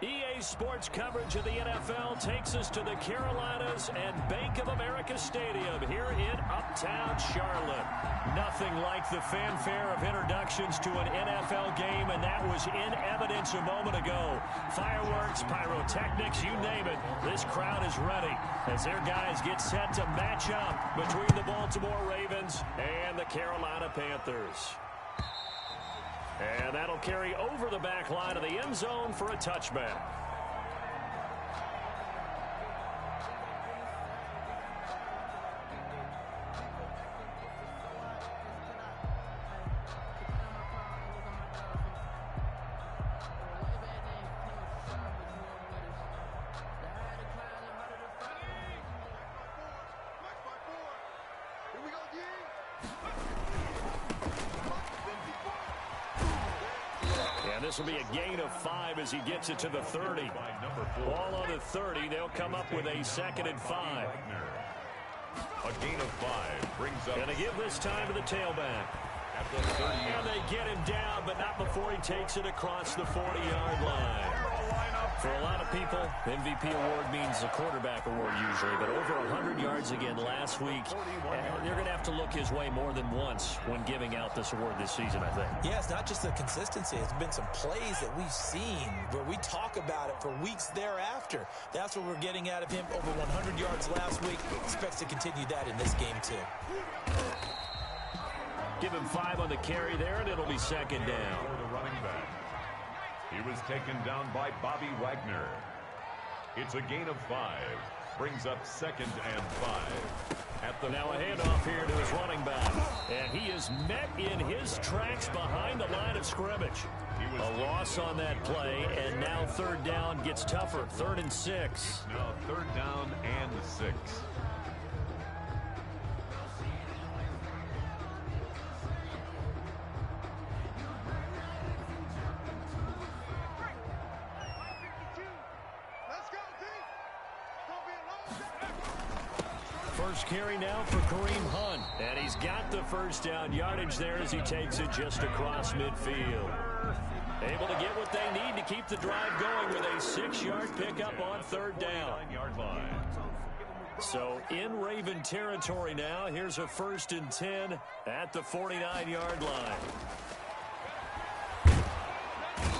EA Sports coverage of the NFL takes us to the Carolinas and Bank of America Stadium here in Uptown Charlotte. Nothing like the fanfare of introductions to an NFL game, and that was in evidence a moment ago. Fireworks, pyrotechnics, you name it. This crowd is ready as their guys get set to match up between the Baltimore Ravens and the Carolina Panthers. And that'll carry over the back line of the end zone for a touchback. This will be a gain of 5 as he gets it to the 30. Ball on the 30. They'll come up with a 2nd and 5. A gain of 5 brings up. Going to give this time to the tailback. At the 30. And they get him down, but not before he takes it across the 40-yard line. For a lot of people, MVP award means a quarterback award usually, but over 100 yards again last week. They're going to have to look his way more than once when giving out this award this season, I think. Yeah, it's not just the consistency. It's been some plays that we've seen where we talk about it for weeks thereafter. That's what we're getting out of him. Over 100 yards last week. Expects to continue that in this game, too. Give him 5 on the carry there, and it'll be 2nd down. For the running back. He was taken down by Bobby Wagner. It's a gain of 5. Brings up 2nd and 5. Now a handoff here to his running back. And he is met in his tracks behind the line of scrimmage. A loss on that play, and now 3rd down gets tougher. 3rd and 6. Now 3rd down and 6. First carry now for Kareem Hunt. And he's got the 1st down yardage there as he takes it just across midfield. Able to get what they need to keep the drive going with a 6-yard pickup on 3rd down. So in Raven territory now, here's a 1st and 10 at the 49-yard line.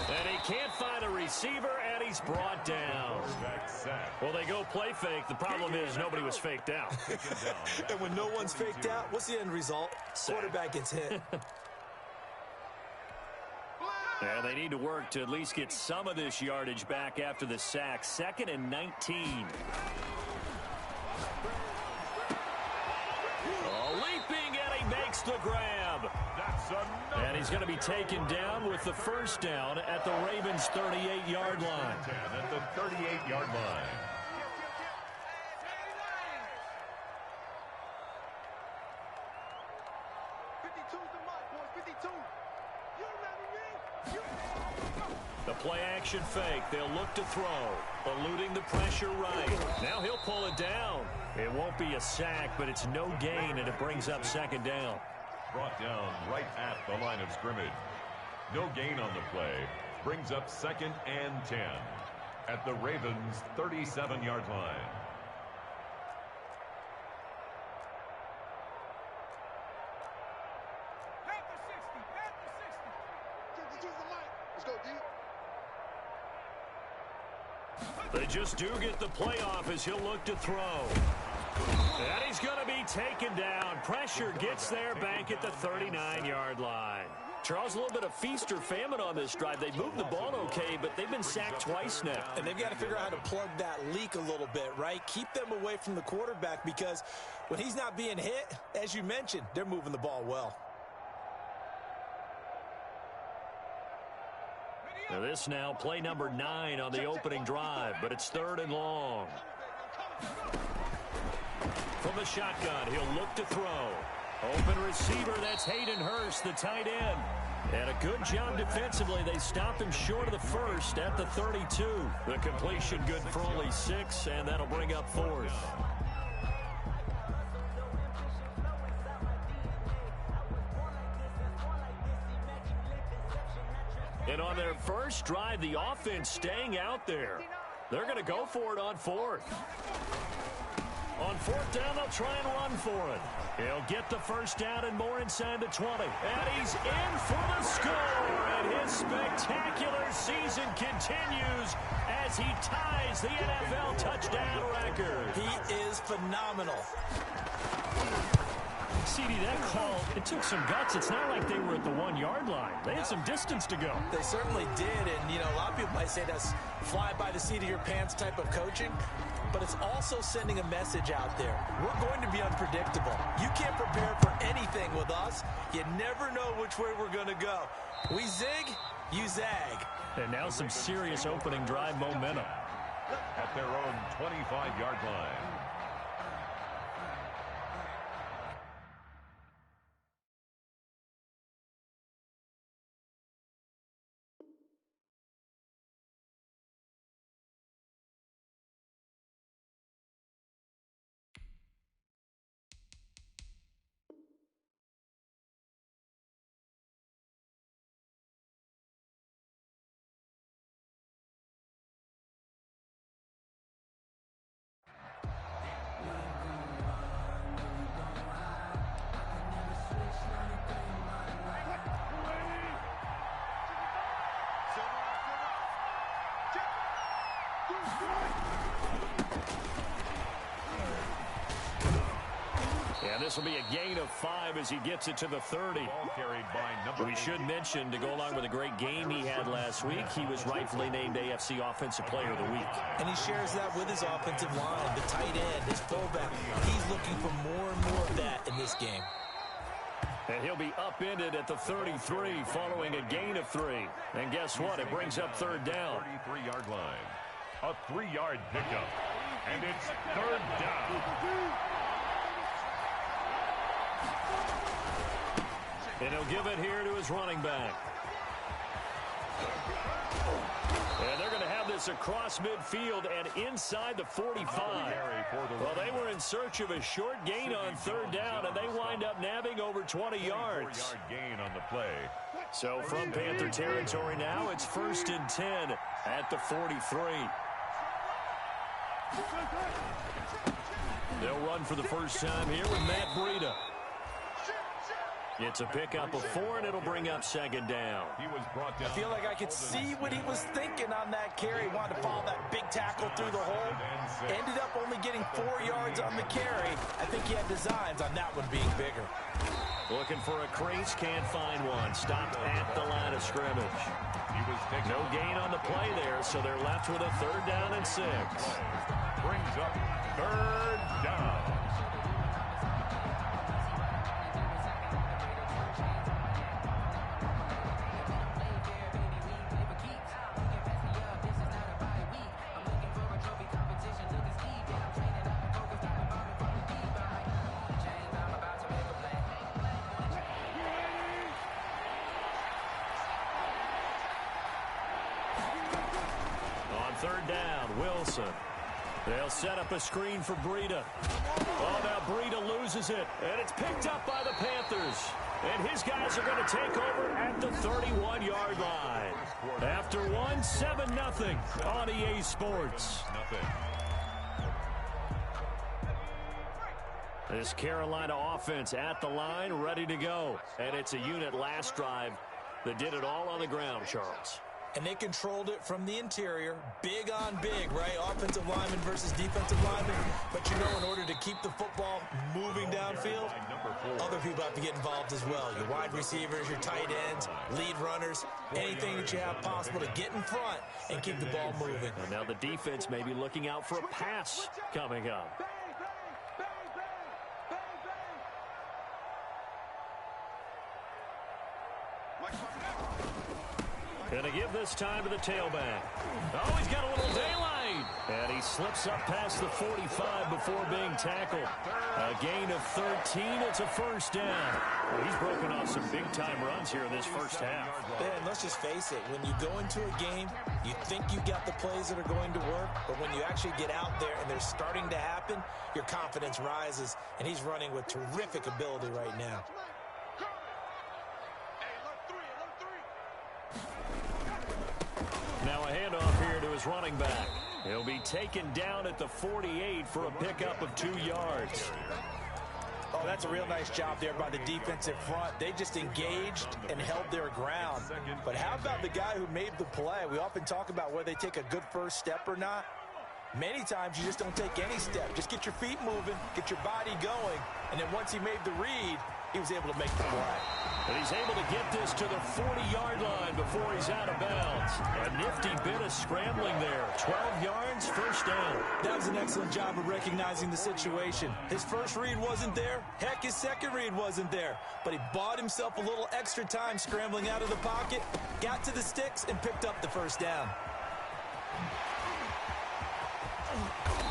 And he can't find a receiver, and he's brought down. Well, they go play fake. The problem is nobody was faked out. And when no one's faked out, what's the end result? Quarterback gets hit. Yeah, they need to work to at least get some of this yardage back after the sack. 2nd and 19. Leaping, and he makes the grab. And he's going to be taken down with the 1st down at the Ravens' 38-yard line. At the 38-yard line. The play-action fake. They'll look to throw. Eluding the pressure right. Now he'll pull it down. It won't be a sack, but it's no gain, and it brings up 2nd down. Brought down right at the line of scrimmage. No gain on the play. Brings up 2nd and 10 at the Ravens' 37-yard line. They just do get the playoff as he'll look to throw. And he's going to be taken down. Pressure gets there back at the 39-yard line. Charles, a little bit of feast or famine on this drive. They moved the ball okay, but they've been sacked twice now. And they've got to figure out how to plug that leak a little bit, right? Keep them away from the quarterback because when he's not being hit, as you mentioned, they're moving the ball well. Now this now play number 9 on the opening drive, but it's 3rd and long. From the shotgun, he'll look to throw. Open receiver, that's Hayden Hurst, the tight end. And a good job defensively. They stop him short of the 1st at the 32. The completion good for only 6, and that'll bring up 4th. And on their first drive, the offense staying out there. They're going to go for it on fourth. On fourth down, they'll try and run for it. He'll get the first down and more inside the 20. And he's in for the score. And his spectacular season continues as he ties the NFL touchdown record. He is phenomenal. CD, that call, it took some guts. It's not like they were at the 1-yard line. They had some distance to go. They certainly did. And, you know, a lot of people might say that's fly by the seat of your pants type of coaching. But it's also sending a message out there. We're going to be unpredictable. You can't prepare for anything with us. You never know which way we're going to go. We zig, you zag. And now some serious opening drive momentum. At their own 25-yard line. And this will be a gain of 5 as he gets it to the 30. We should mention, to go along with a great game he had last week, he was rightfully named AFC Offensive Player of the Week. And he shares that with his offensive line, the tight end, his fullback. He's looking for more and more of that in this game. And he'll be upended at the 33 following a gain of 3. And guess what? It brings up third down. 33-yard line. A 3-yard pickup. And it's third down. And he'll give it here to his running back. And they're going to have this across midfield and inside the 45. Well, they were in search of a short gain on third down, and they wind up nabbing over 20 yards. 4-yard gain on the play. So from Panther territory now, it's 1st and 10 at the 43. They'll run for the first time here with Matt Breida. It's a pickup of 4, and it'll bring up second down. He was brought down. I feel like I could see what he was thinking on that carry. He wanted to follow that big tackle through the hole. Ended up only getting 4 yards on the carry. I think he had designs on that one being bigger. Looking for a crease, can't find one. Stopped at the line of scrimmage. No gain on the play there, so they're left with a 3rd down and 6. Brings up 3rd down. Third down, Wilson. They'll set up a screen for Breida. Oh, now Breida loses it, and it's picked up by the Panthers. And his guys are going to take over at the 31-yard line. After one, 7-0 on EA Sports. This Carolina offense at the line, ready to go. And it's a unit last drive that did it all on the ground, Charles. And they controlled it from the interior, big on big, right? Offensive lineman versus defensive lineman. But you know, in order to keep the football moving downfield, other people have to get involved as well. Your wide receivers, your tight ends, lead runners, anything that you have possible to get in front and keep the ball moving. And now the defense may be looking out for a pass coming up. Going to give this time to the tailback. Oh, he's got a little daylight. And he slips up past the 45 before being tackled. A gain of 13. It's a first down. Well, he's broken off some big-time runs here in this first half. Ben, let's just face it. When you go into a game, you think you got the plays that are going to work. But when you actually get out there and they're starting to happen, your confidence rises. And he's running with terrific ability right now. his running back. He'll be taken down at the 48 for a pickup of 2 yards. Oh, that's a real nice job there by the defensive front. They just engaged and held their ground. But how about the guy who made the play? We often talk about whether they take a good first step or not. Many times you just don't take any step. Just get your feet moving, get your body going, and then once he made the read, he was able to make the play. And he's able to get this to the 40-yard line before he's out of bounds. A nifty bit of scrambling there. 12 yards, first down. That was an excellent job of recognizing the situation. His first read wasn't there. Heck, his second read wasn't there. But he bought himself a little extra time scrambling out of the pocket, got to the sticks, and picked up the first down.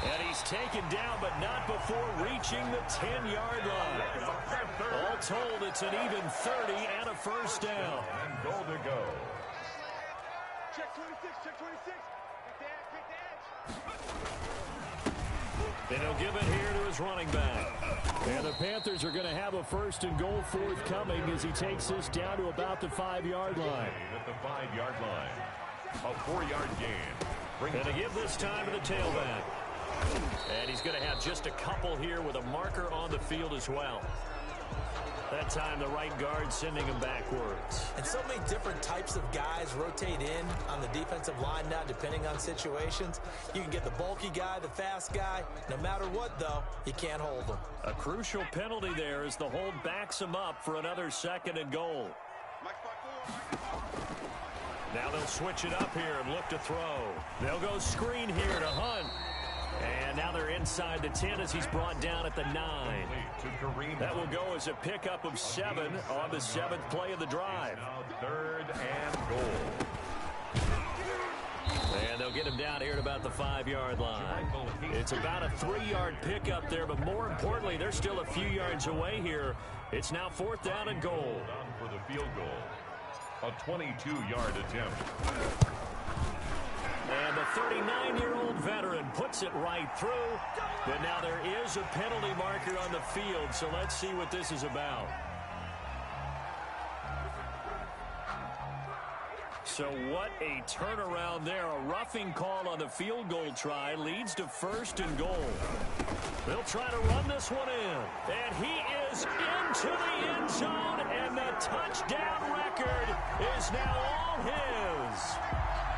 And he's taken down, but not before reaching the 10-yard line. All told, it's an even 30 and a first down. And goal to go. Check 26, check 26. Pick the edge. And he'll give it here to his running back. And the Panthers are going to have a first and goal forthcoming as he takes this down to about the 5-yard line. At the 5-yard line. A 4-yard gain. And to give this time to the tailback. And he's going to have just a couple here with a marker on the field as well. That time the right guard sending him backwards. And so many different types of guys rotate in on the defensive line now depending on situations. You can get the bulky guy, the fast guy. No matter what, though, you can't hold them. A crucial penalty there as the hold backs him up for another second and goal. Now they'll switch it up here and look to throw. They'll go screen here to Hunt. And now they're inside the 10 as he's brought down at the 9. That will go as a pickup of 7 on the 7th play of the drive. Now 3rd and goal. And they'll get him down here at about the 5-yard line. It's about a 3-yard pickup there, but more importantly, they're still a few yards away here. It's now 4th down and goal. For the field goal. A 22-yard attempt. And the 39-year-old veteran puts it right through. But now there is a penalty marker on the field, so let's see what this is about. So what a turnaround there. A roughing call on the field goal try leads to 1st and goal. They'll try to run this one in. And he is into the end zone, and the touchdown record is now all his.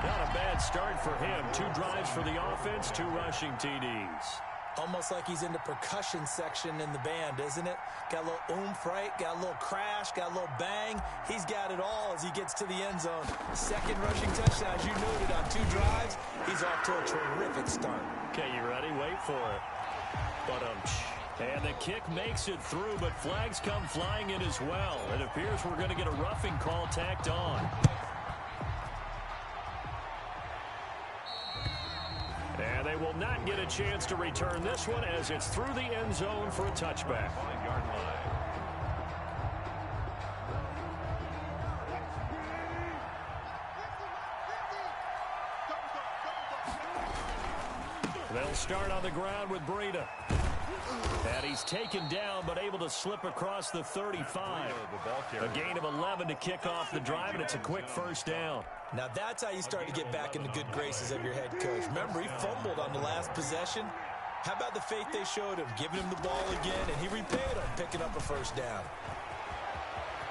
Not a bad start for him. 2 drives for the offense, 2 rushing TDs. Almost like he's in the percussion section in the band, isn't it? Got a little oomph, right? Got a little crash, got a little bang. He's got it all as he gets to the end zone. 2nd rushing touchdown, as you noted, on 2 drives. He's off to a terrific start. Okay, you ready? Wait for it. And the kick makes it through, but flags come flying in as well. It appears we're going to get a roughing call tacked on. And they will not get a chance to return this one as it's through the end zone for a touchback. 5-yard line. They'll start on the ground with Breida. And he's taken down, but able to slip across the 35. A gain of 11 to kick off the drive, and it's a quick first down. Now that's how you start to get back in the good graces of your head coach. Remember, he fumbled on the last possession. How about the faith they showed him, giving him the ball again, and he repaid him, picking up a first down.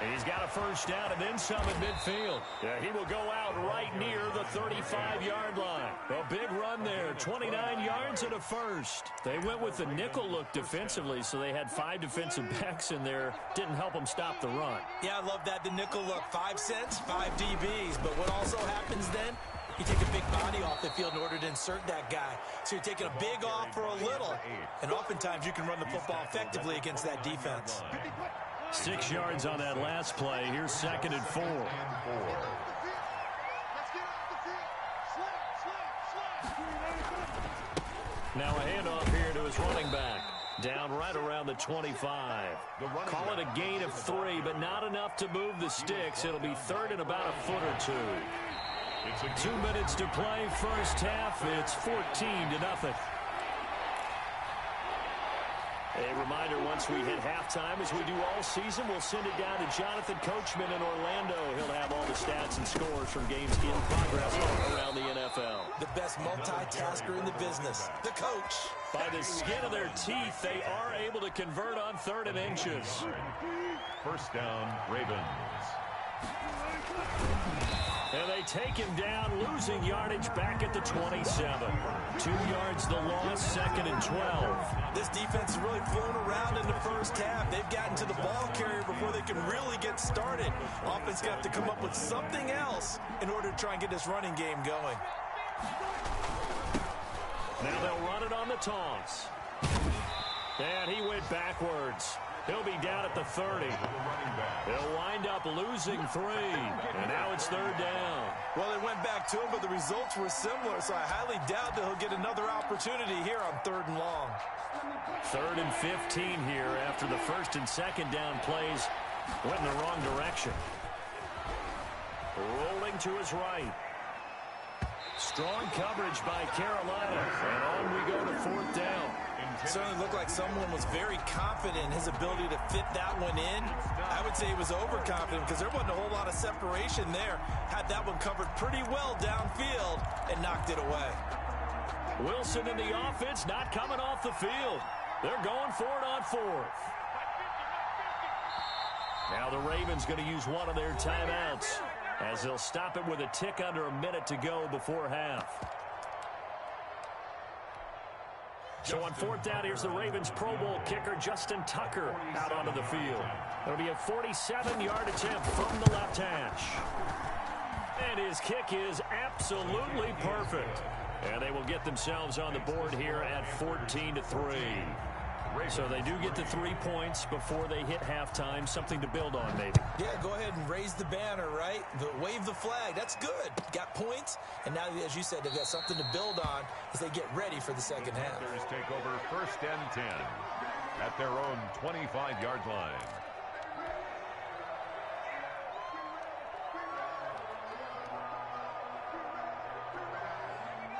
And he's got a first down and then some at midfield. Yeah, he will go out right near the 35-yard line. A big run there, 29 yards and a first. They went with the nickel look defensively, so they had 5 defensive backs in there. Didn't help them stop the run. Yeah, I love that, the nickel look. 5 cents, 5 DBs. But what also happens then, you take a big body off the field in order to insert that guy. So you're taking a big off for a little. And oftentimes you can run the football effectively against that defense. 6 yards on that last play. Here's 2nd and 4. Now a handoff here to his running back. Down right around the 25. Call it a gain of 3, but not enough to move the sticks. It'll be 3rd and about a foot or 2. 2 minutes to play, first half. It's 14-0. A reminder, once we hit halftime, as we do all season, we'll send it down to Jonathan Coachman in Orlando. He'll have all the stats and scores from games in progress around the NFL. The best multitasker in the business, the coach. By the skin of their teeth, they are able to convert on 3rd and inches. First down, Ravens. And they take him down, losing yardage back at the 27. 2 yards the loss, 2nd and 12. This defense has really flown around in the first half. They've gotten to the ball carrier before they can really get started. Offense got to come up with something else in order to try and get this running game going. Now they'll run it on the toss. And he went backwards. He'll be down at the 30. They'll wind up losing 3. And now it's 3rd down. Well, they went back to him, but the results were similar, so I highly doubt that he'll get another opportunity here on 3rd and long. 3rd and 15 here after the 1st and 2nd down plays went in the wrong direction. Rolling to his right. Strong coverage by Carolina. And on we go to 4th down. It certainly looked like someone was very confident in his ability to fit that one in. I would say he was overconfident because there wasn't a whole lot of separation there. Had that one covered pretty well downfield and knocked it away. Wilson in the offense not coming off the field. They're going for it on 4th. Now the Ravens going to use one of their timeouts as they'll stop it with a tick under a minute to go before half. So on 4th down, here's the Ravens Pro Bowl kicker, Justin Tucker, out onto the field. It'll be a 47-yard attempt from the left hash. And his kick is absolutely perfect. And they will get themselves on the board here at 14-3. So they do get the 3 points before they hit halftime. Something to build on, maybe. Yeah, go ahead and raise the banner, right? Wave the flag. That's good. Got points. And now, as you said, they've got something to build on as they get ready for the second half. Panthers take over 1st and 10 at their own 25-yard line.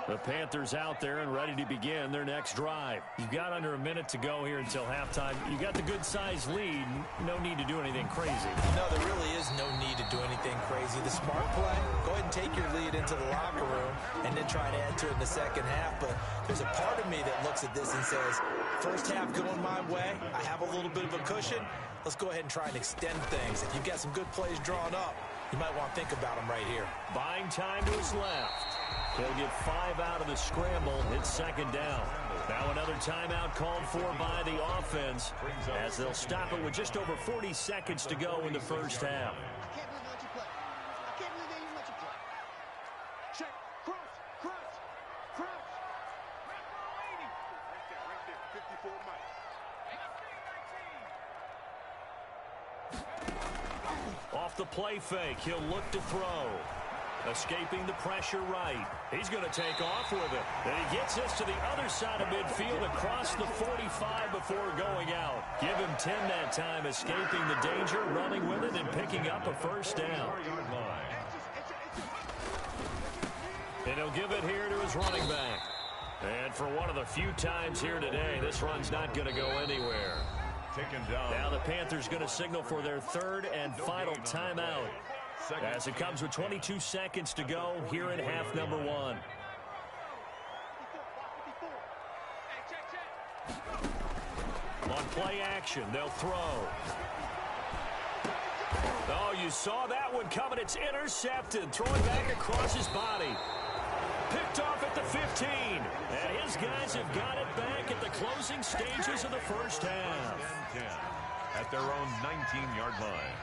The Panthers out there and ready to begin their next drive. You've got under a minute to go here until halftime. You got the good-sized lead. No need to do anything crazy. No, there really is no need to do anything crazy. The smart play, go ahead and take your lead into the locker room and then try to add to it in the second half. But there's a part of me that looks at this and says, first half going my way, I have a little bit of a cushion. Let's go ahead and try and extend things. If you've got some good plays drawn up, you might want to think about them right here. Buying time to his left. He'll get 5 out of the scramble. It's 2nd down. Now another timeout called for by the offense as they'll stop it with just over 40 seconds to go in the first half. I can't believe they let you play. I can't believe they even let you play. Check. Cross. Right there. 54 Mike. Off the play fake, he'll look to throw. Escaping the pressure right. He's going to take off with it. And he gets this to the other side of midfield across the 45 before going out. Give him 10 that time, escaping the danger, running with it, and picking up a first down. And he'll give it here to his running back. And for one of the few times here today, this run's not going to go anywhere. Now the Panthers going to signal for their 3rd and final timeout, as it comes with 22 seconds to go here in half number 1. On play action, they'll throw. Oh, you saw that one coming. It's intercepted. Throwing back across his body. Picked off at the 15. And his guys have got it back at the closing stages of the first half. At their own 19-yard line.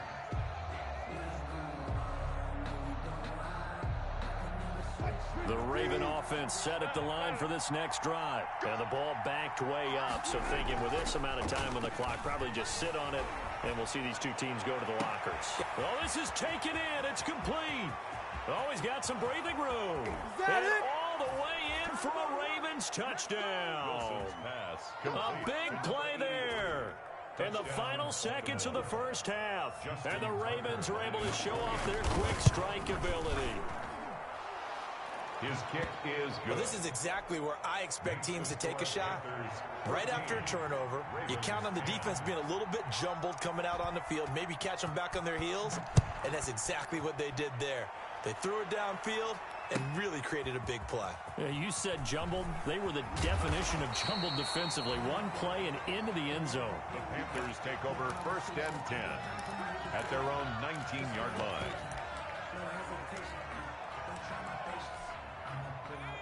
The Raven offense set at the line for this next drive. And the ball backed way up. So thinking with this amount of time on the clock, probably just sit on it, and we'll see these two teams go to the lockers. Well, this is taken in. It's complete. Oh, he's got some breathing room. And all the way in for a Ravens touchdown. A big play there. In the final seconds of the first half. And the Ravens are able to show off their quick strike ability. His kick is good. Well, this is exactly where I expect teams to take a shot. Right after a turnover, you count on the defense being a little bit jumbled coming out on the field, maybe catch them back on their heels, and that's exactly what they did there. They threw it downfield and really created a big play. Yeah, you said jumbled. They were the definition of jumbled defensively. One play and into the end zone. The Panthers take over 1st and 10 at their own 19-yard line.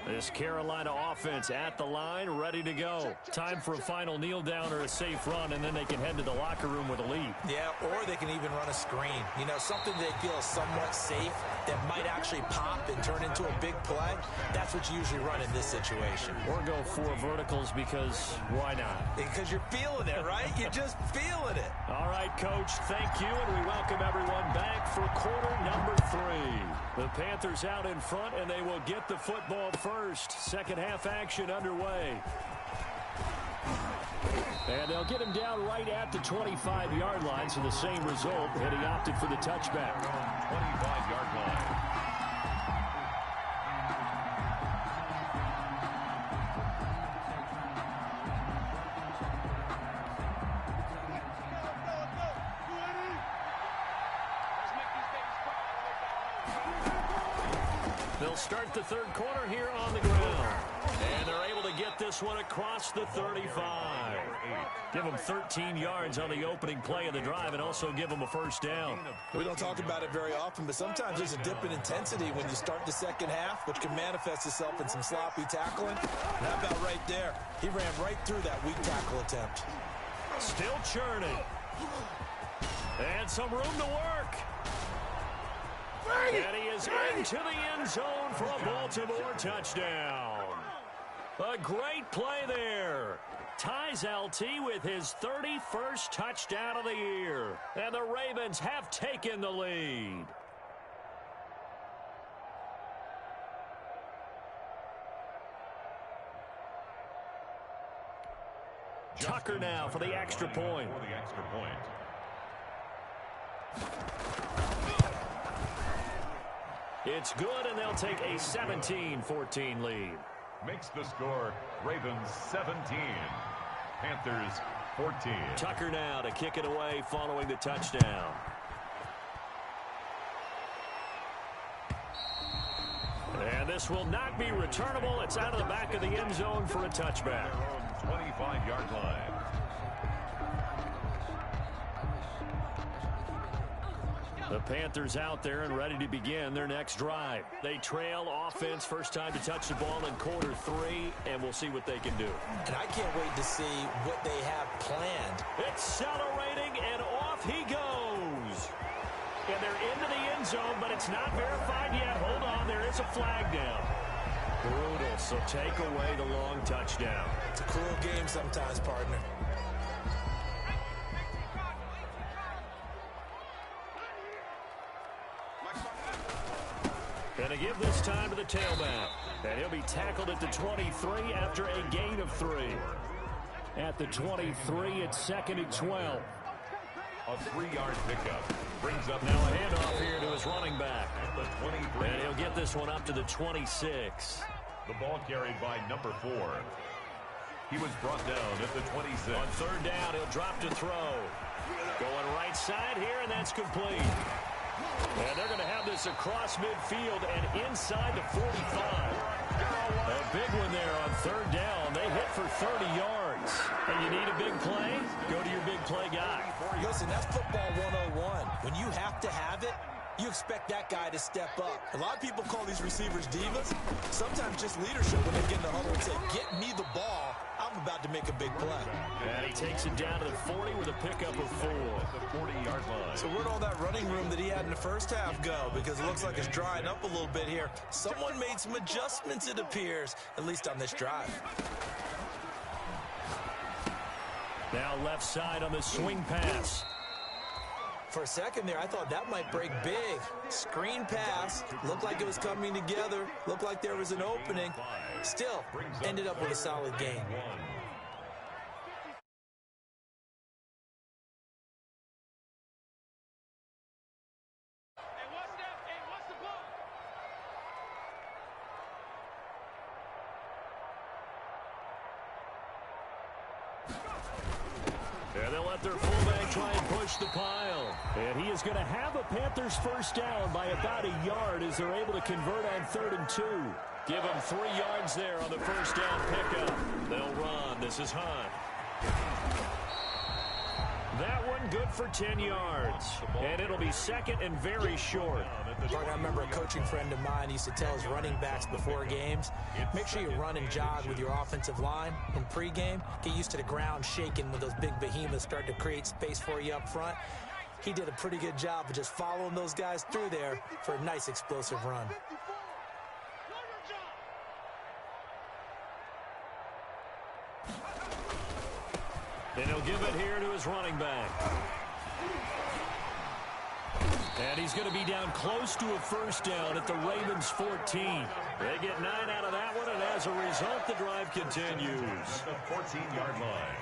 This Carolina offense at the line, ready to go. Time for a final kneel down or a safe run, and then they can head to the locker room with a lead. Yeah, or they can even run a screen. You know, something they feel is somewhat safe that might actually pop and turn into a big play. That's what you usually run in this situation. Or go 4 verticals because why not? Because you're feeling it, right? You're just feeling it. All right, Coach, thank you, and we welcome everyone back for quarter number 3. The Panthers out in front, and they will get the football first. Second half action underway. And they'll get him down right at the 25-yard line, so the same result, and he opted for the touchback. 25-yard line. They'll start the third quarter here on the ground. And they're able to get this one across the 35. Give them 13 yards on the opening play of the drive and also give them a first down. We don't talk about it very often, but sometimes there's a dip in intensity when you start the second half, which can manifest itself in some sloppy tackling. And how about right there? He ran right through that weak tackle attempt. Still churning. And some room to work. And he is into the end zone for a Baltimore touchdown. A great play there. Ties LT with his 31st touchdown of the year. And the Ravens have taken the lead. Tucker now for the extra point. It's good, and they'll take a 17-14 lead. Makes the score Ravens 17, Panthers 14. Tucker now to kick it away following the touchdown. And this will not be returnable. It's out of the back of the end zone for a touchback. 25-yard line. The Panthers out there and ready to begin their next drive. They trail offense, first time to touch the ball in quarter 3, and we'll see what they can do. And I can't wait to see what they have planned. Accelerating, and off he goes. And they're into the end zone, but it's not verified yet. Hold on, there is a flag down. Brutal, so take away the long touchdown. It's a cruel game sometimes, partner. And to give this time to the tailback. And he'll be tackled at the 23 after a gain of 3. At the 23, it's 2nd and 12. A 3-yard pickup brings up now a handoff here to his running back. At the 23. And he'll get this one up to the 26. The ball carried by number 4. He was brought down at the 26. On third down, he'll drop to throw. Going right side here, and that's complete. And they're going to have this across midfield and inside the 45. A big one there on third down. They hit for 30 yards. And you need a big play? Go to your big play guy. Listen, that's football 101. When you have to have it, you expect that guy to step up. A lot of people call these receivers divas. Sometimes just leadership when they get in the huddle and say, get me the ball. I'm about to make a big play. And he takes it down to the 40 with a pickup of 4. The 40-yard line. So where'd all that running room that he had in the first half go? Because it looks like it's drying up a little bit here. Someone made some adjustments, it appears, at least on this drive. Now left side on the swing pass. For a second there, I thought that might break big. Screen pass. Looked like it was coming together. Looked like there was an opening. Still, ended up with a solid gain. let their fullback try and push the pile. And he is going to have a Panthers first down by about a yard as they're able to convert on 3rd and 2. Give them 3 yards there on the first down pickup. They'll run. This is Hunt. That one good for 10 yards. And it'll be 2nd and very short. I remember a coaching friend of mine used to tell his running backs before games, make sure you run and jog with your offensive line in pregame. Get used to the ground shaking when those big behemoths start to create space for you up front. He did a pretty good job of just following those guys through there for a nice explosive run. And he'll give it here to his running back. And he's going to be down close to a first down at the Ravens 14. They get 9 out of that one, and as a result, the drive continues. The 14-yard line.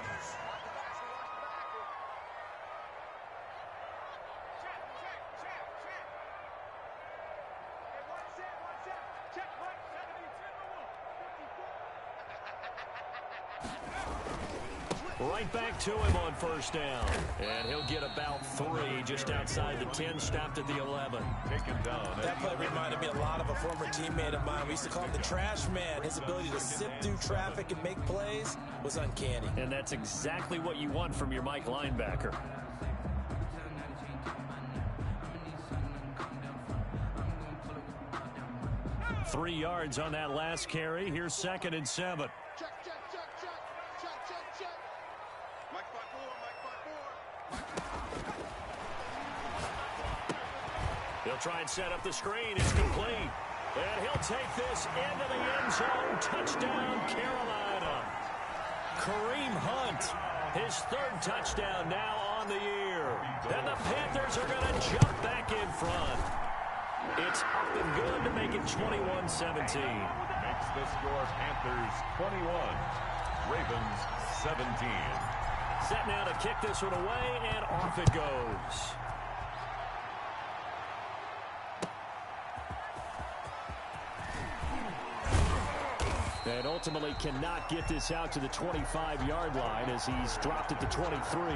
Right back to him on first down. And he'll get about 3 just outside the 10, stopped at the 11. Taken down. That play reminded me a lot of a former teammate of mine. We used to call him the trash man. His ability to sift through traffic and make plays was uncanny. And that's exactly what you want from your Mike linebacker. Three yards on that last carry. Here's 2nd and 7. He'll try and set up the screen. It's complete. And he'll take this into the end zone. Touchdown, Carolina. Kareem Hunt, his 3rd touchdown now on the year. And the Panthers are going to jump back in front. It's up and good to make it 21-17. Makes the score Panthers 21, Ravens 17. Set now to kick this one away, and off it goes. And ultimately cannot get this out to the 25-yard line as he's dropped at the 23. The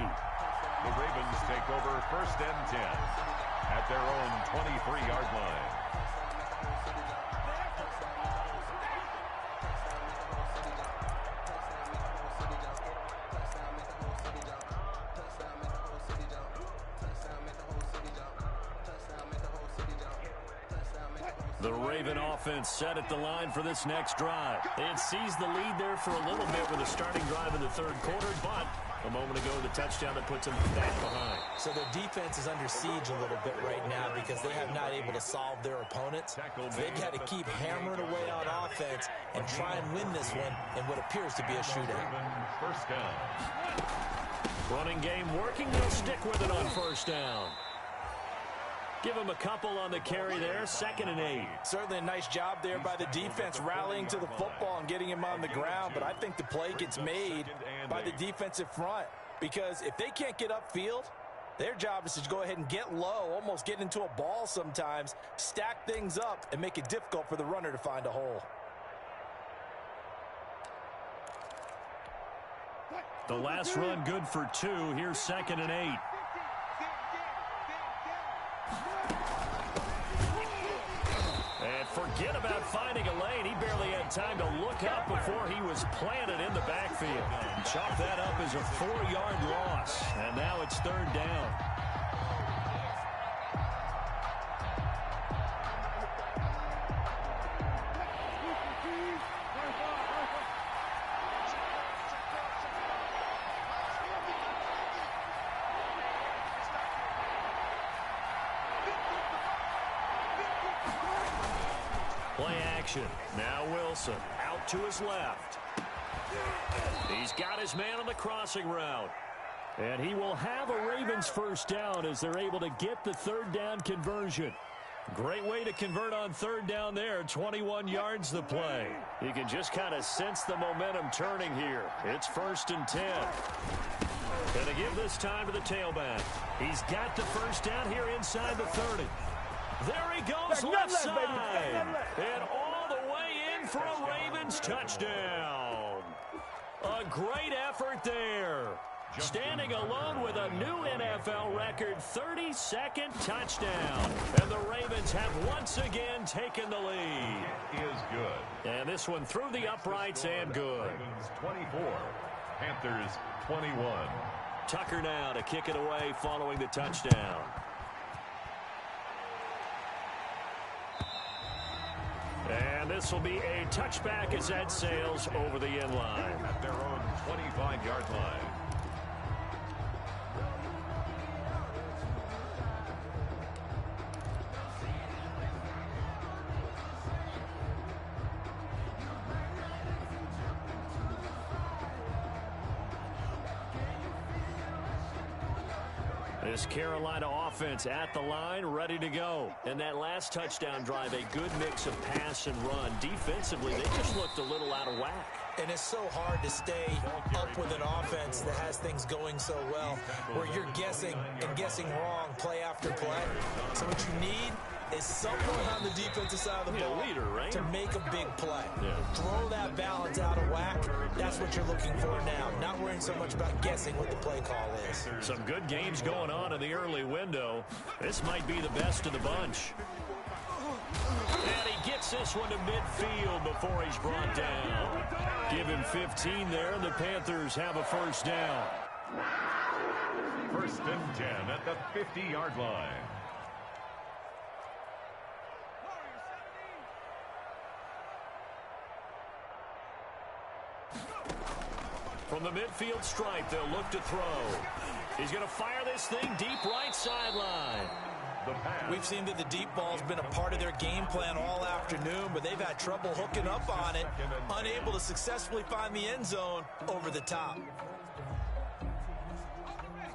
Ravens take over 1st and 10 at their own 23-yard line. The Raven offense set at the line for this next drive. It seized the lead there for a little bit with a starting drive in the 3rd quarter, but a moment ago the touchdown that puts them back behind. So their defense is under siege a little bit right now because they have not able to solve their opponents. They've got to keep hammering away on offense and try and win this one in what appears to be a shootout. First down. Running game working. They'll stick with it on first down. Give him a couple on the carry there, 2nd and 8. Certainly a nice job there by the defense rallying to the football and getting him on the ground, but I think the play gets made by the defensive front because if they can't get upfield, their job is to go ahead and get low, almost get into a ball sometimes, stack things up, and make it difficult for the runner to find a hole. The last run good for 2. Here's 2nd and 8. And forget about finding a lane. He barely had time to look up before he was planted in the backfield. Chalk that up as a 4-yard loss. And now it's 3rd down. Play action. Now Wilson out to his left. He's got his man on the crossing route. And he will have a Ravens first down as they're able to get the 3rd down conversion. Great way to convert on 3rd down there. 21 yards the play. You can just kind of sense the momentum turning here. It's 1st and 10. And to give this time to the tailback. He's got the first down here inside the 30. There he goes, left side. And all the way in for a Ravens touchdown. A great effort there. Standing alone with a new NFL record 32nd touchdown. And the Ravens have once again taken the lead. It is good. And this one through the uprights and good. Ravens 24, Panthers 21. Tucker now to kick it away following the touchdown. And this will be a touchback as that sails over the end line. At their own 25-yard line. This Carolina offense at the line, ready to go. And that last touchdown drive, a good mix of pass and run. Defensively, they just looked a little out of whack. And it's so hard to stay up with an offense that has things going so well, where you're guessing and guessing wrong play after play. So what you need is someone on the defensive side of the ball leader, right? to make a big play. Yeah. Throw that balance out of whack. That's what you're looking for now. Not worrying so much about guessing what the play call is. Some good games going on in the early window. This might be the best of the bunch. And he gets this one to midfield before he's brought down. Give him 15 there, and the Panthers have a first down. First and 10 at the 50-yard line. From the midfield stripe, they'll look to throw. He's going to fire this thing deep right sideline. We've seen that the deep ball's been a part of their game plan all afternoon, but they've had trouble hooking up on it, unable to successfully find the end zone over the top.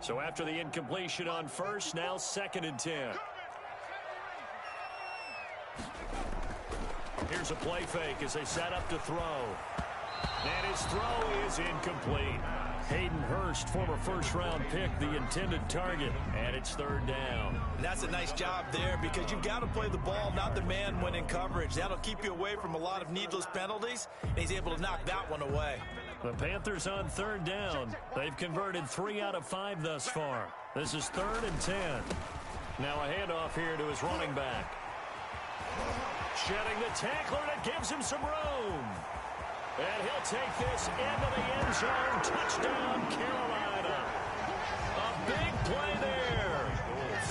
So after the incompletion on first, now 2nd and 10. Here's a play fake as they set up to throw. And his throw is incomplete. Hayden Hurst, former first-round pick, the intended target, and it's 3rd down. And that's a nice job there because you've got to play the ball, not the man when in coverage. That'll keep you away from a lot of needless penalties, and he's able to knock that one away. The Panthers on 3rd down. They've converted 3 out of 5 thus far. This is 3rd and 10. Now a handoff here to his running back. Shedding the tackler, and it gives him some room. And he'll take this into the end zone. Touchdown, Carolina. A big play there.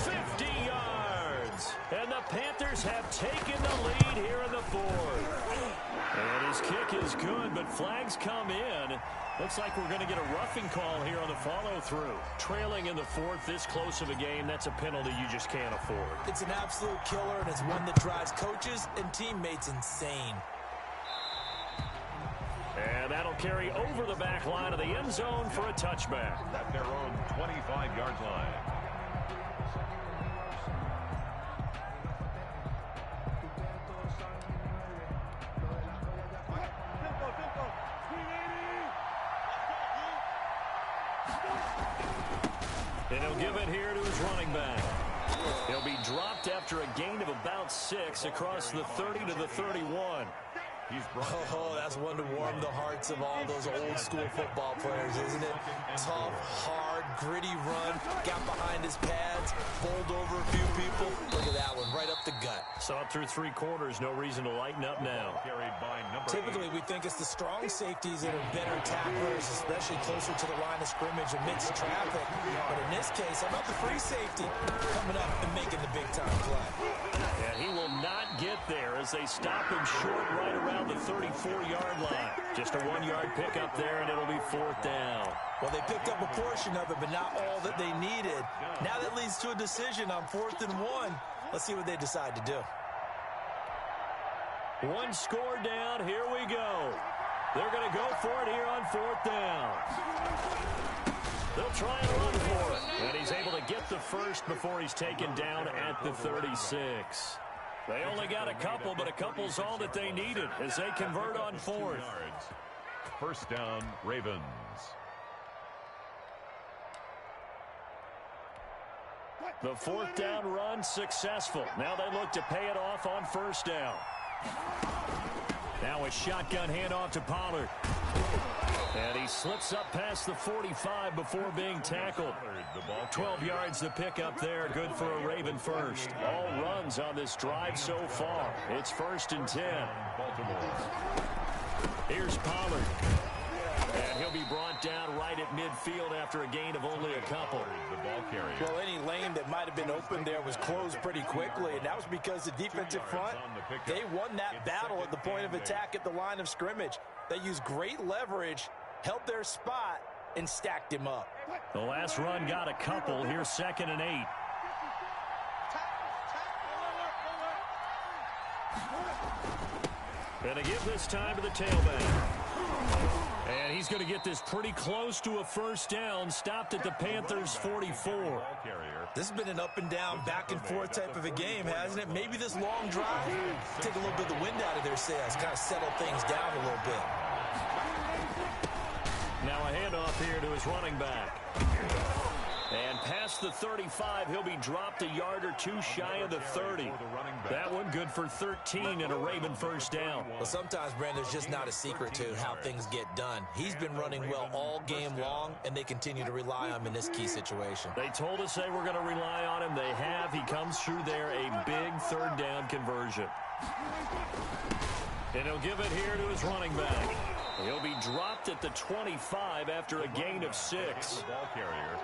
50 yards. And the Panthers have taken the lead here in the 4th. And his kick is good, but flags come in. Looks like we're going to get a roughing call here on the follow-through. Trailing in the 4th, this close of a game, that's a penalty you just can't afford. It's an absolute killer, and it's one that drives coaches and teammates insane. And that'll carry over the back line of the end zone for a touchback. At their own 25-yard line. And he'll give it here to his running back. He'll be dropped after a gain of about 6 across the 30 to the 31. Oh, that's one to warm the hearts of all those old school football players, isn't it? Tough, hard, gritty run, got behind his pads, bowled over a few people. Look at that one, right up the gut. Saw it through 3 quarters, no reason to lighten up now. Typically, we think it's the strong safeties that are better tacklers, especially closer to the line of scrimmage amidst traffic. But in this case, how about the free safety coming up and making the big-time play? And he will not get there as they stop him short right around the 34-yard line. Just a 1-yard pickup there, and it'll be 4th down. Well, they picked up a portion of it, but not all that they needed. Now that leads to a decision on 4th and 1. Let's see what they decide to do. 1 score down. Here we go. They're going to go for it here on 4th down. They'll try and run for it. And he's able to get the first before he's taken down at the 36. They only got a couple, but a couple's all that they needed as they convert on 4th. First down, Ravens. The 4th down run successful. Now they look to pay it off on 1st down. Now a shotgun handoff to Pollard. And he slips up past the 45 before being tackled. 12 yards to pick up there. Good for a Raven first. All runs on this drive so far. It's 1st and 10. Here's Pollard. And he'll be brought down right at midfield after a gain of only a couple. The ball carrier. Well, any lane that might have been open there was closed pretty quickly, and that was because the defensive front, they won that battle at the point of attack at the line of scrimmage. They used great leverage, held their spot, and stacked him up. The last run got a couple. Here's 2nd and 8. And a give this time to the tailback. And he's going to get this pretty close to a first down. Stopped at the Panthers' 44. This has been an up and down, back and forth type of a game, hasn't it? Maybe this long drive, take a little bit of the wind out of their sails, kind of settle things down a little bit. Now a handoff here to his running back. And past the 35, he'll be dropped a yard or two shy of the 30. That one good for 13 and a Raven first down. Well, sometimes, Brandon, there's just not a secret to how things get done. He's been running well all game long, and they continue to rely on him in this key situation. They told us they were going to rely on him. They have. He comes through there, a big 3rd down conversion. And he'll give it here to his running back. He'll be dropped at the 25 after a gain of 6. Ball carrier.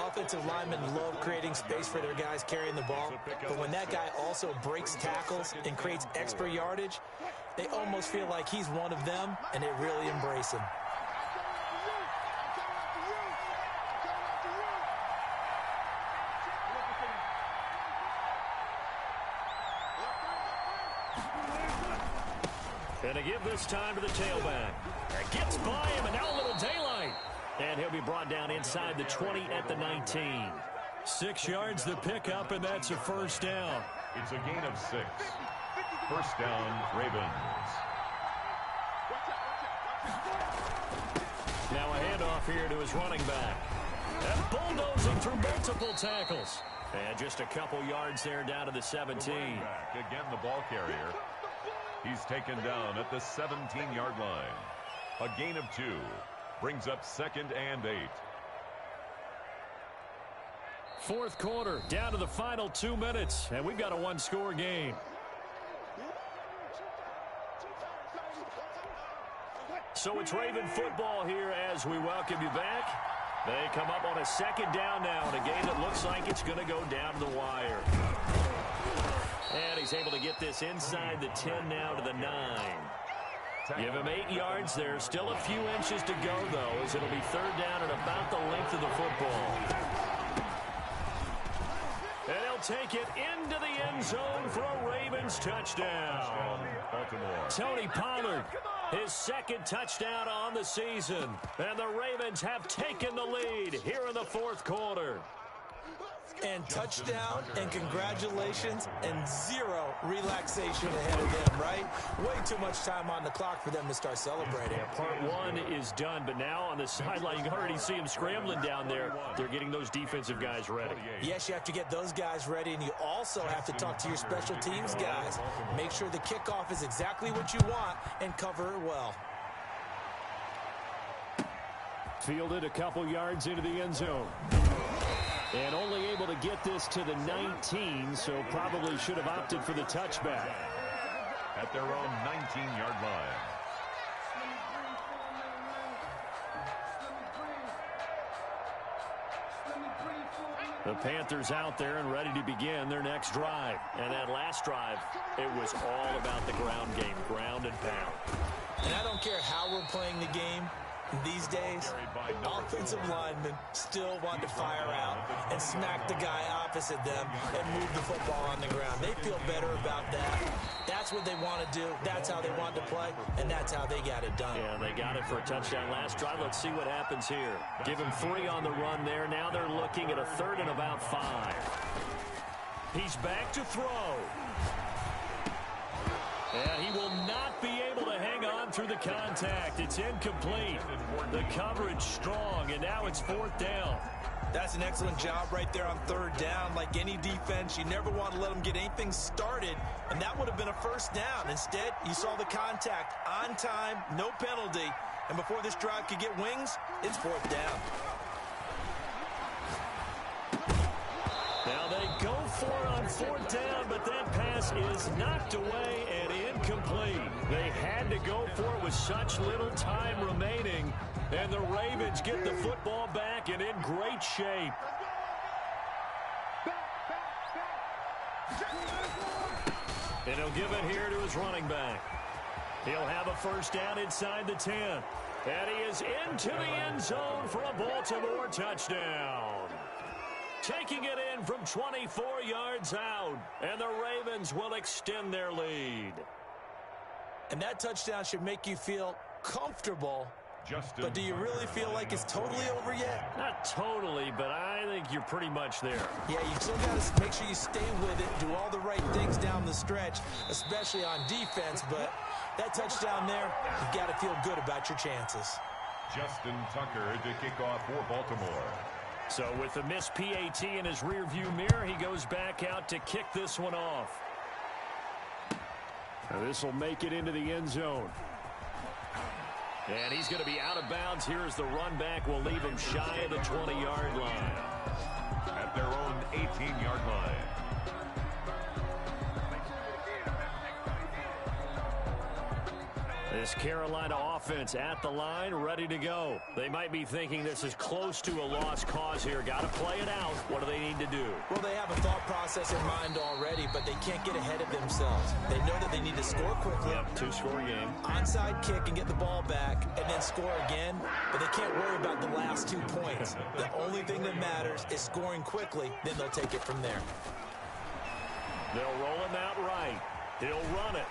Offensive linemen love creating space for their guys carrying the ball, but when that guy also breaks tackles and creates extra yardage, they almost feel like he's one of them, and they really embrace him. And to give this time to the tailback. Gets by him, and now a little daylight. And he'll be brought down inside the 20 at the 19. 6 yards to pick up, and that's a first down. It's a gain of 6. First down, Ravens. Now a handoff here to his running back. And bulldozing through multiple tackles. And just a couple yards there down to the 17. Again, the ball carrier. He's taken down at the 17-yard line. A gain of 2. Brings up 2nd and 8. 4th quarter, down to the final 2 minutes, and we've got a 1-score game. So it's Raven football here as we welcome you back. They come up on a 2nd down now in a game that looks like it's going to go down to the wire. And he's able to get this inside the 10 now to the 9. Give him 8 yards there. Still a few inches to go, though, as it'll be 3rd down and about the length of the football. And he'll take it into the end zone for a Ravens touchdown. Tony Pollard, his 2nd touchdown on the season. And the Ravens have taken the lead here in the 4th quarter. And touchdown, and congratulations, and 0 relaxation ahead of them, right? Way too much time on the clock for them to start celebrating. Part 1 is done, but now on the sideline, you can already see them scrambling down there. They're getting those defensive guys ready. Yes, you have to get those guys ready, and you also have to talk to your special teams guys. Make sure the kickoff is exactly what you want and cover it well. Fielded a couple yards into the end zone. And only able to get this to the 19, so probably should have opted for the touchback. At their own 19-yard line. The Panthers out there and ready to begin their next drive. And that last drive, it was all about the ground game, ground and pound. And I don't care how we're playing the game. These days, offensive linemen still want to fire out and smack the guy opposite them and move the football on the ground. They feel better about that. That's what they want to do. That's how they want to play, and that's how they got it done. Yeah, they got it for a touchdown last drive. Let's see what happens here. Give him 3 on the run there. Now they're looking at a 3rd and about 5. He's back to throw. And he will not be able to hang on through the contact. It's incomplete. The coverage strong, and now it's 4th down. That's an excellent job right there on 3rd down. Like any defense, you never want to let them get anything started, and that would have been a 1st down. Instead, you saw the contact on time, no penalty, and before this drive could get wings, it's 4th down. Now they go for it on 4th down, but that pass is knocked away and incomplete. They had to go for it with such little time remaining, and the Ravens get the football back and in great shape. And he'll give it here to his running back. He'll have a 1st down inside the 10. And he is into the end zone for a Baltimore touchdown. Taking it in from 24 yards out, and the Ravens will extend their lead. And that touchdown should make you feel comfortable. But do you really feel like it's totally over yet? Not totally, but I think you're pretty much there. Yeah, you still got to make sure you stay with it, do all the right things down the stretch, especially on defense. But that touchdown there, you've got to feel good about your chances. Justin Tucker to kick off for Baltimore. So with the missed PAT in his rearview mirror, he goes back out to kick this one off. Now this will make it into the end zone. And he's going to be out of bounds. Here's the run back. Will leave him shy of the 20-yard line. At their own 18-yard line. This Carolina offense at the line, ready to go. They might be thinking this is close to a lost cause here. Got to play it out. What do they need to do? Well, they have a thought process in mind already, but they can't get ahead of themselves. They know that they need to score quickly. Yep, 2-score game. Onside kick and get the ball back and then score again, but they can't worry about the last 2 points. The only thing that matters is scoring quickly, then they'll take it from there. They'll roll him out right. He'll run it.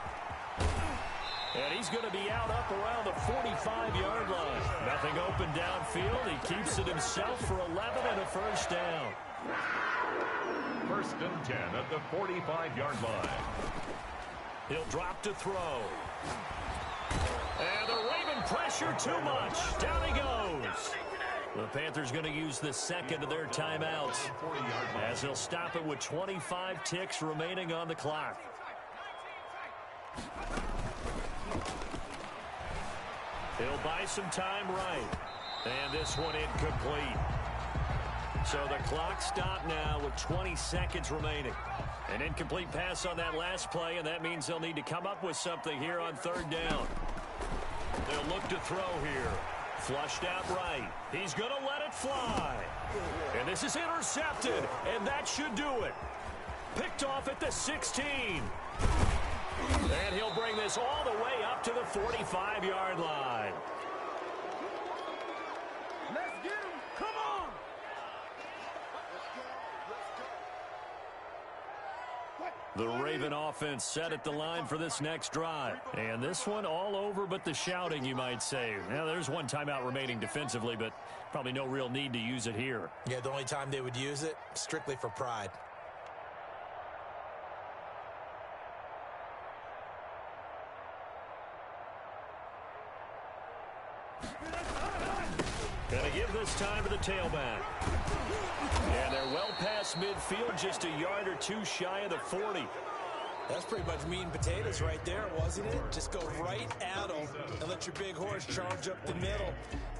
And he's going to be out up around the 45-yard line. Nothing open downfield. He keeps it himself for 11 and a 1st down. 1st and 10 at the 45-yard line. He'll drop to throw. And the Raven pressure too much. Down he goes. The Panthers going to use the second of their timeouts, as they'll stop it with 25 ticks remaining on the clock. He'll buy some time right. And this one incomplete. So the clock stopped now with 20 seconds remaining. An incomplete pass on that last play, and that means they'll need to come up with something here on 3rd down. They'll look to throw here. Flushed out right. He's going to let it fly. And this is intercepted, and that should do it. Picked off at the 16. And he'll bring this all the way up to the 45-yard line. Let's get him. Come on. The Raven offense set at the line for this next drive. And this one all over but the shouting, you might say. Now, there's one timeout remaining defensively, but probably no real need to use it here. Yeah, the only time they would use it, strictly for pride. Gonna give this time to the tailback. And they're well past midfield, just a yard or two shy of the 40. That's pretty much meat and potatoes right there, wasn't it? Just go right at them and let your big horse charge up the middle.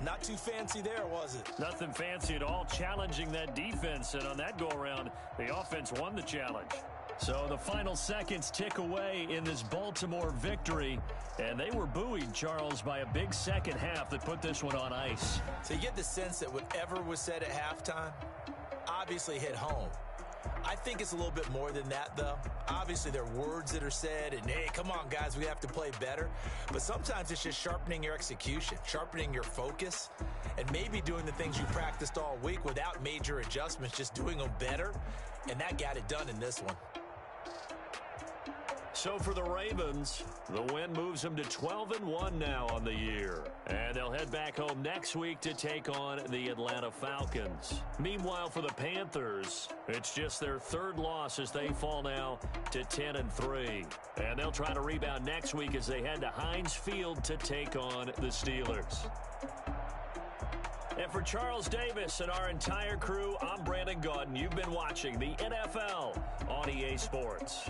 Not too fancy there, was it? Nothing fancy at all, challenging that defense. And on that go-around, the offense won the challenge. So the final seconds tick away in this Baltimore victory. And they were buoyed, Charles, by a big second half that put this one on ice. So you get the sense that whatever was said at halftime obviously hit home. I think it's a little bit more than that, though. Obviously, there are words that are said, and, hey, come on, guys, we have to play better. But sometimes it's just sharpening your execution, sharpening your focus, and maybe doing the things you practiced all week without major adjustments, just doing them better. And that got it done in this one. So for the Ravens, the win moves them to 12-1 now on the year. And they'll head back home next week to take on the Atlanta Falcons. Meanwhile, for the Panthers, it's just their third loss as they fall now to 10-3. And they'll try to rebound next week as they head to Heinz Field to take on the Steelers. And for Charles Davis and our entire crew, I'm Brandon Gaudin. You've been watching the NFL on EA Sports.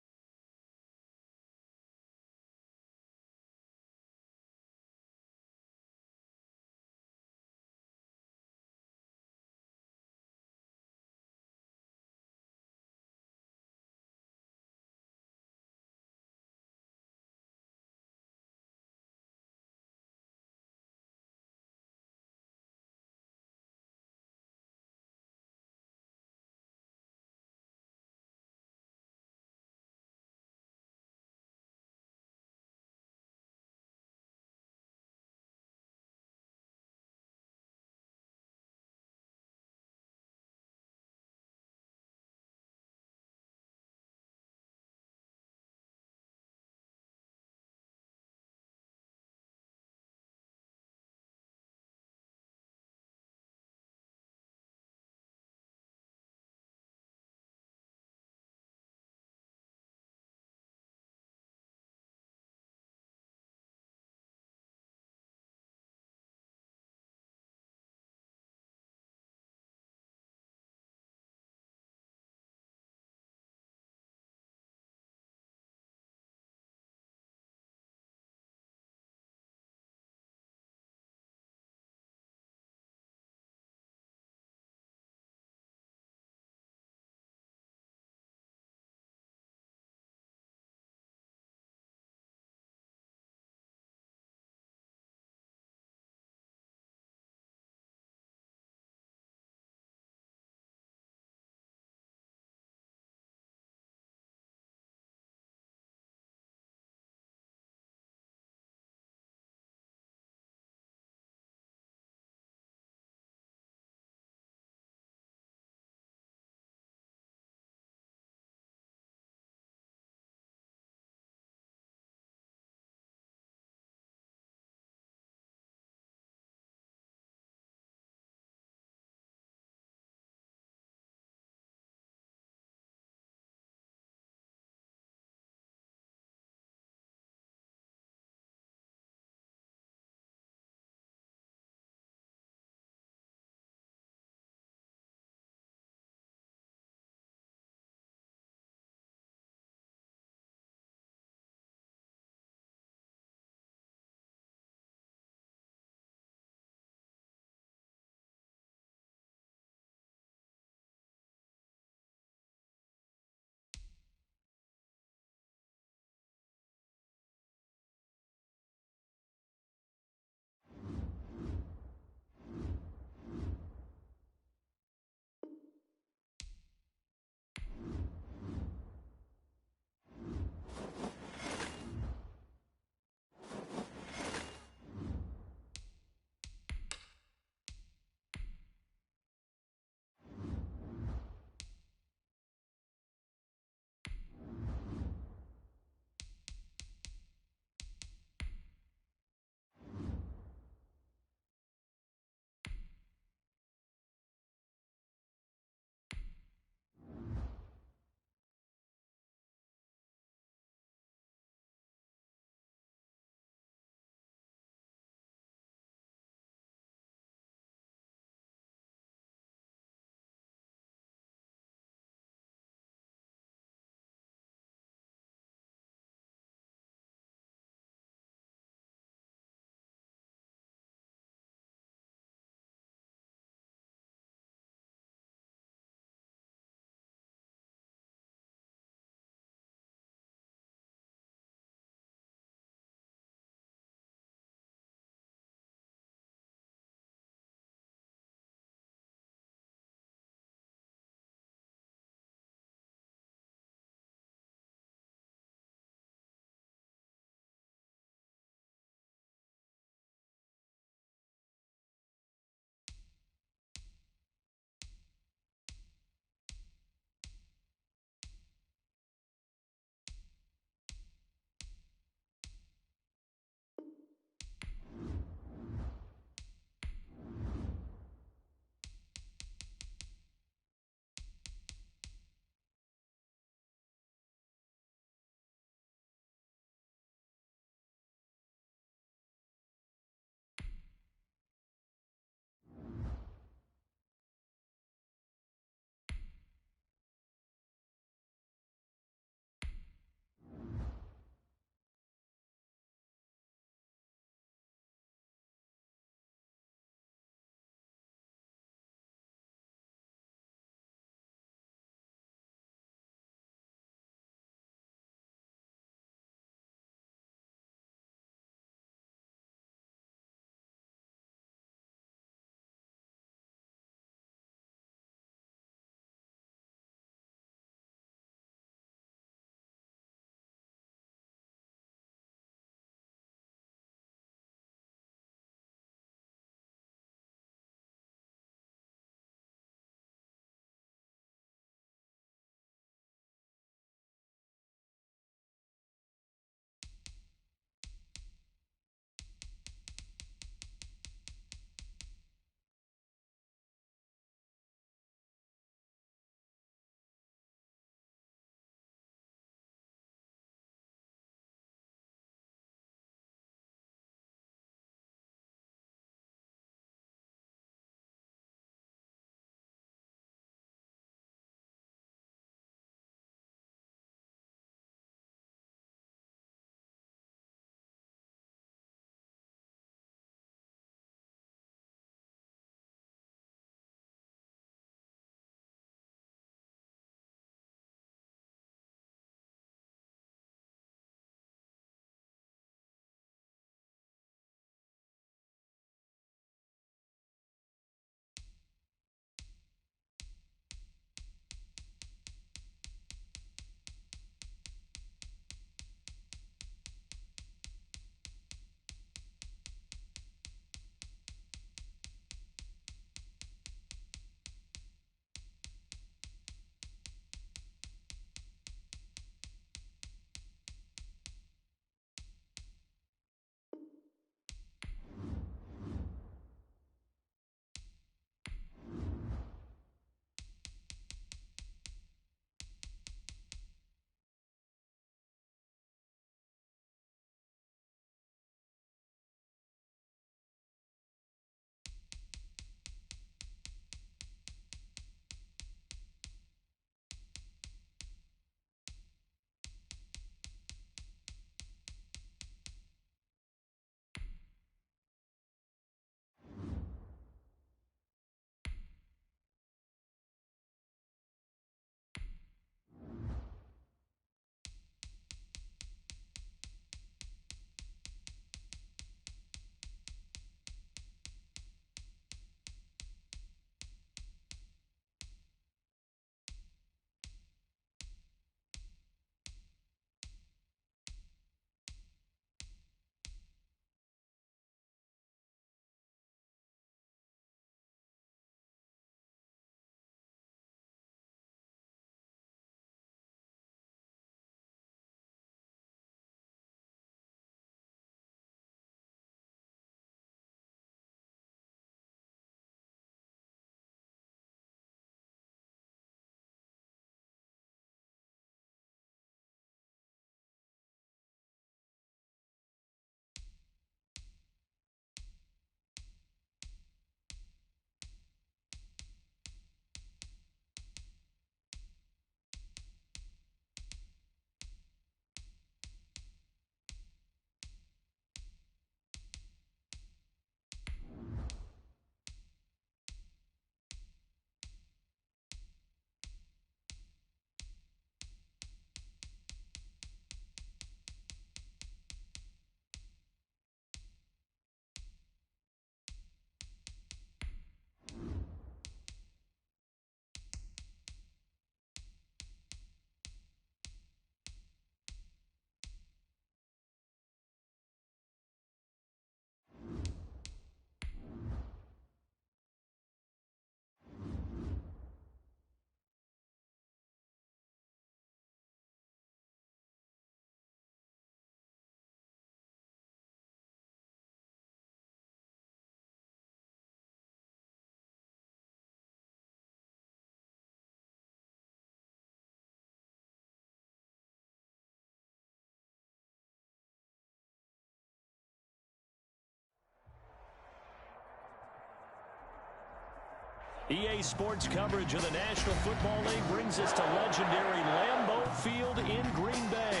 EA Sports coverage of the National Football League brings us to legendary Lambeau Field in Green Bay.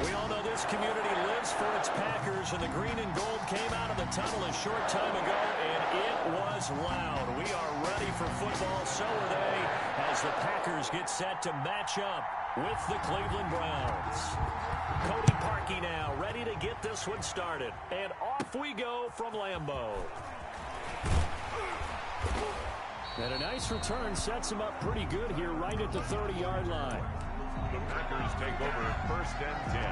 We all know this community lives for its Packers, and the green and gold came out of the tunnel a short time ago, and it was loud. We are ready for football, so are they, as the Packers get set to match up with the Cleveland Browns. Cody Parkey now ready to get this one started, and off we go from Lambeau. And a nice return sets him up pretty good here right at the 30-yard line. The Packers take over 1st and 10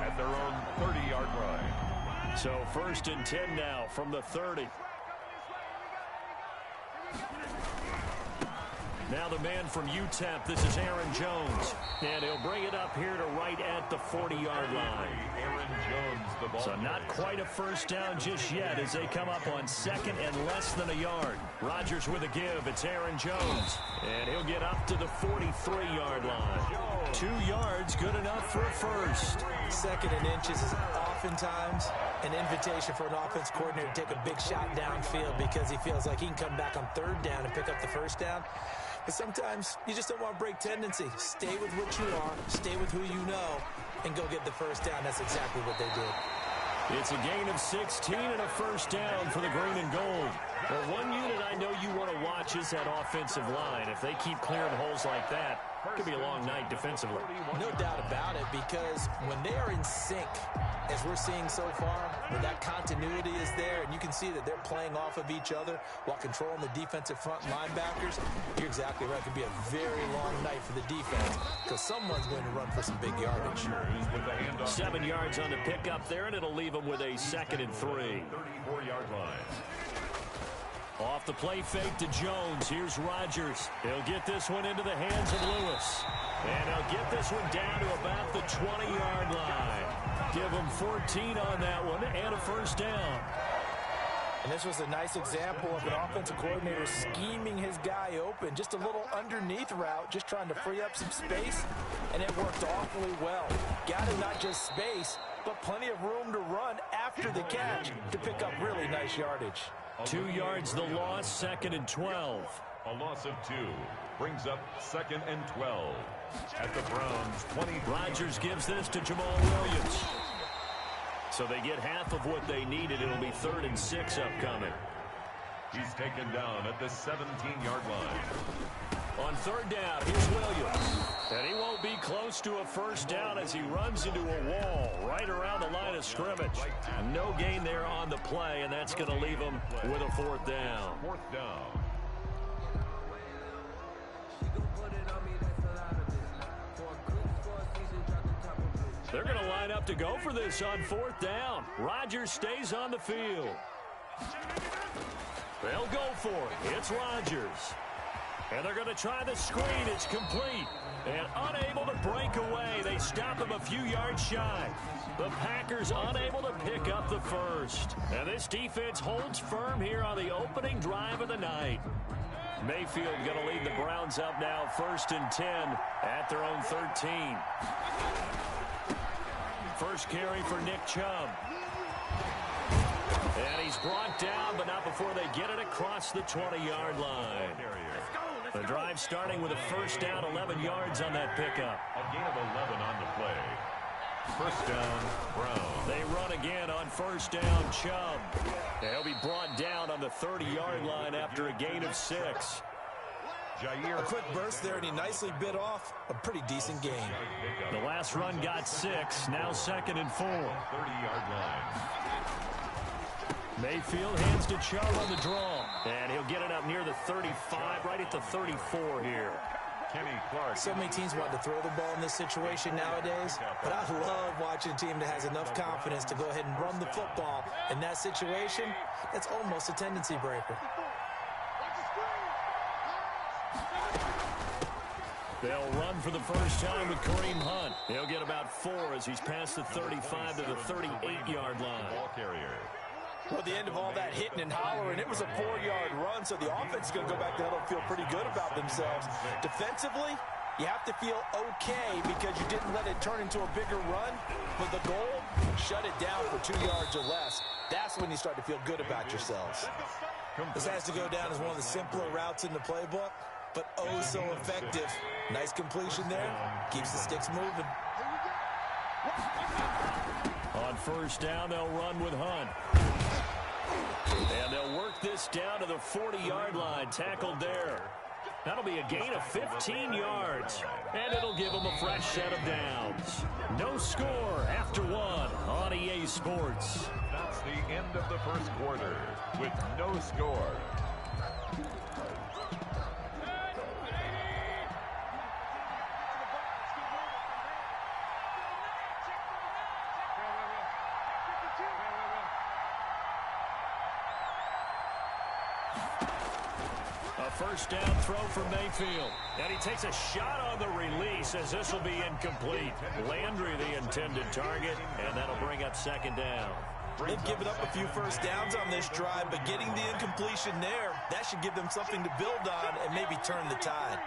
at their own 30-yard line. So 1st and 10 now from the 30. Now the man from UTEP, this is Aaron Jones. And he'll bring it up here to right at the 40-yard line. Aaron Jones, the ball. So not quite a first down just yet as they come up on 2nd and less than a yard. Rodgers with a give. It's Aaron Jones. And he'll get up to the 43-yard line. 2 yards, good enough for a first. 2nd and inches is oftentimes an invitation for an offense coordinator to take a big shot downfield because he feels like he can come back on 3rd down and pick up the first down. But sometimes you just don't want to break tendency. Stay with what you are, stay with who you know, and go get the first down. That's exactly what they did. It's a gain of 16 and a first down for the green and gold. Well, one unit I know you want to watch is that offensive line. If they keep clearing holes like that, it could be a long night defensively. No doubt about it, because when they are in sync, as we're seeing so far, where that continuity is there, and you can see that they're playing off of each other while controlling the defensive front linebackers, you're exactly right. It could be a very long night for the defense because someone's going to run for some big yardage. 7 yards on the pickup there, and it'll leave them with a 2nd and 3. 34-yard line. Off the play fake to Jones. Here's Rodgers. He'll get this one into the hands of Lewis. And he'll get this one down to about the 20-yard line. Give him 14 on that one and a first down. And this was a nice example of an offensive coordinator scheming his guy open. Just a little underneath route, just trying to free up some space, and it worked awfully well. Got him not just space, but plenty of room to run after the catch to pick up really nice yardage. 2 yards the loss, 2nd and 12. A loss of 2 brings up 2nd and 12 at the Browns' 20. Rodgers gives this to Jamal Williams. So they get half of what they needed. It'll be 3rd and 6 upcoming. He's taken down at the 17-yard line. On 3rd down, here's Williams. And he won't be close to a first down as he runs into a wall right around the line of scrimmage. No gain there on the play, and that's going to leave him with a 4th down. 4th down. They're going to line up to go for this on 4th down. Rodgers stays on the field. They'll go for it. It's Rodgers. And they're going to try the screen. It's complete. And unable to break away. They stop him a few yards shy. The Packers unable to pick up the first. And this defense holds firm here on the opening drive of the night. Mayfield going to lead the Browns up now 1st and 10 at their own 13. First carry for Nick Chubb. And he's brought down, but not before they get it across the 20-yard line. The drive starting with a first down, 11 yards on that pickup. A gain of 11 on the play. First down, Browns. They run again on first down, Chubb. They'll be brought down on the 30-yard line after a gain of 6. A quick burst there, and he nicely bit off a pretty decent gain. The last run got 6, now 2nd and 4. 30-yard line. Mayfield hands to Chubb on the draw. And he'll get it up near the 35, right at the 34 here. Kenny Clark. So many teams want to throw the ball in this situation nowadays, but I love watching a team that has enough confidence to go ahead and run the football. In that situation, that's almost a tendency breaker. They'll run for the first time with Kareem Hunt. He'll get about 4 as he's past the 35 to the 38-yard line. Ball carrier. Well, at the end of all that hitting and hollering, it was a 4-yard run, so the offense is going to go back to huddle and feel pretty good about themselves. Defensively, you have to feel okay because you didn't let it turn into a bigger run. But the goal, shut it down for 2 yards or less. That's when you start to feel good about yourselves. This has to go down as one of the simpler routes in the playbook, but oh so effective. Nice completion there. Keeps the sticks moving. On first down, they'll run with Hunt. And they'll work this down to the 40-yard line. Tackled there. That'll be a gain of 15 yards. And it'll give them a fresh set of downs. No score after one on EA Sports. That's the end of the first quarter with no score. First down throw for Mayfield. And he takes a shot on the release as this will be incomplete. Landry the intended target, and that'll bring up second down. They've given up a few first downs on this drive, but getting the incompletion there, that should give them something to build on and maybe turn the tide.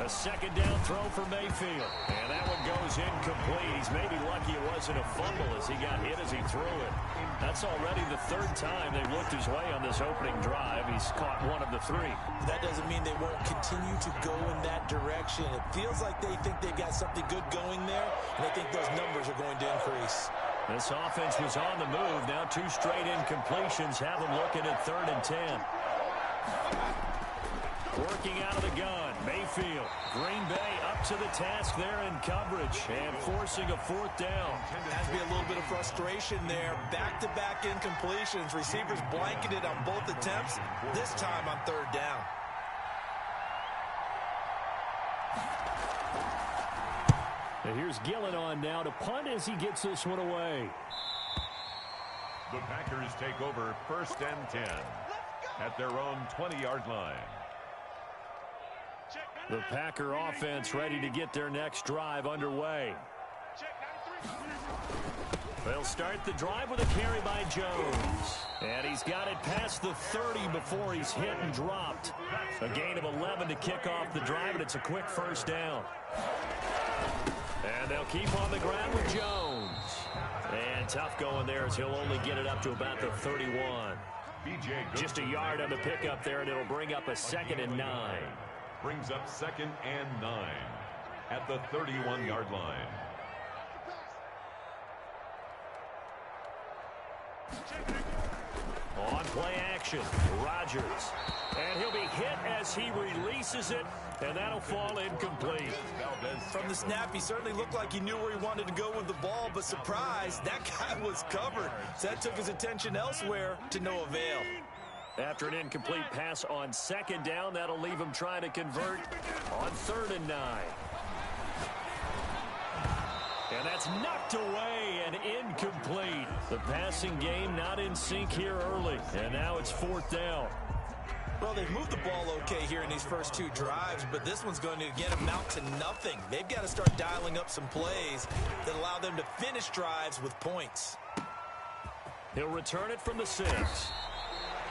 A second down throw for Mayfield. And that one goes incomplete. He's maybe lucky it wasn't a fumble as he got hit as he threw it. That's already the third time they've looked his way on this opening drive. He's caught one of the three. That doesn't mean they won't continue to go in that direction. It feels like they think they've got something good going there, and I think those numbers are going to increase. This offense was on the move. Now two straight incompletions have them looking at 3rd and 10. Working out of the gun, Mayfield. Green Bay up to the task there in coverage and forcing a 4th down. Has to be a little bit of frustration there. Back-to-back incompletions. Receivers blanketed on both attempts, this time on 3rd down. And here's Gillen on now to punt as he gets this one away. The Packers take over 1st and 10 at their own 20-yard line. The Packer offense ready to get their next drive underway. They'll start the drive with a carry by Jones. And he's got it past the 30 before he's hit and dropped. A gain of 11 to kick off the drive, and it's a quick first down. And they'll keep on the ground with Jones. And tough going there as he'll only get it up to about the 31. Just a yard on the pickup there, and it'll bring up a 2nd and 9. Brings up 2nd and 9 at the 31-yard line. On play action, Rodgers. And he'll be hit as he releases it, and that'll fall incomplete. From the snap, he certainly looked like he knew where he wanted to go with the ball, but surprise, that guy was covered. So that took his attention elsewhere to no avail. After an incomplete pass on 2nd down, that'll leave him trying to convert on 3rd and 9. And that's knocked away and incomplete. The passing game not in sync here early. And now it's 4th down. Well, they've moved the ball okay here in these first two drives, but this one's going to again amount to nothing. They've got to start dialing up some plays that allow them to finish drives with points. He'll return it from the 6.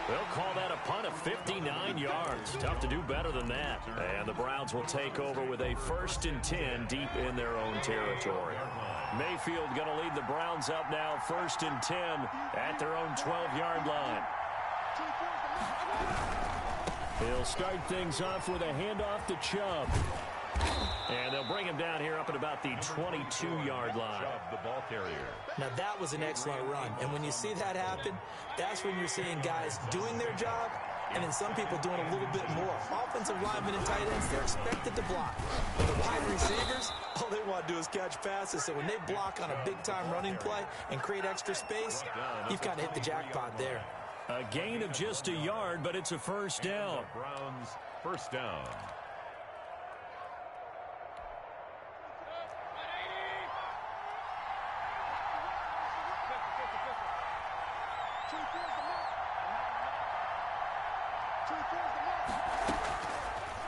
They'll call that a punt of 59 yards. Tough to do better than that. And the Browns will take over with a 1st and 10 deep in their own territory. Mayfield going to lead the Browns up now 1st and 10 at their own 12-yard line. He'll start things off with a handoff to Chubb. And they'll bring him down here up at about the 22-yard line. The ball carrier. Now, that was an excellent run. And when you see that happen, that's when you're seeing guys doing their job and then some people doing a little bit more. Offensive linemen and tight ends, they're expected to block. But the wide receivers, all they want to do is catch passes. So when they block on a big-time running play and create extra space, you've kind of hit the jackpot there. A gain of just a yard, but it's a 1st down. Browns 1st down.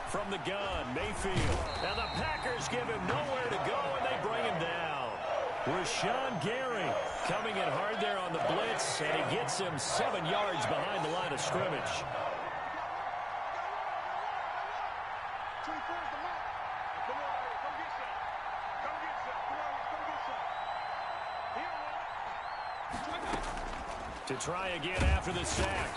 From the gun, Mayfield. And the Packers give him nowhere to go, and they bring him down. Rashawn Gary coming in hard there on the blitz, and he gets him 7 yards behind the line of scrimmage. To try again after the sack.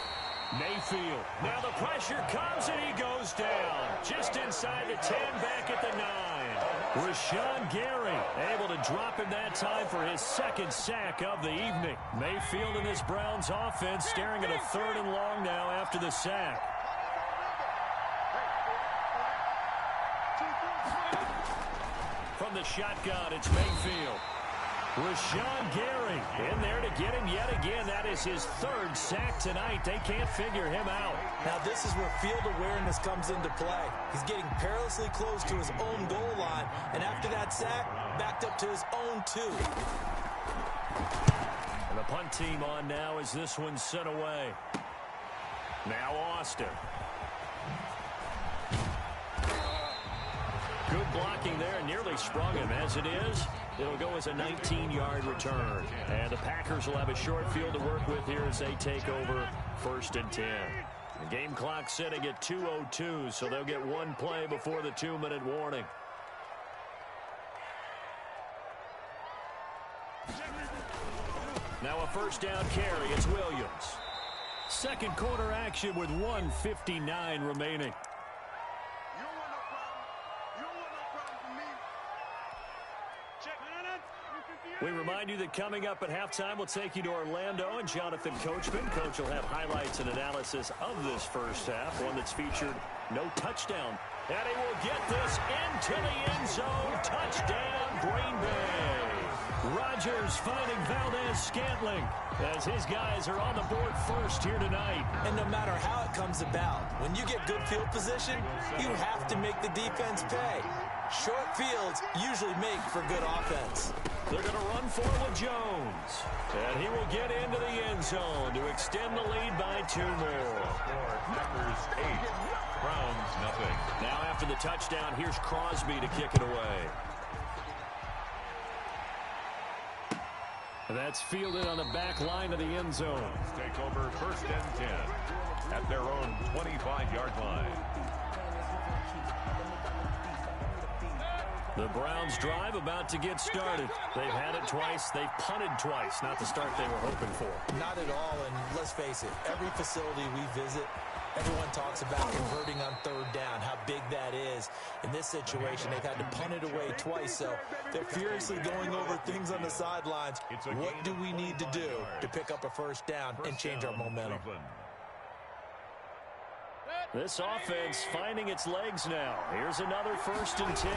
Mayfield. Now the pressure comes and he goes down. Just inside the 10, back at the 9. Rashawn Gary able to drop him that time for his second sack of the evening. Mayfield and this Browns offense staring at a 3rd and long now after the sack. From the shotgun, it's Mayfield. Rashawn Gary in there to get him yet again. That is his 3rd sack tonight. They can't figure him out. Now this is where field awareness comes into play. He's getting perilously close to his own goal line, and after that sack, backed up to his own 2. And the punt team on now as this one's sent away. Now Austin. Good blocking there, nearly sprung him. As it is, it'll go as a 19-yard return. And the Packers will have a short field to work with here as they take over 1st and 10. The game clock sitting at 2:02, so they'll get one play before the 2-minute warning. Now a 1st down carry. It's Williams. Second quarter action with 1:59 remaining. We remind you that coming up at halftime, we'll take you to Orlando and Jonathan Coachman. Coach will have highlights and analysis of this first half, one that's featured no touchdown. And he will get this into the end zone. Touchdown, Green Bay. Rodgers finding Valdez-Scantling as his guys are on the board first here tonight. And no matter how it comes about, when you get good field position, you have to make the defense pay. Short fields usually make for good offense. They're going to run for with Jones. And he will get into the end zone to extend the lead by 2 more. Packers 8, Browns nothing. Now after the touchdown, here's Crosby to kick it away. That's fielded on the back line of the end zone. Take over 1st and 10 at their own 25-yard line. The Browns drive about to get started. They've had it twice. They've punted twice. Not the start they were hoping for. Not at all, and let's face it, every facility we visit, everyone talks about converting on 3rd down, how big that is. In this situation, they've had to punt it away twice, so they're furiously going over things on the sidelines. What do we need to do to pick up a 1st down and change our momentum? This offense finding its legs now. Here's another 1st and 10.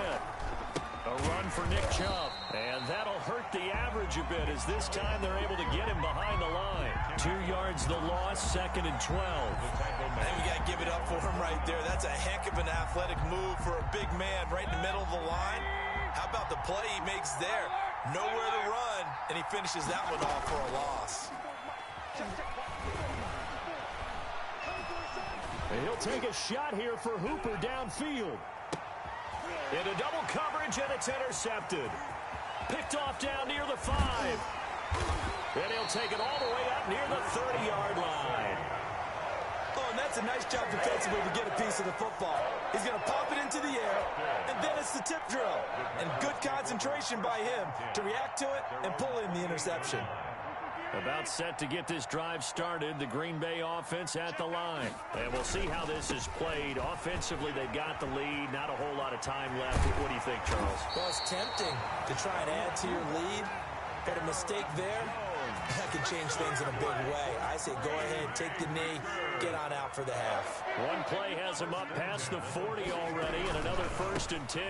A run for Nick Chubb. And that'll hurt the average a bit as this time they're able to get him behind the line. 2 yards the loss, 2nd and 12. And we got to give it up for him right there. That's a heck of an athletic move for a big man right in the middle of the line. How about the play he makes there? Nowhere to run, and he finishes that one off for a loss. And he'll take a shot here for Hooper downfield. Into double coverage, and it's intercepted. Picked off down near the 5. And he'll take it all the way up near the 30-yard line. Oh, and that's a nice job defensively to get a piece of the football. He's going to pop it into the air, and then it's the tip drill. And good concentration by him to react to it and pull in the interception. About set to get this drive started, the Green Bay offense at the line. And we'll see how this is played. Offensively, they've got the lead. Not a whole lot of time left. What do you think, Charles? Well, it's tempting to try and add to your lead. Got a mistake there. That could change things in a big way. I say go ahead, take the knee, get on out for the half. One play has them up past the 40 already, and another 1st and 10.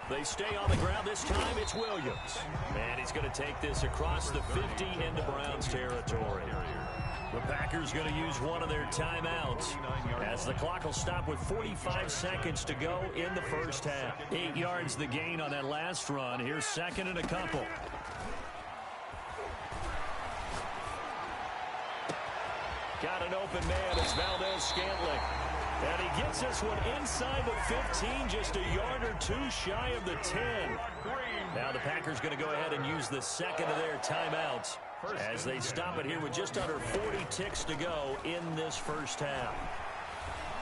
They stay on the ground. This time it's Williams. And he's going to take this across the 50 into Browns territory. The Packers going to use one of their timeouts as the clock will stop with 45 seconds to go in the first half. 8 yards the gain on that last run. Here's 2nd and a couple. Got an open man. It's Valdez-Scantling. And he gets this one inside the 15, just a yard or 2 shy of the 10. Now the Packers going to go ahead and use the 2nd of their timeouts as they stop it here with just under 40 ticks to go in this first half.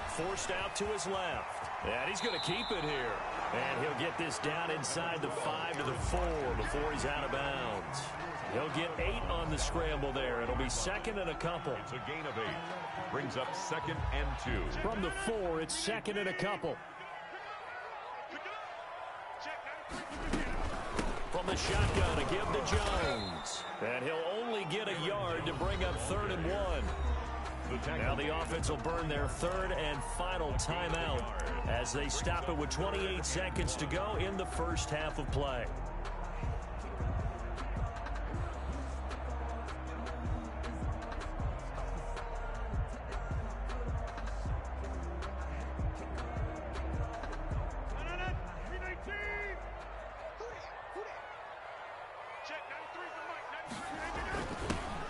Forced out to his left. And he's going to keep it here. And he'll get this down inside the 5 to the 4 before he's out of bounds. He'll get 8 on the scramble there. It'll be second and a couple. It's a gain of 8. Brings up second and 2. From the 4, it's second and a couple. From the shotgun, a give to Jones. And he'll only get a yard to bring up 3rd and 1. Now the offense will burn their 3rd and final timeout as they stop it with 28 seconds to go in the first half of play.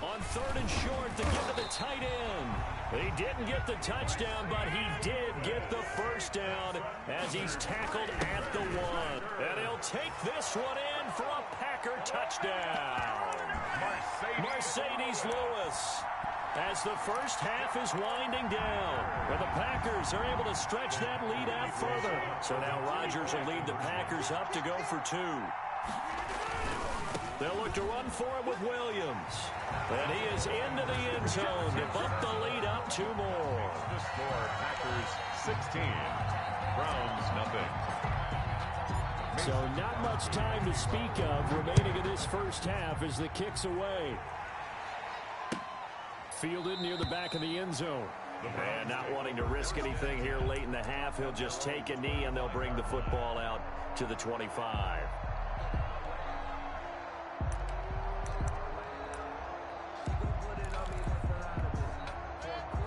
On 3rd and short, the give to the tight end. He didn't get the touchdown, but he did get the first down as he's tackled at the 1. And he'll take this one in for a Packer touchdown. Mercedes Lewis. As the first half is winding down, and the Packers are able to stretch that lead out further. So now Rodgers will lead the Packers up to go for 2. They'll look to run for it with Williams. And he is into the end zone to bump the lead up 2 more. The score, Packers 16, Browns nothing. So not much time to speak of remaining in this first half as the kick's away. Fielded near the back of the end zone. And not wanting to risk anything here late in the half, he'll just take a knee and they'll bring the football out to the 25.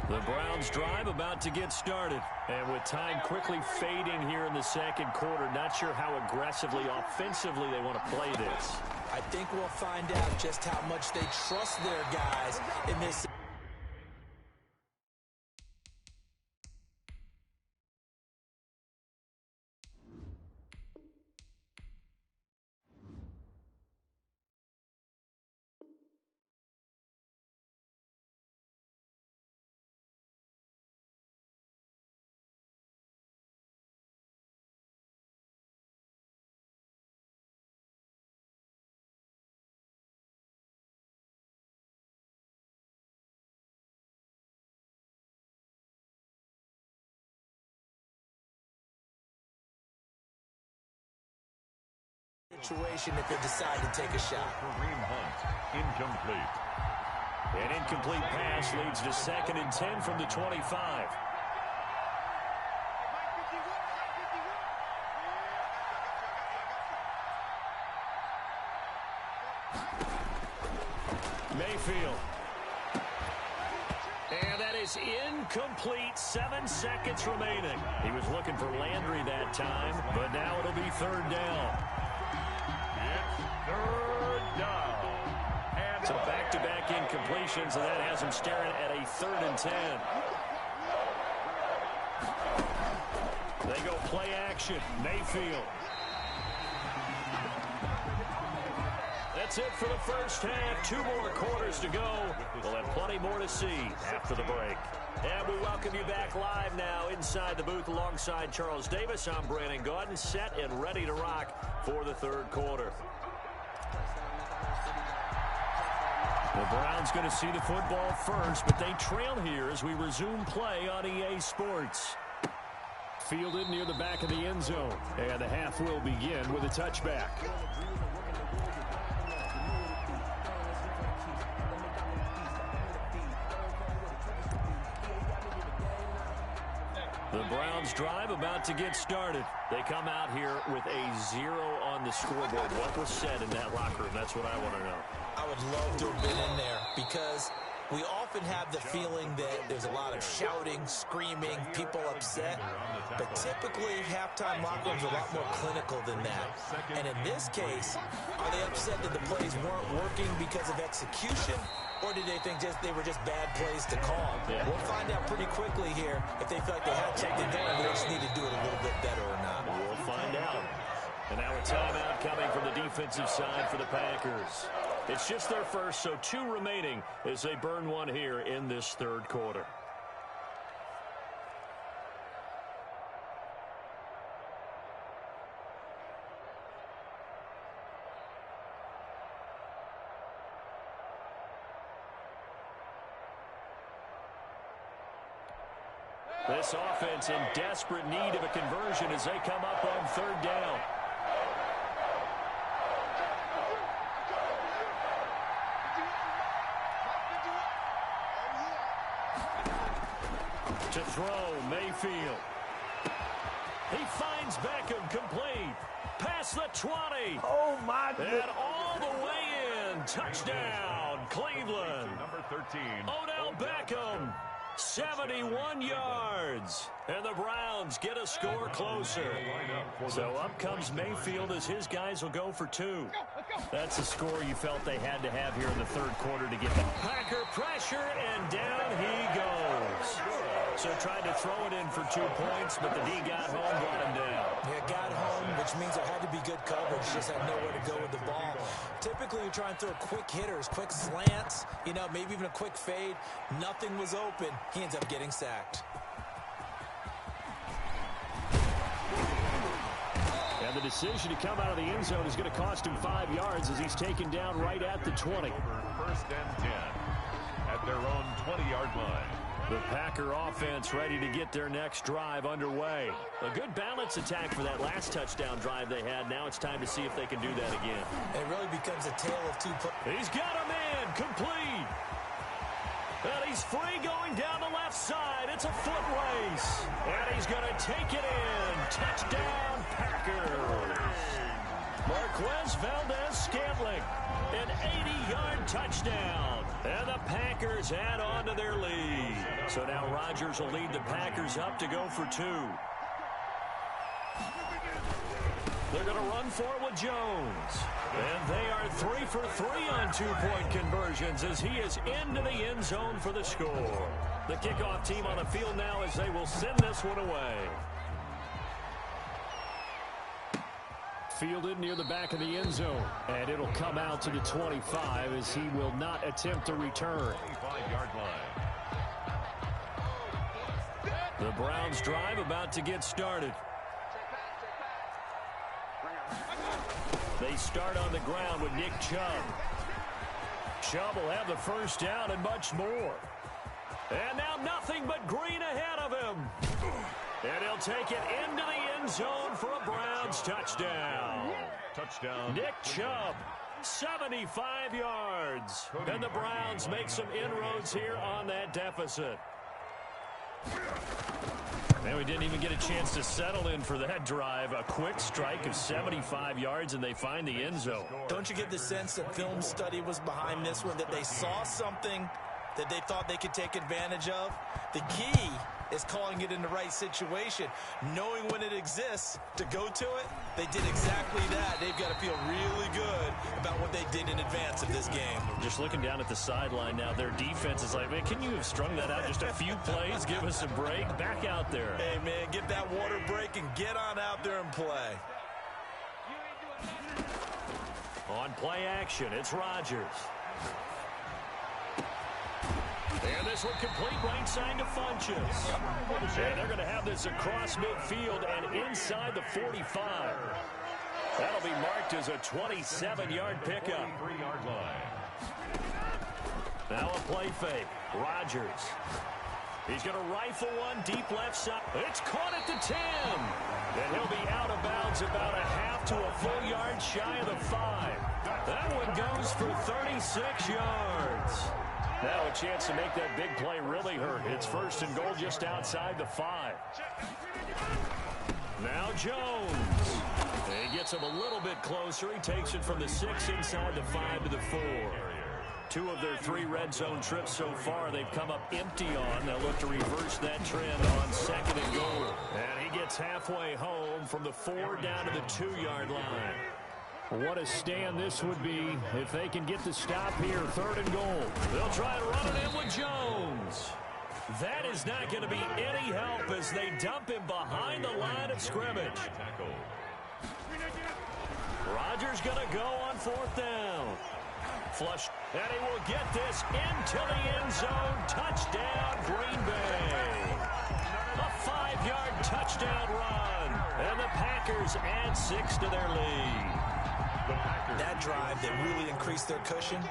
The Browns drive about to get started. And with time quickly fading here in the second quarter, not sure how aggressively, offensively they want to play this. I think we'll find out just how much they trust their guys in this. Situation if they decide to take a shot. Kareem Hunt, incomplete. An incomplete pass leads to 2nd and 10 from the 25. Mayfield. And that is incomplete. 7 seconds remaining. He was looking for Landry that time, but now it'll be 3rd down. It's 3rd down. And so back-to-back incompletions, and that has him staring at a 3rd and 10. They go play action. Mayfield. That's it for the first half. 2 more quarters to go. We'll have plenty more to see after the break. And we welcome you back live now inside the booth alongside Charles Davis. I'm Brandon Gaudin, set and ready to rock for the 3rd quarter. The Browns going to see the football first, but they trail here as we resume play on EA Sports. Fielded near the back of the end zone, and the half will begin with a touchback. The Browns drive about to get started. They come out here with a 0 on the scoreboard. What was said in that locker room? That's what I want to know. I would love to have been in there because we often have the feeling that there's a lot of shouting, screaming, people upset. But typically, halftime locker rooms are a lot more clinical than that. And in this case, are they upset that the plays weren't working because of execution? Or did they think they were just bad plays to call? Yeah. We'll find out pretty quickly here if they feel like they had something going, but they just need to do it a little bit better or not. We'll find out. And now a timeout coming from the defensive side for the Packers. It's just their first, so 2 remaining as they burn one here in this 3rd quarter. This offense in desperate need of a conversion as they come up on third down. To throw, Mayfield. He finds Beckham complete. Past the 20. Oh, my goodness. And all the way in. Touchdown, Cleveland. Number 13. Odell Beckham, 71 yards. And the Browns get a score closer. So up comes Mayfield as his guys will go for 2. That's a score you felt they had to have here in the third quarter to get that. Packer pressure, and down he goes. So tried to throw it in for 2 points, but the D got home, brought him down. Yeah, got home, which means there had to be good coverage. Just had nowhere to go with the ball. Typically, you try and throw quick hitters, quick slants, maybe even a quick fade. Nothing was open. He ends up getting sacked. And the decision to come out of the end zone is going to cost him 5 yards as he's taken down right at the 20. First and 10 at their own 20-yard line. The Packer offense ready to get their next drive underway. A good balance attack for that last touchdown drive they had. Now it's time to see if they can do that again. It really becomes a tale of two. He's got a man complete. And he's free going down the left side. It's a foot race. And he's going to take it in. Touchdown, Packers. Marquez Valdez-Scantling, an 80-yard touchdown. And the Packers add on to their lead. So now Rodgers will lead the Packers up to go for 2. They're going to run for it with Jones. And they are 3 for 3 on 2-point conversions as he is into the end zone for the score. The kickoff team on the field now as they will send this one away. Fielded near the back of the end zone. And it'll come out to the 25 as he will not attempt to return. 25-yard line. The Browns drive about to get started. They start on the ground with Nick Chubb. Chubb will have the first down and much more. And now nothing but green ahead of him. And he'll take it into the end zone for a Browns touchdown. Touchdown. Nick Chubb, 75 yards. And the Browns make some inroads here on that deficit. And we didn't even get a chance to settle in for that drive. A quick strike of 75 yards, and they find the end zone. Don't you get the sense that film study was behind this one, that they saw something that they thought they could take advantage of? The key is calling it in the right situation, knowing when it exists to go to it. They did exactly that. They've got to feel really good about what they did in advance of this game. Just looking down at the sideline now, their defense is like, man, can you have strung that out just a few plays? Give us a break. Back out there. Hey, man, get that water break and get on out there and play. On play action, it's Rodgers. And this one complete right side to Funchess. And they're going to have this across midfield and inside the 45. That'll be marked as a 27-yard pickup. 3-yard line. Now a play fake. Rodgers. He's going to rifle one deep left side. It's caught at the 10. And he'll be out of bounds about a half to a full yard shy of the 5. That one goes for 36 yards. Now a chance to make that big play really hurt. It's first and goal just outside the 5. Now Jones. He gets him a little bit closer. He takes it from the 6 inside the 5 to the 4. 2 of their 3 red zone trips so far they've come up empty on. They'll look to reverse that trend on second and goal. And he gets halfway home from the 4 down to the 2-yard line. What a stand this would be if they can get the stop here, 3rd and goal. They'll try and run it in with Jones. That is not going to be any help as they dump him behind the line of scrimmage. Rodgers going to go on 4th down. Flush, and he will get this into the end zone. Touchdown, Green Bay. A 5-yard touchdown run. And the Packers add 6 to their lead. That drive that really increased their cushion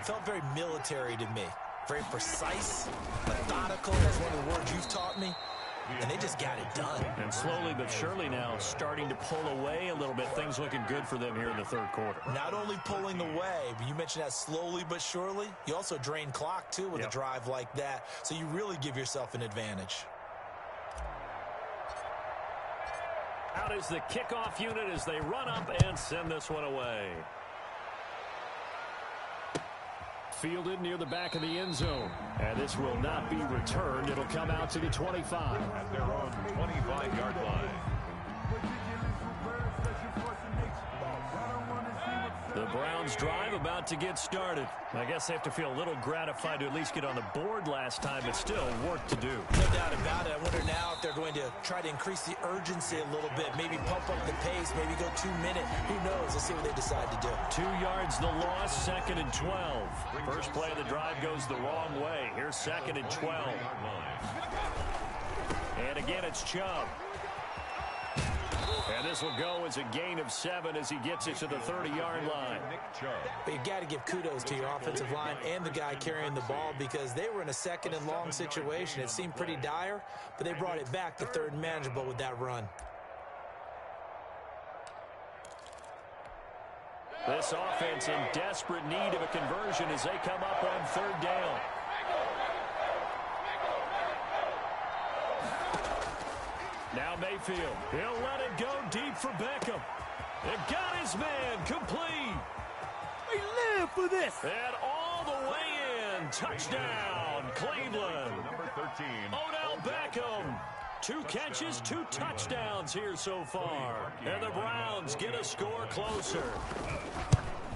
felt very military to me. Very precise, methodical. That's one of the words you've taught me. and they just got it done. And slowly but surely now starting to pull away a little bit. Things looking good for them here in the third quarter. Not only pulling away, but you mentioned that slowly but surely. You also drain clock, too, with a drive like that. So you really give yourself an advantage. Out is the kickoff unit as they run up and send this one away. Fielded near the back of the end zone. And this will not be returned. It'll come out to the 25. At their own 25-yard line. The Browns drive about to get started. I guess they have to feel a little gratified to at least get on the board last time, but still work to do. No doubt about it. I wonder now if they're going to try to increase the urgency a little bit, maybe pump up the pace, maybe go 2 minutes. Who knows? Let's see what they decide to do. 2 yards the loss, 2nd and 12. First play of the drive goes the wrong way. Here's 2nd and 12. And again, it's Chubb. And this will go as a gain of 7 as he gets it to the 30-yard line. But you've got to give kudos to your offensive line and the guy carrying the ball because they were in a 2nd and long situation. It seemed pretty dire, but they brought it back to 3rd and manageable with that run. This offense in desperate need of a conversion as they come up on 3rd down. Now Mayfield, he'll let it go deep for Beckham. It got his man complete. We live for this. And all the way in. Touchdown, Cleveland. Number 13. Odell Beckham. 2 catches, 2 touchdowns here so far. And the Browns get a score closer.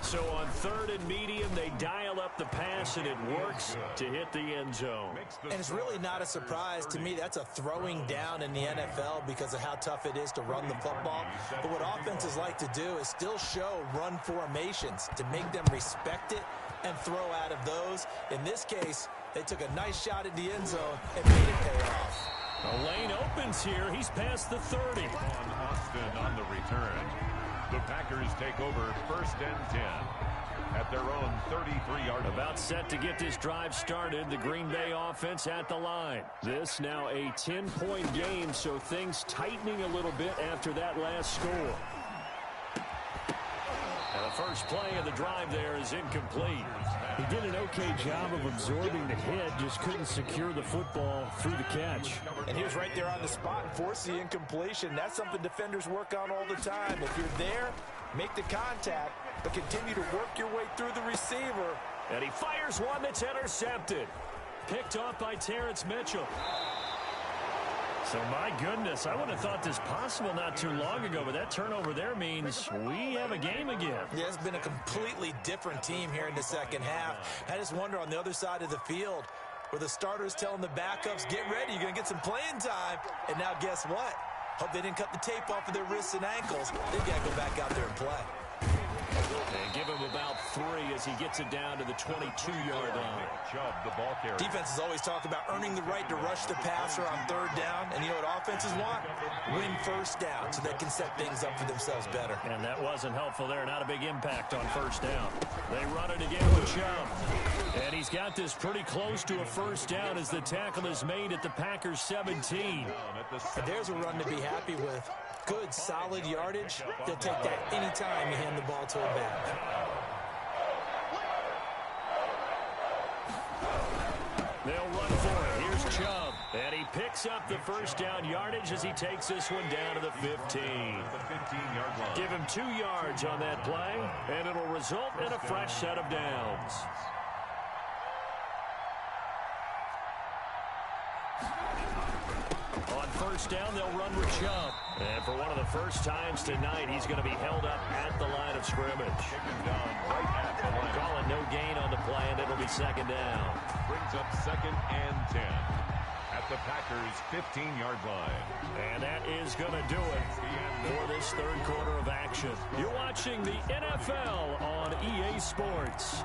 So on 3rd and medium, they dial up the pass, and it works to hit the end zone. And it's really not a surprise to me. That's a throwing down in the NFL because of how tough it is to run the football. But what offenses like to do is still show run formations to make them respect it and throw out of those. In this case, they took a nice shot at the end zone and made it pay off. The lane opens here. He's past the 30. On Austin on the return. The Packers take over 1st and 10 at their own 33-yard line. About set to get this drive started. The Green Bay offense at the line. This now a 10-point game, so things tightening a little bit after that last score. And the first play of the drive there is incomplete. He did an okay job of absorbing the hit, just couldn't secure the football through the catch. And he was right there on the spot and forced the incompletion. That's something defenders work on all the time. If you're there, make the contact, but continue to work your way through the receiver. And he fires one that's intercepted. Picked off by Terrence Mitchell. So, my goodness, I would have thought this possible not too long ago, but that turnover there means we have a game again. Yeah, it's been a completely different team here in the 2nd half. I just wonder on the other side of the field where the starters telling the backups, get ready, you're going to get some playing time. And now guess what? Hope they didn't cut the tape off of their wrists and ankles. They got to go back out there and play. And give him about 3 as he gets it down to the 22-yard line. Chubb, the ball carrier. Defenses always talk about earning the right to rush the passer on 3rd down. And you know what offenses want? Win 1st down so they can set things up for themselves better. And that wasn't helpful there. Not a big impact on 1st down. They run it again with Chubb. And he's got this pretty close to a 1st down as the tackle is made at the Packers 17. And there's a run to be happy with. Good, solid yardage. They'll take that anytime you hand the ball to a back. They'll run for it. Here's Chubb. And he picks up the 1st down yardage as he takes this one down to the 15. The 15-yard line. Give him 2 yards on that play, and it'll result in a fresh set of downs. On 1st down, they'll run with Chubb. And for one of the first times tonight, he's going to be held up at the line of scrimmage. Calling no gain on the play, and it'll be 2nd down. Brings up 2nd and 10 at the Packers' 15-yard line. And that is going to do it for this 3rd quarter of action. You're watching the NFL on EA Sports.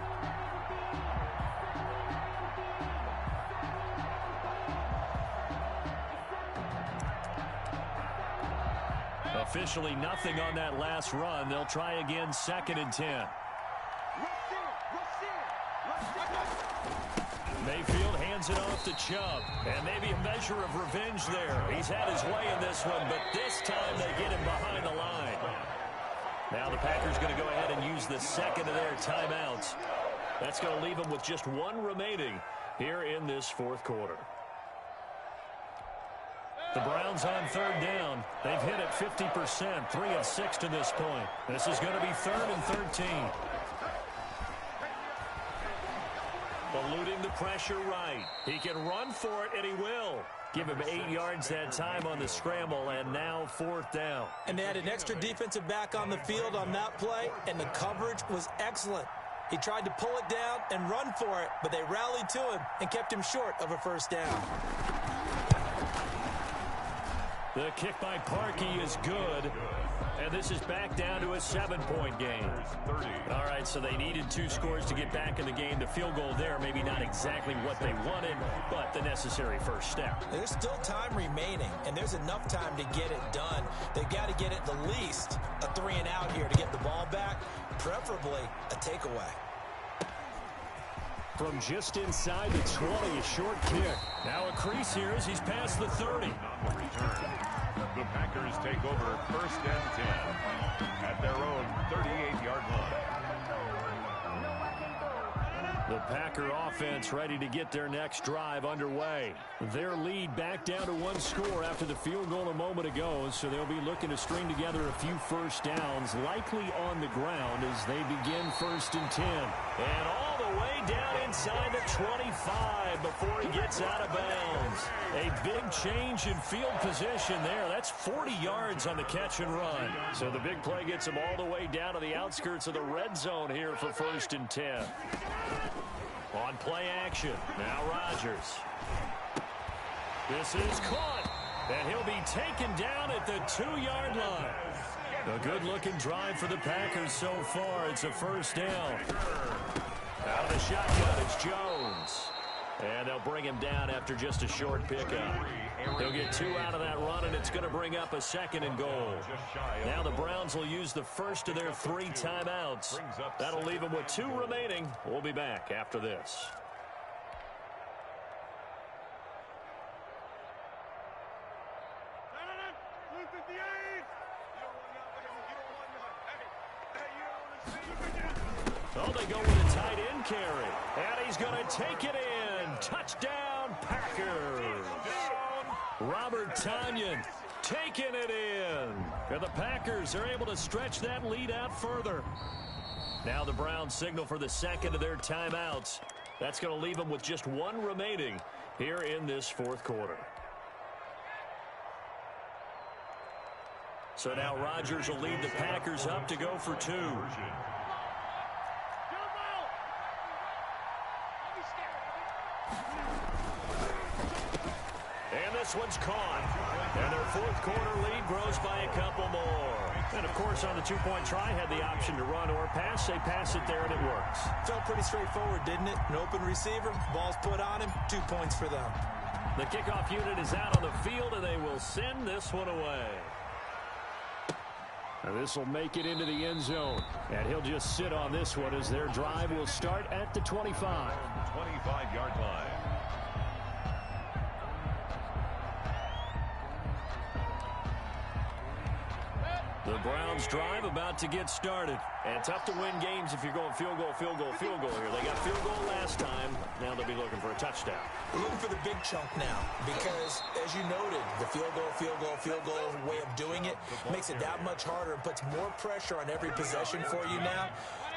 Officially nothing on that last run. They'll try again 2nd and 10. Mayfield hands hands it off to Chubb. And maybe a measure of revenge there. He's had his way in this one, but this time they get him behind the line. Now the Packers going to go ahead and use the second of their timeouts. That's going to leave them with just one remaining here in this fourth quarter. The Browns on third down. They've hit it 50%, 3 of 6 to this point. This is going to be 3rd and 13. Eluding the pressure right. He can run for it, and he will. Give him 8 yards that time on the scramble, and now 4th down. And they had an extra defensive back on the field on that play, and the coverage was excellent. He tried to pull it down and run for it, but they rallied to him and kept him short of a first down. The kick by Parkey is good. And this is back down to a 7-point game. All right, so they needed 2 scores to get back in the game. The field goal there, maybe not exactly what they wanted, but the necessary first step. There's still time remaining, and there's enough time to get it done. They've got to get at the least a 3-and-out here to get the ball back, preferably a takeaway. From just inside the 20, a short kick. Now a crease here as he's past the 30. The Packers take over 1st and 10 at their own 38-yard line. The Packer offense ready to get their next drive underway. Their lead back down to 1 score after the field goal a moment ago, so they'll be looking to string together a few first downs, likely on the ground as they begin 1st and 10. And all the way down inside the 25 before he gets out of bounds. A big change in field position there. That's 40 yards on the catch and run. So the big play gets him all the way down to the outskirts of the red zone here for 1st and 10. On play action, now Rodgers. This is caught, and he'll be taken down at the 2-yard line. A good-looking drive for the Packers so far. It's a first down. Out of the shotgun, it's Jones. And they'll bring him down after just a short pickup. He'll get 2 out of that run, and it's going to bring up a 2nd and goal. Now the Browns will use the first of their 3 timeouts. That'll leave them with 2 remaining. We'll be back after this. Oh, they go with a tight end carry. And he's going to take it in. Touchdown, Packers. Robert Tonyan taking it in. And the Packers are able to stretch that lead out further. Now the Browns signal for the second of their timeouts. That's going to leave them with just 1 remaining here in this fourth quarter. So now Rodgers will lead the Packers up to go for 2. And this one's caught. And their fourth quarter lead grows by a couple more. And, of course, on the 2-point try, had the option to run or pass. They pass it there, and it works. Felt pretty straightforward, didn't it? An open receiver, ball's put on him, 2 points for them. The kickoff unit is out on the field, and they will send this one away. And this will make it into the end zone. And he'll just sit on this one as their drive will start at the 25. 25-yard line. The Browns drive about to get started. And tough to win games if you're going field goal, field goal, field goal here. They got field goal last time. Now they'll be looking for a touchdown. We're looking for the big chunk now because, as you noted, the field goal way of doing it makes it that much harder and puts more pressure on every possession for you now.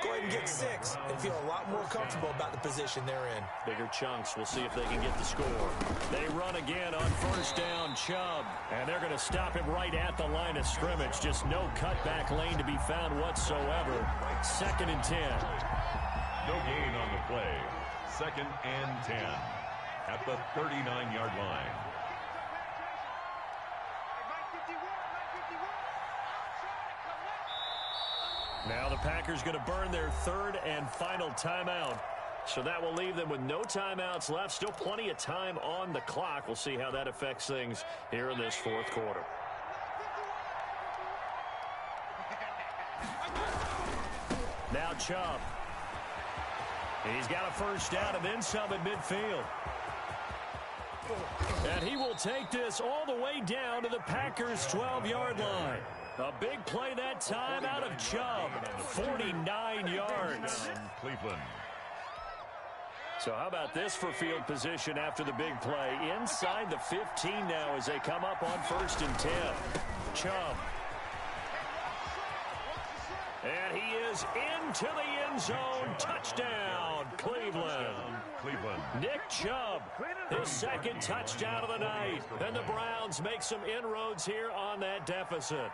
Go ahead and get 6 and feel a lot more comfortable about the position they're in. Bigger chunks. We'll see if they can get the score. They run again on first down, Chubb. And they're going to stop him right at the line of scrimmage. Just no cutback lane to be found whatsoever. 2nd and 10. No gain on the play. 2nd and 10 at the 39-yard line. Now the Packers going to burn their 3rd and final timeout. So that will leave them with no timeouts left. Still plenty of time on the clock. We'll see how that affects things here in this fourth quarter. Now Chubb. He's got a first down and then some at midfield. And he will take this all the way down to the Packers' 12-yard line. A big play that time out of Chubb. 49 yards. Cleveland. So how about this for field position after the big play? Inside the 15 now as they come up on 1st and 10. Chubb. And he is into the end zone. Touchdown, Cleveland. Nick Chubb, his 2nd touchdown of the night. And the Browns make some inroads here on that deficit.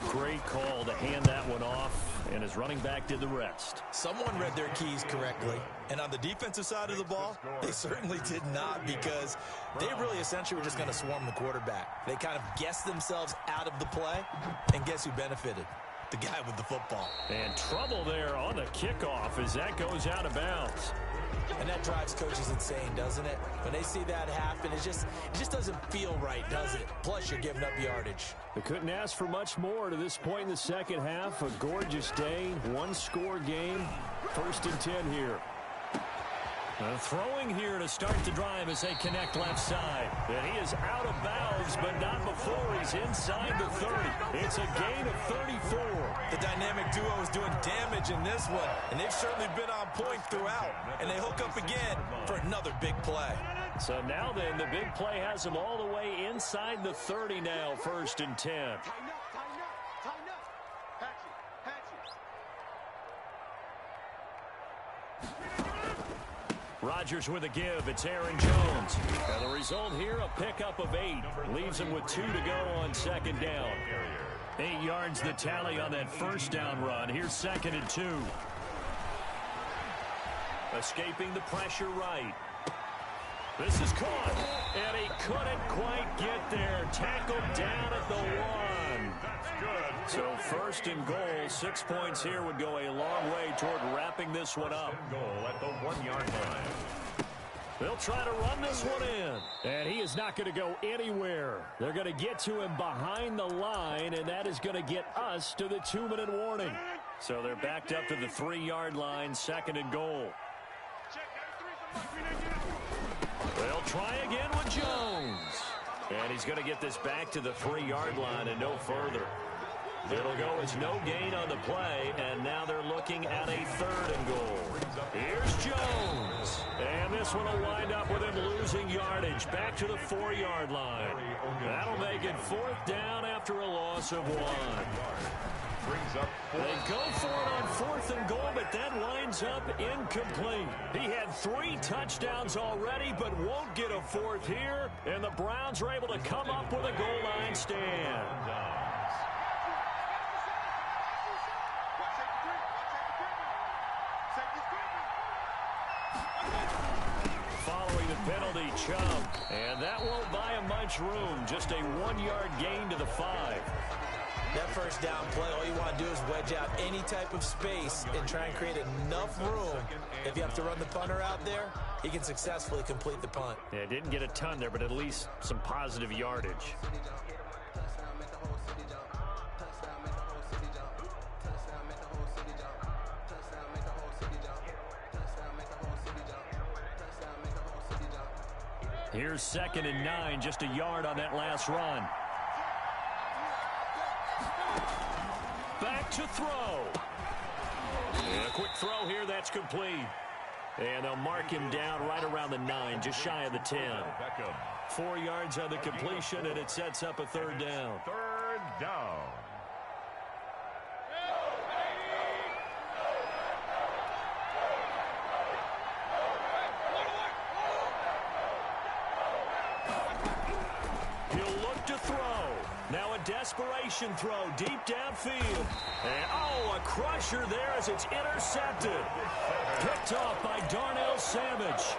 Great call to hand that one off, and his running back did the rest. Someone read their keys correctly, and on the defensive side of the ball, they certainly did not, because they really essentially were just going to swarm the quarterback. They kind of guessed themselves out of the play, and guess who benefited? The guy with the football. And trouble there on the kickoff as that goes out of bounds. And that drives coaches insane, doesn't it? When they see that happen, it just doesn't feel right, does it? Plus, you're giving up yardage. They couldn't ask for much more to this point in the second half. A gorgeous day, one-score game. 1st and 10 here. Throwing here to start the drive as they connect left side. And he is out of bounds, but not before he's inside the 30. It's a gain of 34. The dynamic duo is doing damage in this one, and they've certainly been on point throughout. And they hook up again for another big play. So now then, the big play has them all the way inside the 30 now, 1st and 10. Tighten up, tighten up, tighten up. Rodgers with a give. It's Aaron Jones. And the result here, a pickup of 8. Leaves him with 2 to go on 2nd down. 8 yards the tally on that 1st down run. Here's 2nd and 2. Escaping the pressure right. This is caught. And he couldn't quite get there. Tackled down at the 1. So 1st and goal, 6 points here would go a long way toward wrapping this one up. Goal at the 1-yard line. They'll try to run this one in. And he is not going to go anywhere. They're going to get to him behind the line, and that is going to get us to the 2-minute warning. So they're backed up to the 3-yard line, 2nd and goal. They'll try again with Jones. And he's going to get this back to the 3-yard line and no further. It'll go as no gain on the play, and now they're looking at a 3rd and goal. Here's Jones. And this one will wind up with him losing yardage back to the 4-yard line. That'll make it 4th down after a loss of 1. They go for it on 4th and goal, but that winds up incomplete. He had 3 touchdowns already, but won't get a 4th here, and the Browns are able to come up with a goal line stand. Following the penalty, Chubb, and that won't buy him much room. Just a 1-yard gain to the 5. That 1st down play, all you want to do is wedge out any type of space and try and create enough room. If you have to run the punter out there, he can successfully complete the punt. Yeah, didn't get a ton there, but at least some positive yardage. Here's 2nd and 9, just a yard on that last run. Back to throw. And a quick throw here, that's complete. And they'll mark him down right around the 9, just shy of the 10. 4 yards on the completion, and it sets up a 3rd down. 3rd down. Now a desperation throw deep downfield. And, oh, a crusher there as it's intercepted. Picked off by Darnell Savage.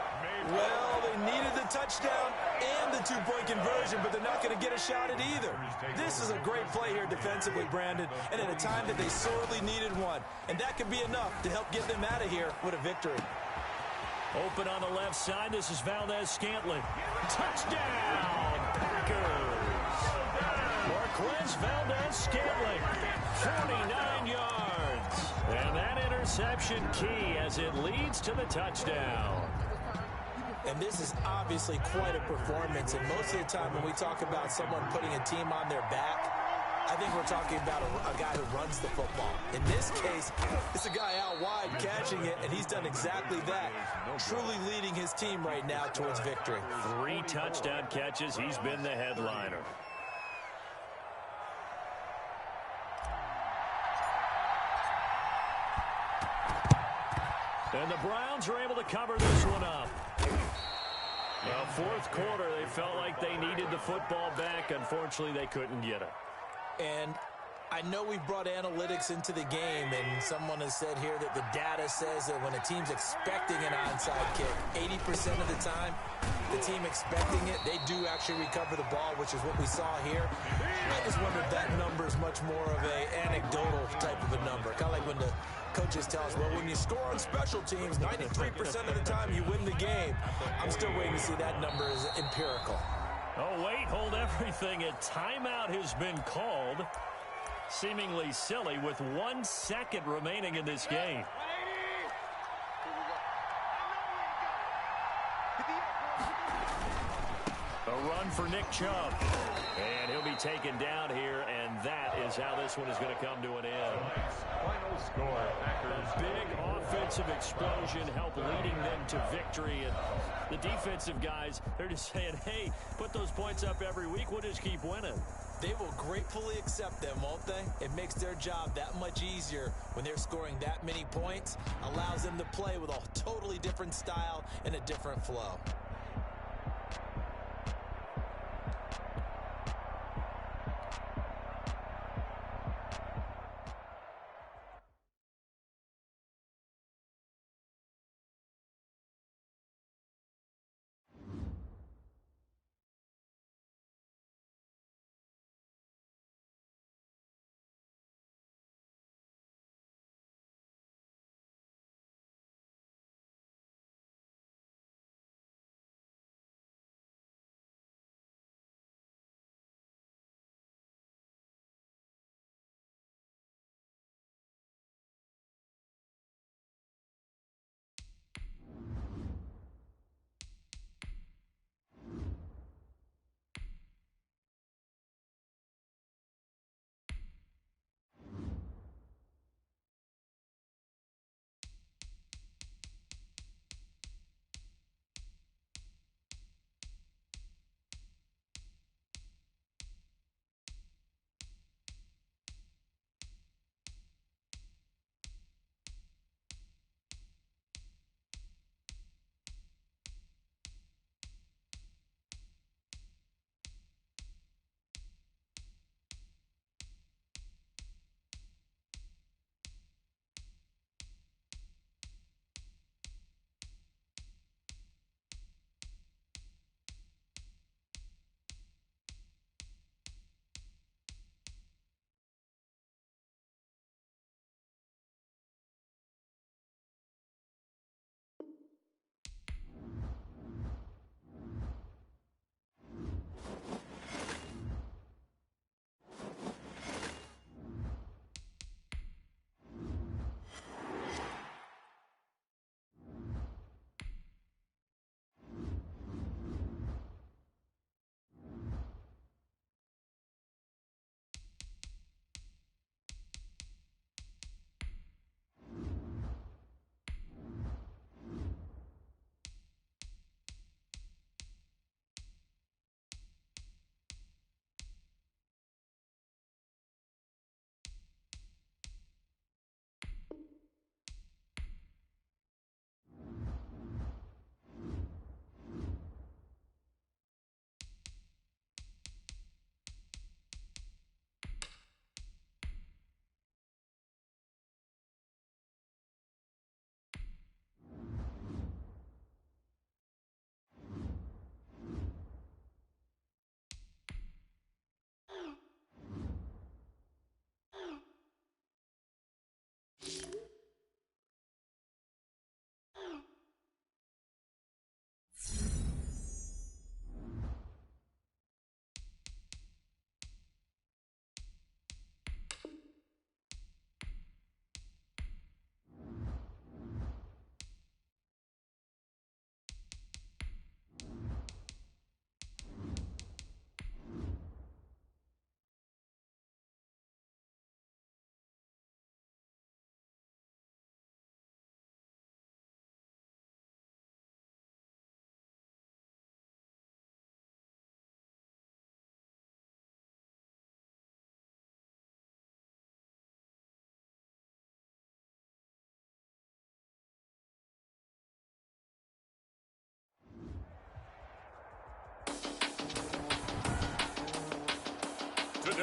Well, they needed the touchdown and the 2-point conversion, but they're not going to get a shot at either. This is a great play here defensively, Brandon, and at a time that they sorely needed one. And that could be enough to help get them out of here with a victory. Open on the left side. This is Valdez-Scantling. Touchdown, Packers. Marquez Valdez-Scantling, 49 yards. And that interception key as it leads to the touchdown. And this is obviously quite a performance. And most of the time when we talk about someone putting a team on their back, I think we're talking about a guy who runs the football. In this case, it's a guy out wide catching it, and he's done exactly that, truly leading his team right now towards victory. 3 touchdown catches. He's been the headliner. And the Browns are able to cover this one up. Well, fourth quarter, they felt like they needed the football back. Unfortunately, they couldn't get it. And I know we've brought analytics into the game, and someone has said here that the data says that when a team's expecting an onside kick, 80% of the time, the team expecting it, they do actually recover the ball, which is what we saw here. I just wonder if that number is much more of an anecdotal type of a number. Kind of like when the coaches tell us, well, when you score on special teams, 93% of the time you win the game. I'm still waiting to see that number is empirical. Oh, wait, hold everything. A timeout has been called. Seemingly silly with 1 second remaining in this game. A run for Nick Chubb. And he'll be taken down here, and that is how this one is going to come to an end. Final score, Packers. A big offensive explosion helped leading them to victory. And the defensive guys, they're just saying, hey, put those points up every week. We'll just keep winning. They will gratefully accept them, won't they? It makes their job that much easier when they're scoring that many points. Allows them to play with a totally different style and a different flow.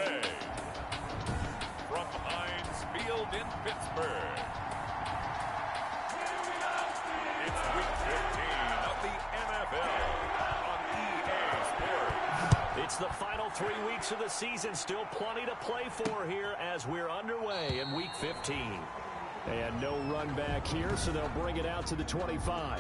today. From Heinz Field in Pittsburgh, it's Week 15 of the NFL on EA Sports. It's the final 3 weeks of the season. Still plenty to play for here as we're underway in Week 15. And no run back here, so they'll bring it out to the 25.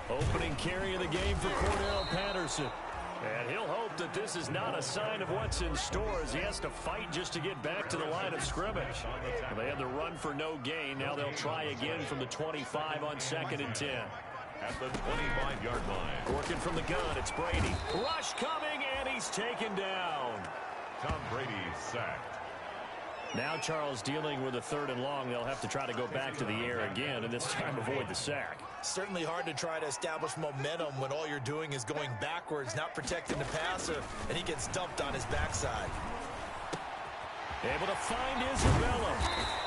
Opening carry of the game for Cordell Patterson. And he'll hope that this is not a sign of what's in store as he has to fight just to get back to the line of scrimmage. Well, they had the run for no gain. Now they'll try again from the 25 on 2nd and 10. At the 25-yard line. Working from the gun, it's Brady. Rush coming, and he's taken down. Tom Brady sacked. Now Charles dealing with a 3rd and long. They'll have to try to go back to the air again, and this time avoid the sack. Certainly hard to try to establish momentum when all you're doing is going backwards, not protecting the passer, and he gets dumped on his backside. Able to find Isabella.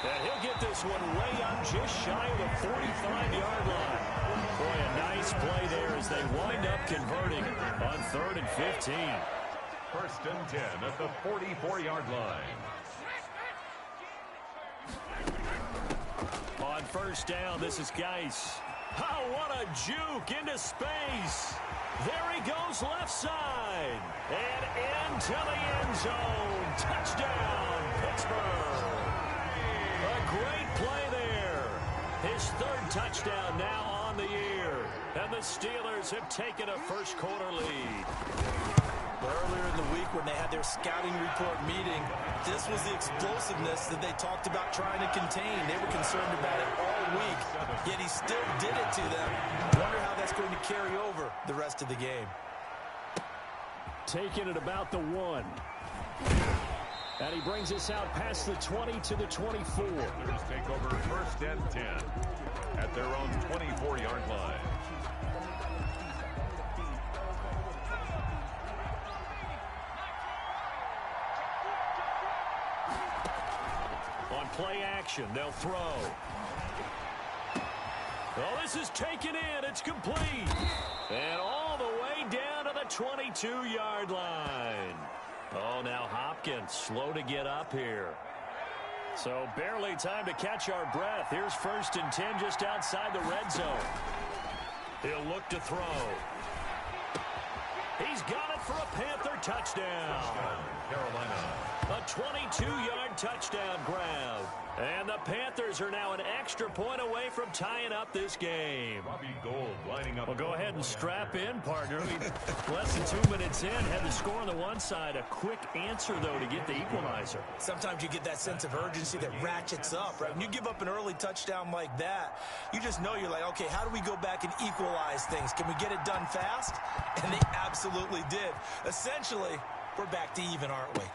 And he'll get this one way up just shy of the 45-yard line. Boy, a nice play there as they wind up converting on 3rd and 15. 1st and 10 at the 44-yard line. On 1st down, this is Geis. Oh, what a juke into space. There he goes left side. And into the end zone. Touchdown, Pittsburgh. A great play there. His 3rd touchdown now on the year. And the Steelers have taken a first quarter lead. Earlier in the week when they had their scouting report meeting, this was the explosiveness that they talked about trying to contain. They were concerned about it all week, yet he still did it to them. Wonder how that's going to carry over the rest of the game. Taking it about the 1. And he brings us out past the 20 to the 24. Steelers take over 1st and 10 at their own 24-yard line. On play action, they'll throw. Oh, this is taken in. It's complete. And all the way down to the 22-yard line. Oh, now Hopkins slow to get up here. So barely time to catch our breath. Here's 1st and 10 just outside the red zone. He'll look to throw. He's got it for a Panther touchdown. Carolina. A 22-yard touchdown grab. And the Panthers are now an extra point away from tying up this game. Robbie Gould lining up. Well, go ahead and strap in, partner. Less than 2 minutes in, had the score on the one side. A quick answer, though, to get the equalizer. Sometimes you get that sense of urgency that ratchets up, right? When you give up an early touchdown like that, you just know you're like, okay, how do we go back and equalize things? Can we get it done fast? And they absolutely did. Essentially, we're back to even, aren't we?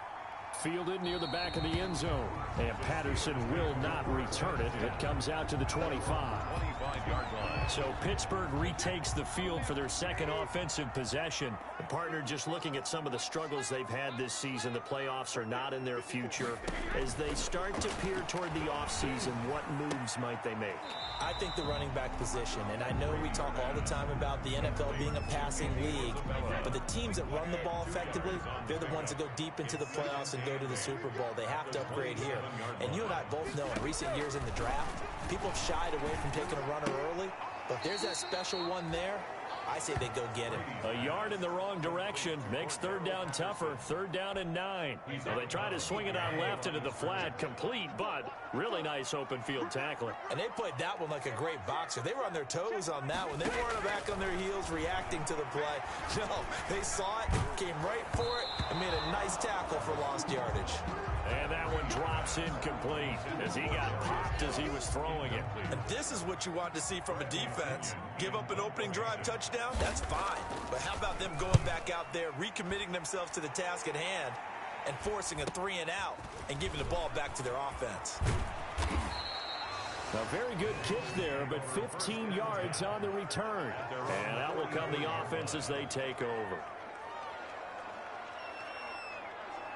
Fielded near the back of the end zone. And Patterson will not return it. It comes out to the 25. 25-yard line. So Pittsburgh retakes the field for their 2nd offensive possession. The partner just looking at some of the struggles they've had this season. The playoffs are not in their future. As they start to peer toward the offseason, what moves might they make? I think the running back position, and I know we talk all the time about the NFL being a passing league, but the teams that run the ball effectively, they're the ones that go deep into the playoffs and go to the Super Bowl. They have to upgrade here. And you and I both know in recent years in the draft, people have shied away from taking a runner early, but if there's that special one there, I say they go get him. A yard in the wrong direction makes 3rd down tougher. 3rd down and 9. So they try to swing it out left into the flat, complete, but really nice open field tackling. And they played that one like a great boxer. They were on their toes on that one. They weren't back on their heels reacting to the play. No, they saw it, came right for it, and made a nice tackle for lost yardage. And that one drops incomplete as he got popped as he was throwing it. And this is what you want to see from a defense. Give up an opening drive touchdown, that's fine. But how about them going back out there, recommitting themselves to the task at hand, and forcing a 3-and-out and giving the ball back to their offense? A very good kick there, but 15 yards on the return. And out will come the offense as they take over.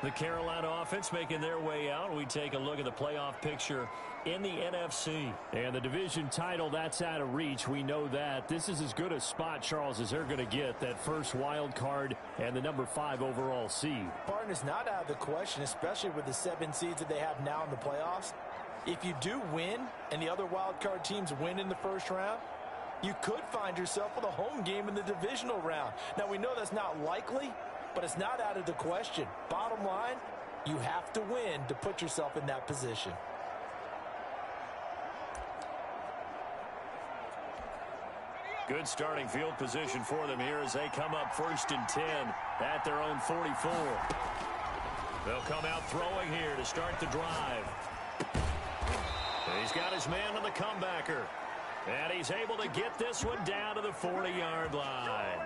The Carolina offense making their way out. We take a look at the playoff picture in the NFC. And the division title, that's out of reach. We know that. This is as good a spot, Charles, as they're going to get. That first wild card and the number 5 overall seed. Partner's not out of the question, especially with the 7 seeds that they have now in the playoffs. If you do win and the other wild card teams win in the first round, you could find yourself with a home game in the divisional round. Now, we know that's not likely, but it's not out of the question. Bottom line, you have to win to put yourself in that position. Good starting field position for them here as they come up 1st and 10 at their own 44. They'll come out throwing here to start the drive. He's got his man on the comebacker. And he's able to get this one down to the 40-yard line.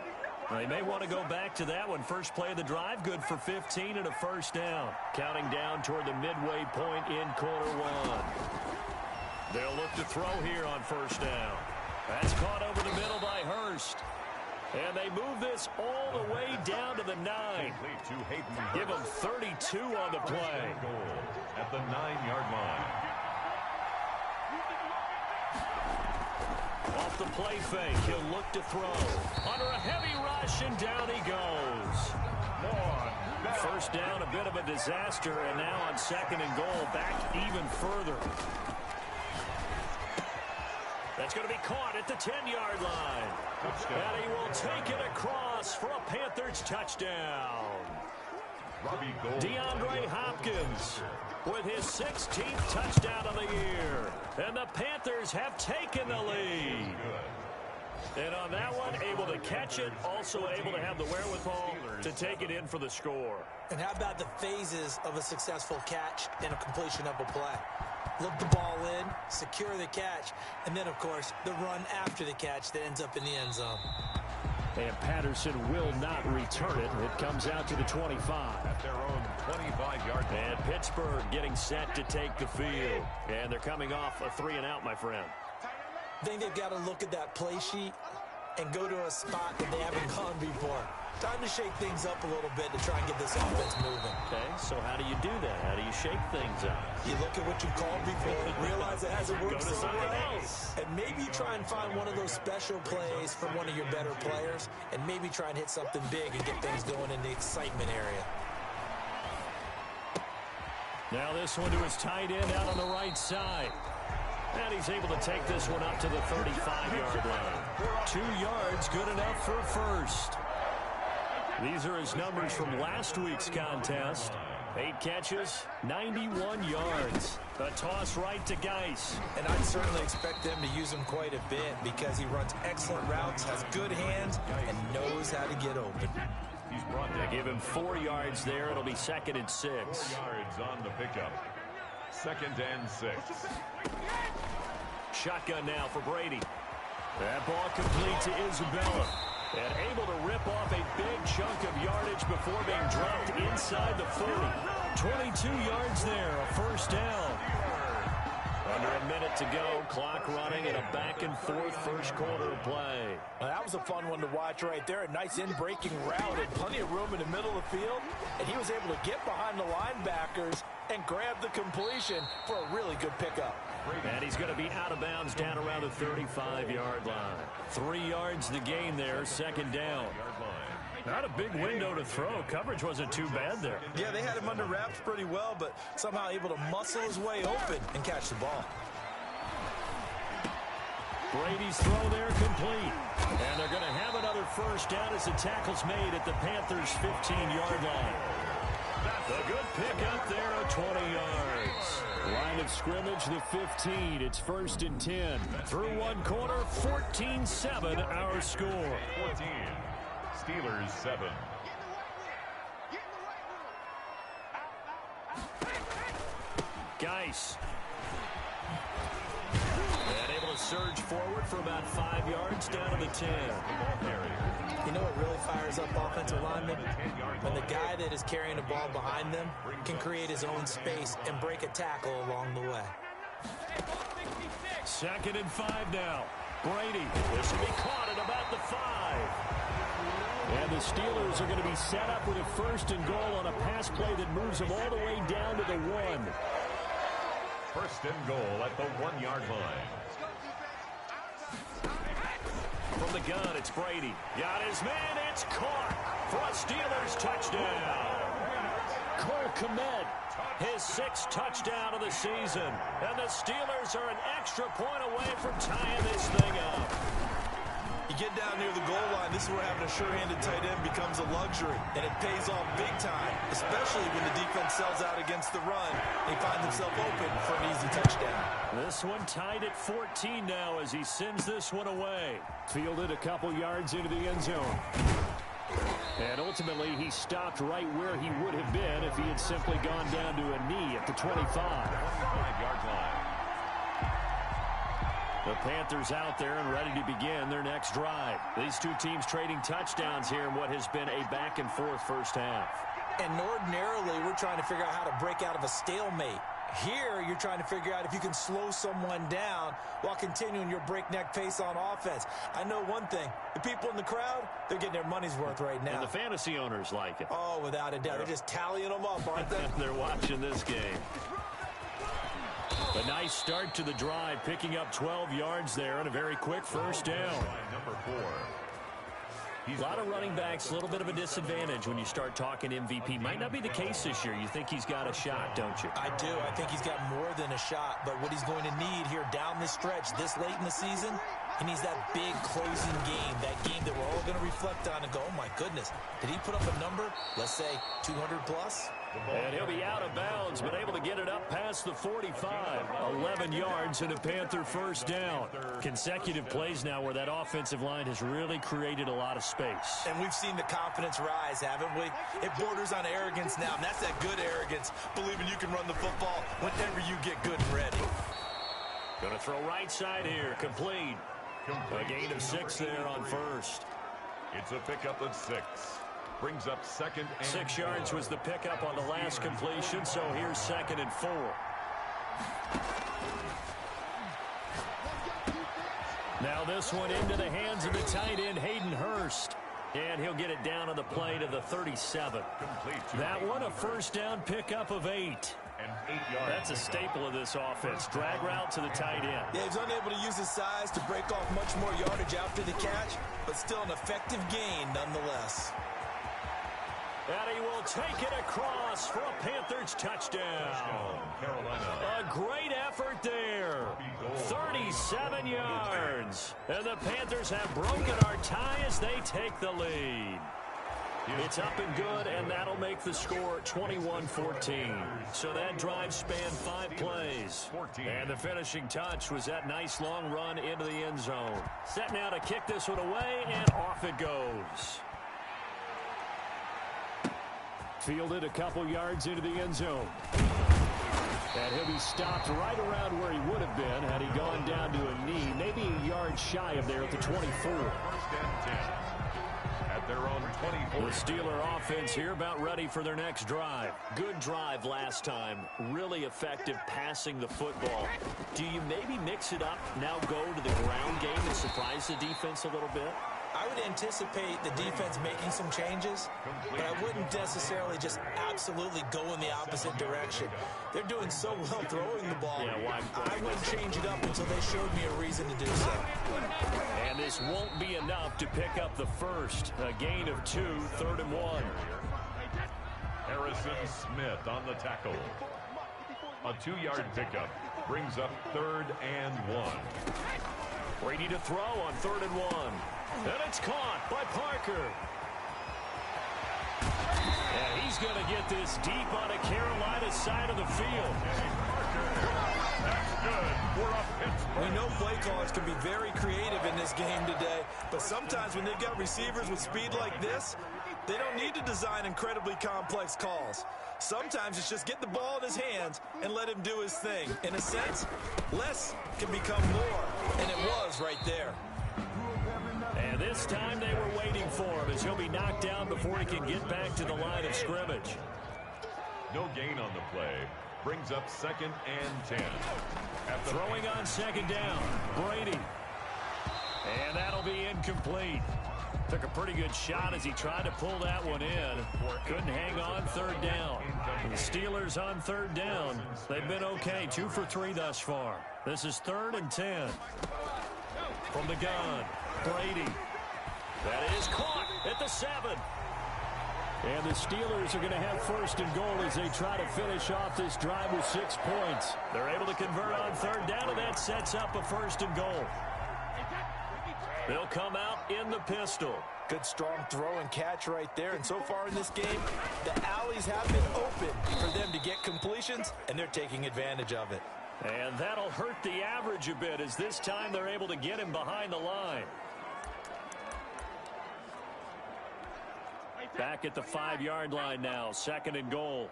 They may want to go back to that one. First play of the drive, good for 15 and a first down. Counting down toward the midway point in quarter 1. They'll look to throw here on first down. That's caught over the middle by Hurst. And they move this all the way down to the 9. Give them 32 on the play. At the 9-yard line. Off the play fake, he'll look to throw. Under a heavy rush, and down he goes. First down, a bit of a disaster, and now on 2nd and goal, back even further. That's going to be caught at the 10-yard line. Touchdown. And he will take it across for a Panthers touchdown. DeAndre Hopkins with his 16th touchdown of the year. And the Panthers have taken the lead. And on that one, able to catch it, also able to have the wherewithal to take it in for the score. And how about the phases of a successful catch and a completion of a play? Look the ball in, secure the catch, and then, of course, the run after the catch that ends up in the end zone. And Patterson will not return it. It comes out to the 25. At their own 25-yard line. And Pittsburgh getting set to take the field. And they're coming off a 3-and-out, my friend. I think they've got to look at that play sheet and go to a spot that they haven't gone before. Time to shake things up a little bit to try and get this offense moving. Okay, so how do you do that? How do you shake things up? You look at what you called before, realize it hasn't worked somewhere else. And maybe try and find one of those special plays from one of your better players, and maybe try and hit something big and get things going in the excitement area. Now this one to his tight end out on the right side. And he's able to take this one up to the 35-yard line. 2 yards, good enough for a first. These are his numbers from last week's contest. 8 catches, 91 yards. A toss right to Geis. And I'd certainly expect them to use him quite a bit because he runs excellent routes, has good hands, and knows how to get open. They give him 4 yards there. It'll be 2nd and 6. 4 yards on the pickup. 2nd and 6. Shotgun now for Brady. That ball complete to Isabella. And able to rip off a big chunk of yardage before being dropped inside the 40. 22 yards there, a first down. Under a minute to go, clock running, and a back-and-forth first quarter of play. Well, that was a fun one to watch right there. A nice in-breaking route and plenty of room in the middle of the field. And he was able to get behind the linebackers and grab the completion for a really good pickup. And he's going to be out of bounds down around the 35-yard line. 3 yards the gain there, 2nd down. Not a big window to throw. Coverage wasn't too bad there. Yeah, they had him under wraps pretty well, but somehow able to muscle his way open and catch the ball. Brady's throw there complete. And they're going to have another first down as the tackle's made at the Panthers' 15-yard line. A good pickup there at 20 yards. Line of scrimmage, the 15. It's 1st and 10. Through one quarter, 14-7 our score. 14. Steelers 7. Geis. And able to surge forward for about 5 yards down to the 10. You know what really fires up offensive linemen? When the guy that is carrying the ball behind them can create his own space and break a tackle along the way. 2nd and 5 now. Brady. This will be caught at about the 5. And the Steelers are going to be set up with a 1st and goal on a pass play that moves them all the way down to the 1. 1st and goal at the 1-yard line. From the gun, it's Brady. Got his man. It's caught for a Steelers touchdown. Cole Kmet, his 6th touchdown of the season. And the Steelers are an extra point away from tying this thing up. You get down near the goal line, this is where having a sure-handed tight end becomes a luxury, and it pays off big time, especially when the defense sells out against the run. They find themselves open for an easy touchdown. This one tied at 14 now as he sends this one away. Fielded a couple yards into the end zone. And ultimately, he stopped right where he would have been if he had simply gone down to a knee at the 25. 5-yard line. The Panthers out there and ready to begin their next drive. These two teams trading touchdowns here in what has been a back-and-forth first half. And ordinarily, we're trying to figure out how to break out of a stalemate. Here, you're trying to figure out if you can slow someone down while continuing your breakneck pace on offense. I know one thing. The people in the crowd, they're getting their money's worth right now. And the fantasy owners like it. Oh, without a doubt. They're just tallying them up, aren't they? They're watching this game. A nice start to the drive, picking up 12 yards there and a very quick first down. Number 4. A lot of running backs, a little bit of a disadvantage when you start talking MVP. Might not be the case this year. You think he's got a shot, don't you? I do. I think he's got more than a shot. But what he's going to need here down the stretch this late in the season, he needs that big closing game, that game that we're all going to reflect on and go, oh, my goodness, did he put up a number, let's say 200 plus? And he'll be out of bounds, but able to get it up past the 45. 11 yards and a Panther first down. Consecutive plays now where that offensive line has really created a lot of space. And we've seen the confidence rise, haven't we? It borders on arrogance now, and that's that good arrogance, believing you can run the football whenever you get good and ready. Going to throw right side here, complete. A gain of 6 there on first. It's a pickup of 6. Brings up 2nd and 6 yards was the pickup on the last completion, so here's 2nd and 4. Now this one into the hands of the tight end, Hayden Hurst. And he'll get it down on the play to the 37. That one, a first down pickup of 8. And 8 yards. That's a staple of this offense. Drag route to the tight end. Yeah, he's unable to use his size to break off much more yardage after the catch, but still an effective gain nonetheless. And he will take it across for a Panthers touchdown. Carolina. A great effort there. 37 yards. And the Panthers have broken our tie as they take the lead. It's up and good, and that'll make the score 21-14. So that drive spanned 5 plays. And the finishing touch was that nice long run into the end zone. Set now to kick this one away, and off it goes. Fielded a couple yards into the end zone. And he'll be stopped right around where he would have been had he gone down to a knee, maybe a yard shy of there at the 24. 1st and 10. At their own 24. The Steeler offense here about ready for their next drive. Good drive last time. Really effective passing the football. Do you maybe mix it up, now go to the ground game and surprise the defense a little bit? I would anticipate the defense making some changes, but I wouldn't necessarily just absolutely go in the opposite direction. They're doing so well throwing the ball. Yeah, why? I wouldn't change it up until they showed me a reason to do so. And this won't be enough to pick up the first. A gain of 2, 3rd and 1. Harrison Smith on the tackle. A 2-yard pickup brings up 3rd and 1. Brady to throw on 3rd and 1. And it's caught by Parker. And he's going to get this deep on a Carolina side of the field. That's good. We're up Pittsburgh. We know play callers can be very creative in this game today, but sometimes when they've got receivers with speed like this, they don't need to design incredibly complex calls. Sometimes it's just get the ball in his hands and let him do his thing. In a sense, less can become more, and it was right there. And this time they were waiting for him as he'll be knocked down before he can get back to the line of scrimmage. No gain on the play. Brings up 2nd and 10. Throwing on 2nd down, Brady. And that'll be incomplete. Took a pretty good shot as he tried to pull that one in. Couldn't hang on third down. The Steelers on third down. They've been okay. 2 for 3 thus far. This is 3rd and 10. From the gun, Brady. That is caught at the 7. And the Steelers are going to have 1st and goal as they try to finish off this drive with 6 points. They're able to convert on third down, and that sets up a 1st and goal. They'll come out in the pistol. Good strong throw and catch right there. And so far in this game, the alleys have been open for them to get completions, and they're taking advantage of it. And that'll hurt the average a bit as this time they're able to get him behind the line. Back at the 5-yard line now, 2nd and goal.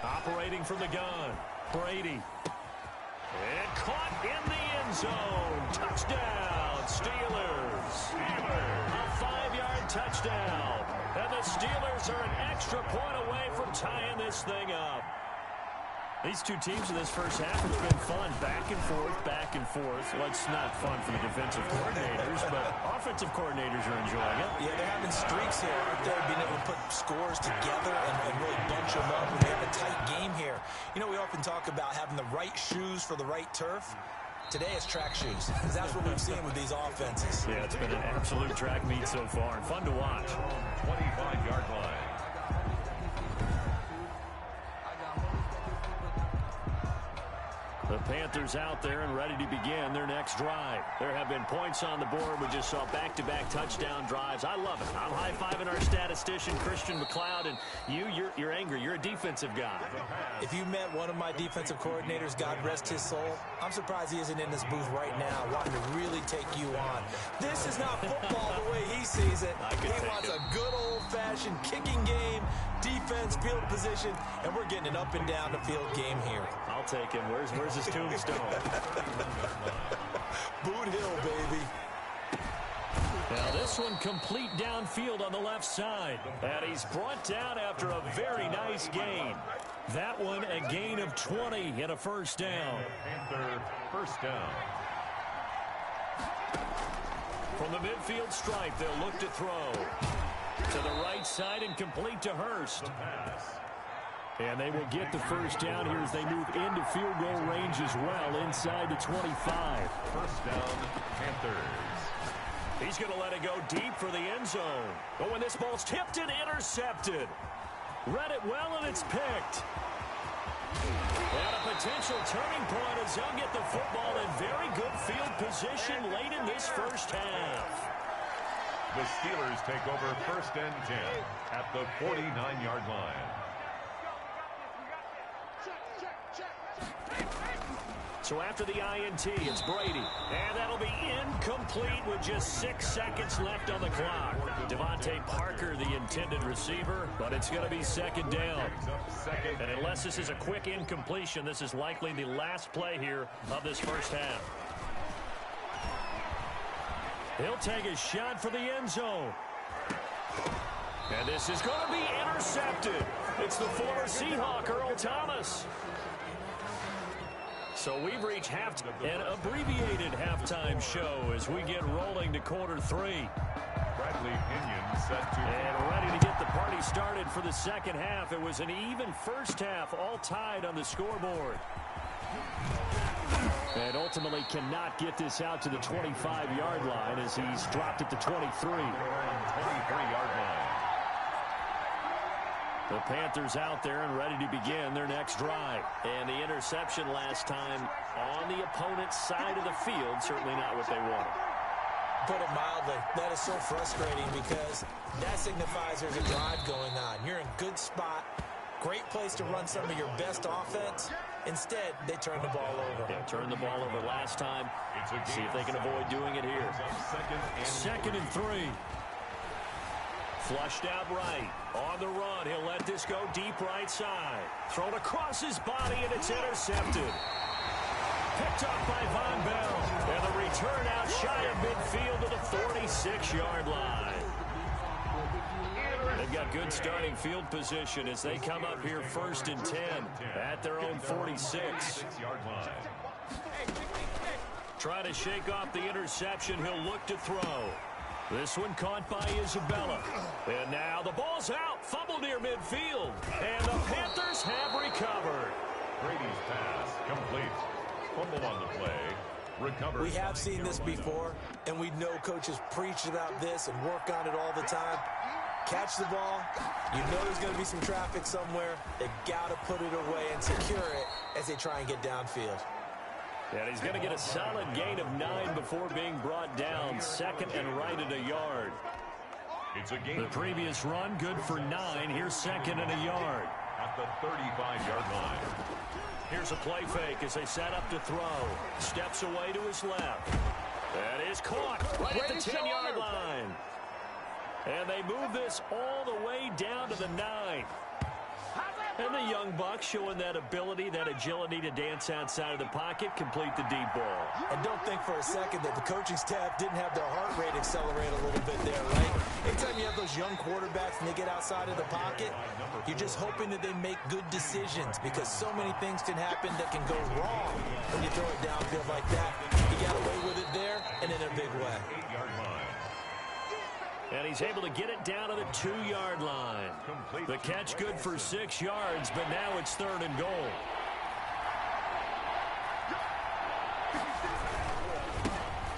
Operating from the gun, Brady. And caught in the end zone. Touchdown, Steelers. A 5-yard touchdown. And the Steelers are an extra point away from tying this thing up. These two teams in this first half have been fun. Back and forth, back and forth. Well, it's not fun for the defensive coordinators, but offensive coordinators are enjoying it. Yeah, they're having streaks here, aren't they? Being able to put scores together and really bunch them up when they have a tight game here. You know, we often talk about having the right shoes for the right turf. Today it's track shoes, because that's what we've seen with these offenses. Yeah, it's been an absolute track meet so far, and fun to watch. 25-yard line. The Panthers out there and ready to begin their next drive. There have been points on the board. We just saw back-to-back touchdown drives. I love it. I'm high-fiving our statistician, Christian McLeod, and you're angry. You're a defensive guy. If you met one of my defensive coordinators, God rest his soul, I'm surprised he isn't in this booth right now wanting to really take you on. This is not football the way he sees it. He wants a good old-fashioned kicking game, defense, field position, and we're getting an up-and-down-the-field game here. I'll take him. Where's his tombstone? Boot Hill, baby. Now this one complete downfield on the left side. And he's brought down after a very nice gain. That one a gain of 20 and a 1st down. Panther 1st down. From the midfield stripe, they'll look to throw. To the right side and complete to Hurst. And they will get the 1st down here as they move into field goal range as well inside the 25. 1st down, Panthers. He's going to let it go deep for the end zone. But when this ball's tipped and intercepted. Read it well, and it's picked. And a potential turning point as they'll get the football in very good field position late in this first half. The Steelers take over 1st and 10 at the 49-yard line. So after the INT, it's Brady. And that'll be incomplete with just 6 seconds left on the clock. Devontae Parker, the intended receiver, but it's going to be 2nd down. And unless this is a quick incompletion, this is likely the last play here of this first half. He'll take a shot for the end zone. And this is going to be intercepted. It's the former Seahawk, Earl Thomas. So we've reached an abbreviated halftime show as we get rolling to quarter 3. Bradley Pinion set to... And ready to get the party started for the 2nd half. It was an even first half, all tied on the scoreboard. And ultimately cannot get this out to the 25-yard line as he's dropped at the 23. 23-yard line. The Panthers out there and ready to begin their next drive. And the interception last time on the opponent's side of the field, certainly not what they wanted. Put it mildly, that is so frustrating because that signifies there's a drive going on. You're in good spot, great place to run some of your best offense. Instead, they turn the ball over. Yeah, turned the ball over last time. See if they can avoid doing it here. 2nd and 3. Flushed out right. On the run, he'll let this go deep right side. Thrown across his body, and it's intercepted. Picked up by Von Bell. And the return out shy of midfield to the 46-yard line. They've got good starting field position as they come up here 1st and 10 at their own 46. Trying to shake off the interception. He'll look to throw. This one caught by Isabella. And now the ball's out. Fumble near midfield. And the Panthers have recovered. Brady's pass complete. Fumble on the play. Recovered. We have seen this before, and we know coaches preach about this and work on it all the time. Catch the ball. You know there's going to be some traffic somewhere. They've got to put it away and secure it as they try and get downfield. And he's going to get a solid gain of 9 before being brought down. Second and right at a yard. It's a gain. The previous run, good for 9. Here's second and a yard. At the 35-yard line. Here's a play fake as they set up to throw. Steps away to his left. That is caught right at the 10-yard line. And they move this all the way down to the 9. And the young buck showing that ability, that agility to dance outside of the pocket, complete the deep ball. And don't think for a second that the coaching staff didn't have their heart rate accelerate a little bit there, right? Anytime you have those young quarterbacks and they get outside of the pocket, you're just hoping that they make good decisions because so many things can happen that can go wrong when you throw it downfield like that. He got away with it there and in a big way. 8-yard line. And he's able to get it down to the 2-yard line. The catch good for 6 yards, but now it's 3rd and goal.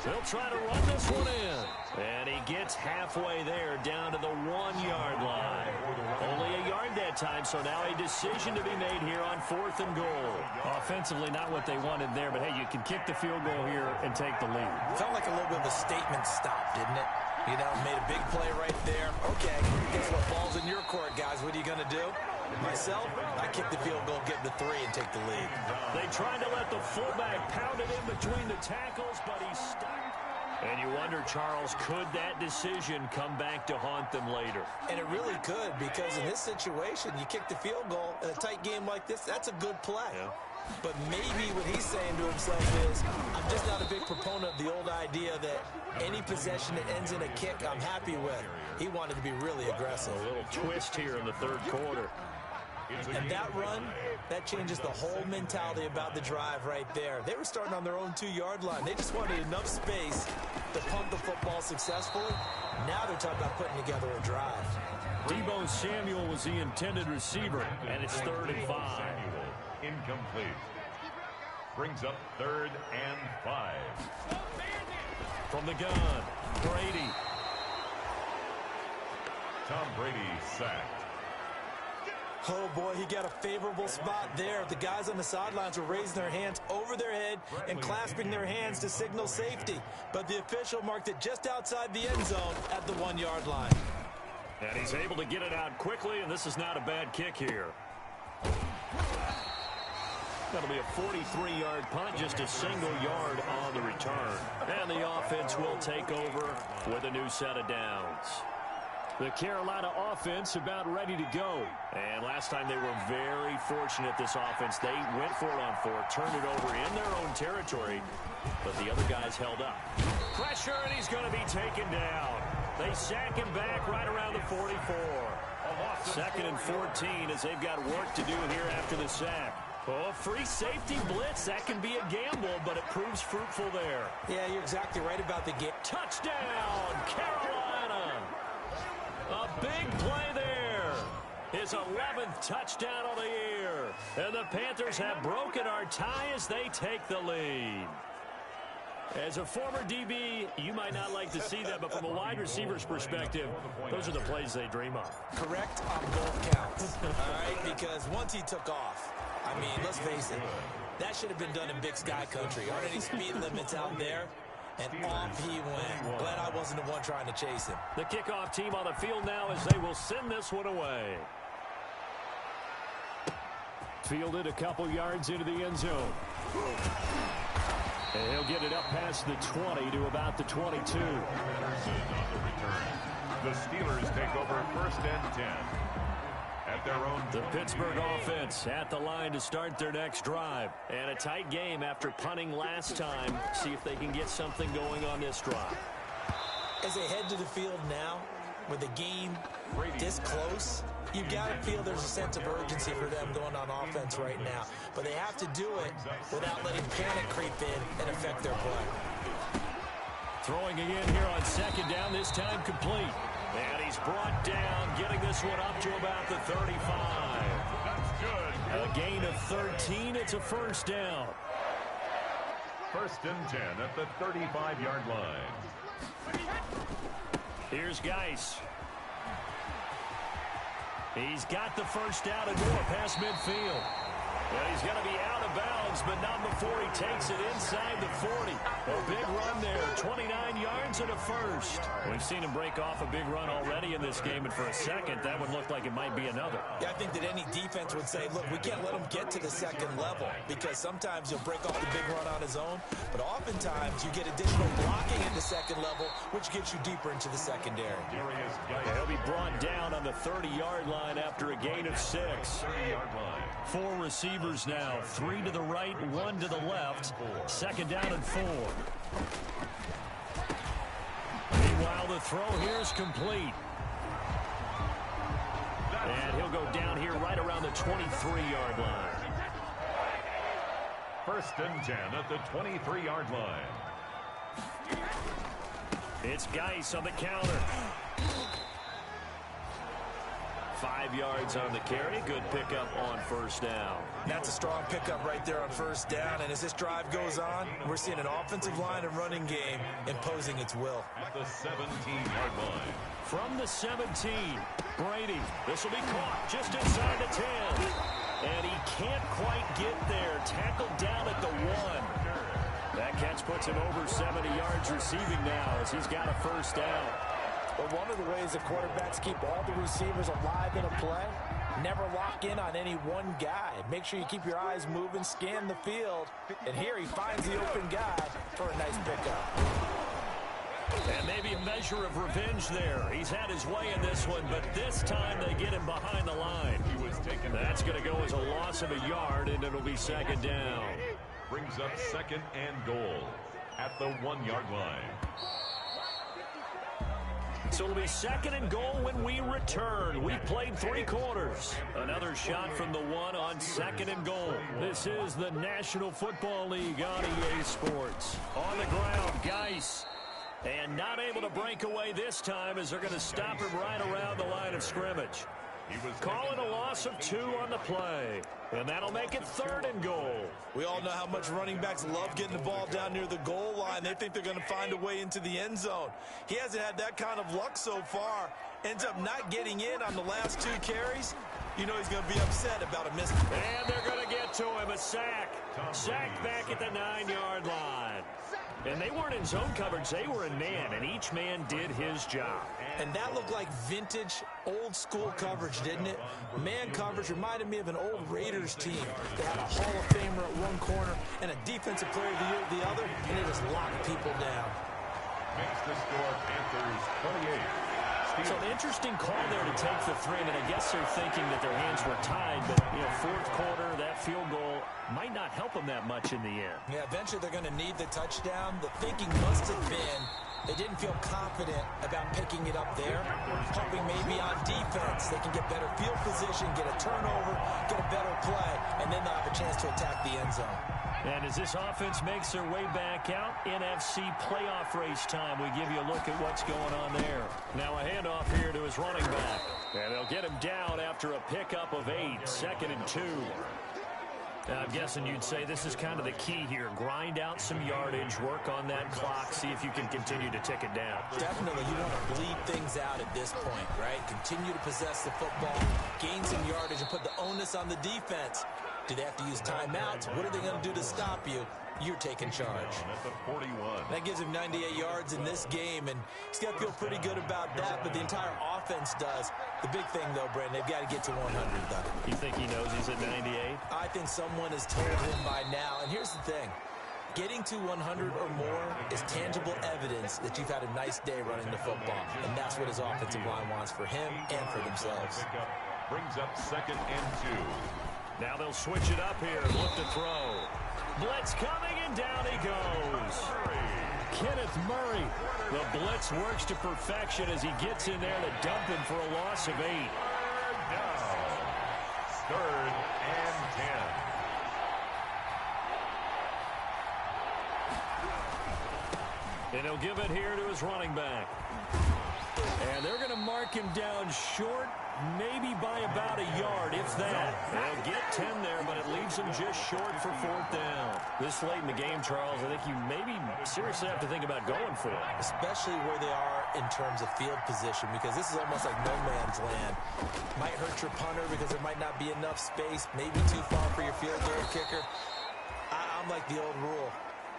They'll try to run this one in. And he gets halfway there, down to the 1-yard line. Only a yard that time, so now a decision to be made here on 4th and goal. Offensively, not what they wanted there, but hey, you can kick the field goal here and take the lead. Felt like a little bit of a statement stop, didn't it? You know, made a big play right there. Okay, guess what? Ball's in your court, guys. What are you going to do? Myself, I kick the field goal, get the 3, and take the lead. They tried to let the fullback pound it in between the tackles, but he's stuck. And you wonder, Charles, could that decision come back to haunt them later? And it really could, because in this situation, you kick the field goal in a tight game like this, that's a good play. Yeah. But maybe what he's saying to himself is, I'm just not a big proponent of the old idea that any possession that ends in a kick I'm happy with. He wanted to be really aggressive. A little twist here in the 3rd quarter. And that run, that changes the whole mentality about the drive right there. They were starting on their own 2-yard line. They just wanted enough space to pump the football successfully. Now they're talking about putting together a drive. Deebo Samuel was the intended receiver, and it's 3rd and 5. Incomplete. Brings up 3rd and 5. From the gun, Brady. Tom Brady sacked. Oh, boy, he got a favorable spot there. The guys on the sidelines were raising their hands over their head and clasping their hands to signal safety. But the official marked it just outside the end zone at the 1-yard line. And he's able to get it out quickly, and this is not a bad kick here. That'll be a 43-yard punt, just a single yard on the return. And the offense will take over with a new set of downs. The Carolina offense about ready to go. And last time they were very fortunate, this offense. They went for it on 4, turned it over in their own territory, but the other guys held up. Pressure, and he's going to be taken down. They sack him back right around the 44. 2nd and 14 as they've got work to do here after the sack. Oh, free safety blitz. That can be a gamble, but it proves fruitful there. Yeah, you're exactly right about the game. Touchdown, Carolina. A big play there. His 11th touchdown of the year. And the Panthers have broken our tie as they take the lead. As a former DB, you might not like to see that, but from a wide receiver's perspective, those are the plays they dream of. Correct on both counts, all right? Because once he took off, I mean, let's face it, that should have been done in Big Sky Country. Aren't any speed limits out there? And off he went. Glad I wasn't the one trying to chase him. The kickoff team on the field now as they will send this one away. Fielded a couple yards into the end zone. And he'll get it up past the 20 to about the 22. On the return. The Steelers take over 1st and 10. At their own. The Pittsburgh offense at the line to start their next drive. And a tight game after punting last time. See if they can get something going on this drive. As they head to the field now, with a game this close, you've got to feel there's a sense of urgency for them going on offense right now. But they have to do it without letting panic creep in and affect their play. Throwing again here on second down, this time complete. And he's brought down, getting this one up to about the 35. That's good. A gain of 13, it's a first down. First and 10 at the 35-yard line. Here's Geis. He's got the first down and more past midfield. And he's going to be out of bounds, but not before he takes it inside the 40. A big run there, 29 yards and a first. We've seen him break off a big run already in this game, and for a second, that would look like it might be another. Yeah, I think that any defense would say, look, we can't let him get to the second level, because sometimes he'll break off the big run on his own, but oftentimes you get additional blocking at the second level, which gets you deeper into the secondary. He'll be brought down on the 30-yard line after a gain of 6. 30-yard line. 4 receivers now, 3 to the right, 1 to the left. Second down and 4. Meanwhile, the throw here is complete. And he'll go down here right around the 23-yard line. First and 10 at the 23-yard line. It's Geis on the counter. 5 yards on the carry. Good pickup on first down. That's a strong pickup right there on first down. And as this drive goes on, we're seeing an offensive line and running game imposing its will. At the 17-yard line. From the 17, Brady. This will be caught just inside the 10. And he can't quite get there. Tackled down at the 1. That catch puts him over 70 yards receiving now as he's got a first down. But one of the ways the quarterbacks keep all the receivers alive in a play, never lock in on any one guy. Make sure you keep your eyes moving, scan the field, and here he finds the open guy for a nice pickup. And maybe a measure of revenge there. He's had his way in this one, but this time they get him behind the line. That's going to go as a loss of a yard, and it'll be second down. Brings up second and goal at the 1-yard line. So it'll be second and goal when we return. We've played 3 quarters. Another shot from the 1 on second and goal. This is the National Football League on EA Sports. On the ground, Geis. And not able to break away this time as they're going to stop him right around the line of scrimmage. He was calling a loss of 2 on the play. And that'll make it third and goal. We all know how much running backs love getting the ball down near the goal line. They think they're going to find a way into the end zone. He hasn't had that kind of luck so far. Ends up not getting in on the last 2 carries. You know he's going to be upset about a miss. And they're going to get to him. A sack. Sacked back at the 9-yard line. And they weren't in zone coverage. They were in man, and each man did his job. And that looked like vintage, old-school coverage, didn't it? Man coverage reminded me of an old Raiders team. They had a Hall of Famer at one corner and a Defensive Player of the Year at the other, and it just locked people down. Makes the score Panthers 28. So an interesting call there to take the 3. I mean, I guess they're thinking that their hands were tied, but, you know, fourth quarter, that field goal might not help them that much in the end. Yeah, eventually they're going to need the touchdown. The thinking must have been they didn't feel confident about picking it up there, hoping maybe on defense they can get better field position, get a turnover, get a better play, and then they'll have a chance to attack the end zone. And as this offense makes their way back out, NFC playoff race time, we give you a look at what's going on there. Now a handoff here to his running back. And they'll get him down after a pickup of 8, second and 2. I'm guessing you'd say this is kind of the key here. Grind out some yardage, work on that clock, see if you can continue to tick it down. Definitely, you want to bleed things out at this point, right? Continue to possess the football, gain some yardage, and put the onus on the defense. Do they have to use timeouts? What are they going to do to stop you? You're taking charge. At the 41. That gives him 98 yards in this game, and he's got to feel pretty good about that, but the entire offense does. The big thing, though, Brandon, they've got to get to 100, though. You think he knows he's at 98? I think someone has told him by now, and here's the thing. Getting to 100 or more is tangible evidence that you've had a nice day running the football, and that's what his offensive line wants for him and for themselves. Brings up second and 2. Now they'll switch it up here. Look to throw. Blitz coming, and down he goes. Kenneth Murray. The blitz works to perfection as he gets in there to dump him for a loss of 8. Down. 3rd and 10. And he'll give it here to his running back. And they're going to mark him down short, maybe by about a yard, if that. They'll get 10 there, but it leaves them just short for 4th down. This late in the game, Charles, I think you maybe seriously have to think about going for it. Especially where they are in terms of field position, because this is almost like no man's land. Might hurt your punter because there might not be enough space, maybe too far for your field goal kicker. I'm like the old rule.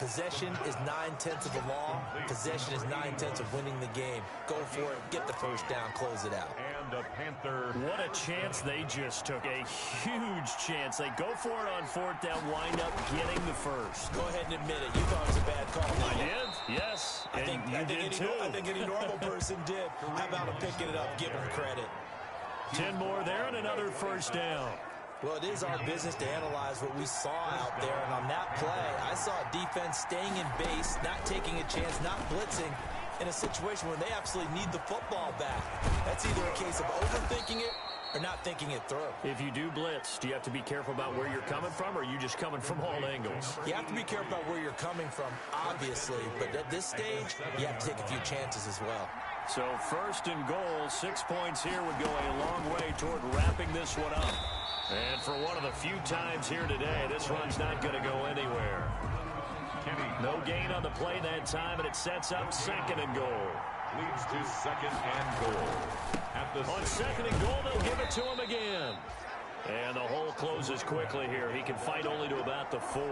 Possession is 9/10 of the law. Possession is 9/10 of winning the game. Go for it. Get the first down. Close it out. And a Panther. What a chance they just took. A huge chance. They go for it on 4th down, wind up getting the first. Go ahead and admit it. You thought it was a bad call. I did? Yes. I think any normal person did. How about him picking it up? Give him credit. 10 more there and another first down. Well, it is our business to analyze what we saw out there. And on that play, I saw a defense staying in base, not taking a chance, not blitzing in a situation where they absolutely need the football back. That's either a case of overthinking it or not thinking it through. If you do blitz, do you have to be careful about where you're coming from, or are you just coming from all angles? You have to be careful about where you're coming from, obviously. But at this stage, you have to take a few chances as well. So 1st and goal, 6 points here would go a long way toward wrapping this one up. And for one of the few times here today, this run's not going to go anywhere. No gain on the play that time, and it sets up 2nd and goal. Leads to 2nd and goal. On 2nd and goal, they'll give it to him again. And the hole closes quickly here. He can fight only to about the 4.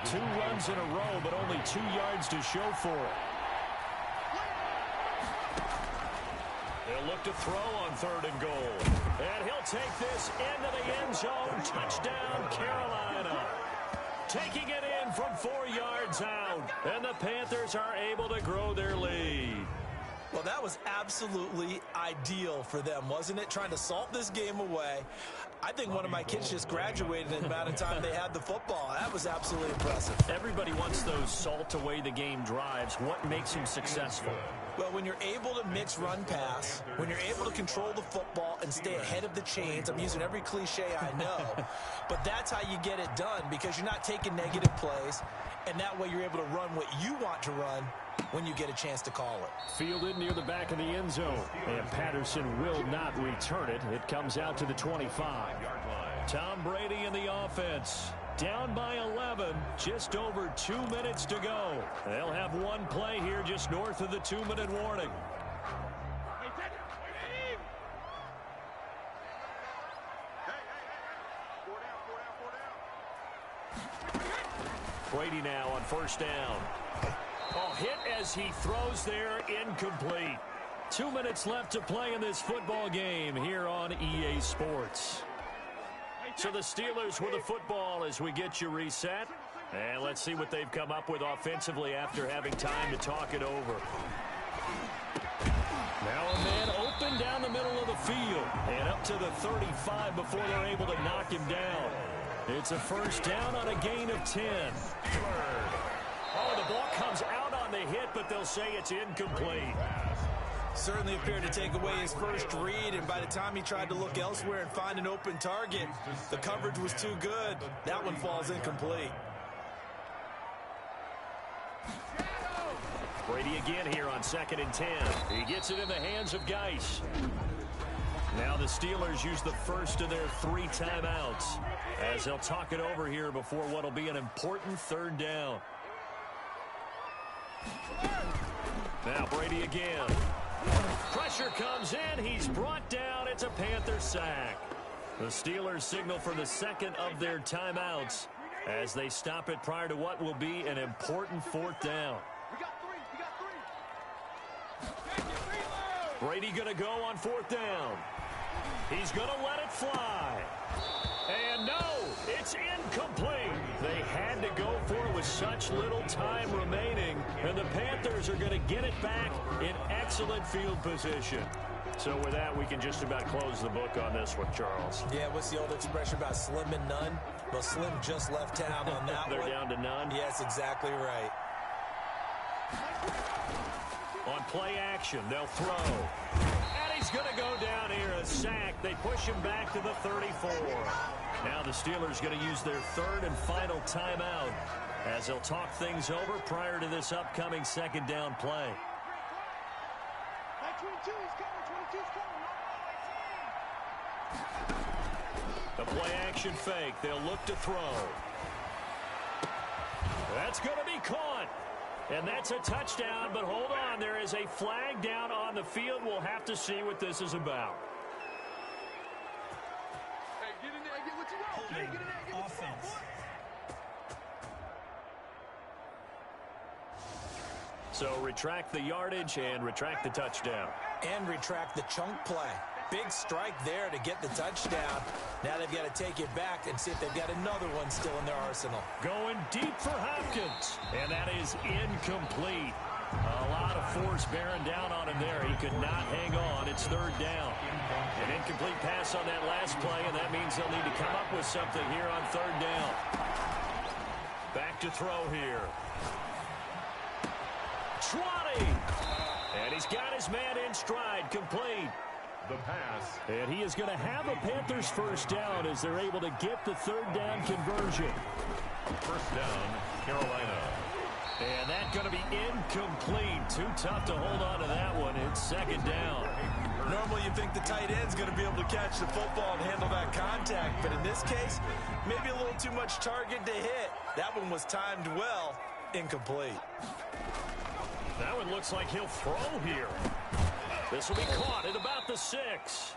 2 runs in a row, but only 2 yards to show for it. He'll look to throw on 3rd and goal. And he'll take this into the end zone. Touchdown, Carolina. Taking it in from 4 yards out. And the Panthers are able to grow their lead. Well, that was absolutely ideal for them, wasn't it? Trying to salt this game away. I think one of my kids just graduated in the amount of time they had the football. That was absolutely impressive. Everybody wants those salt-away-the-game drives. What makes them successful? Well, when you're able to mix run-pass, when you're able to control the football and stay ahead of the chains, I'm using every cliche I know, but that's how you get it done, because you're not taking negative plays, and that way you're able to run what you want to run when you get a chance to call it. Fielded near the back of the end zone, and Patterson will not return it. It comes out to the 25. Tom Brady in the offense. Down by 11, just over 2 minutes to go. They'll have one play here just north of the 2-minute warning. Brady now on 1st down. Oh, hit as he throws there, incomplete. 2 minutes left to play in this football game here on EA Sports. So the Steelers with the football as we get you reset. And let's see what they've come up with offensively after having time to talk it over. Now a man open down the middle of the field and up to the 35 before they're able to knock him down. It's a 1st down on a gain of 10. Oh, the ball comes out on the hit, but they'll say it's incomplete. Certainly appeared to take away his first read, and by the time he tried to look elsewhere and find an open target, the coverage was too good. That one falls incomplete. Brady again here on 2nd and 10. He gets it in the hands of Geis. Now the Steelers use the first of their 3 timeouts as they'll talk it over here before what will be an important 3rd down. Now Brady again. Pressure comes in. He's brought down. It's a Panther sack. The Steelers signal for the 2nd of their timeouts as they stop it prior to what will be an important 4th down. Brady going to go on 4th down. He's going to let it fly. And no, it's incomplete. They had to go for it with such little time remaining, and the Panthers are going to get it back in excellent field position. So with that, we can just about close the book on this one, Charles. Yeah, what's the old expression about slim and none? Well, Slim just left town on that They're one. down to none? Yes, exactly right. On play action, they'll throw. And he's going to go down here, a sack. They push him back to the 34. Now the Steelers going to use their third and final timeout as they'll talk things over prior to this upcoming second down play. 22 is coming, 22 is coming. The play action fake. They'll look to throw. That's going to be caught. And that's a touchdown, but hold on. There is a flag down on the field. We'll have to see what this is about. Hey, get in there and get what you want. Hey, get in there and get what you want, boy. So retract the yardage and retract the touchdown. And retract the chunk play. Big strike there to get the touchdown. Now they've got to take it back and see if they've got another one still in their arsenal. Going deep for Hopkins. And that is incomplete. A lot of force bearing down on him there. He could not hang on. It's third down. An incomplete pass on that last play, and that means they'll need to come up with something here on third down. Back to throw here. 20. And he's got his man in stride, complete. The pass. And he is going to have a Panthers first down as they're able to get the third down conversion. First down, Carolina. And that's going to be incomplete. Too tough to hold on to that one. It's second down. Normally you think the tight end's going to be able to catch the football and handle that contact, but in this case, maybe a little too much target to hit. That one was timed well. Incomplete. That one looks like he'll throw here. This will be caught at about the 6.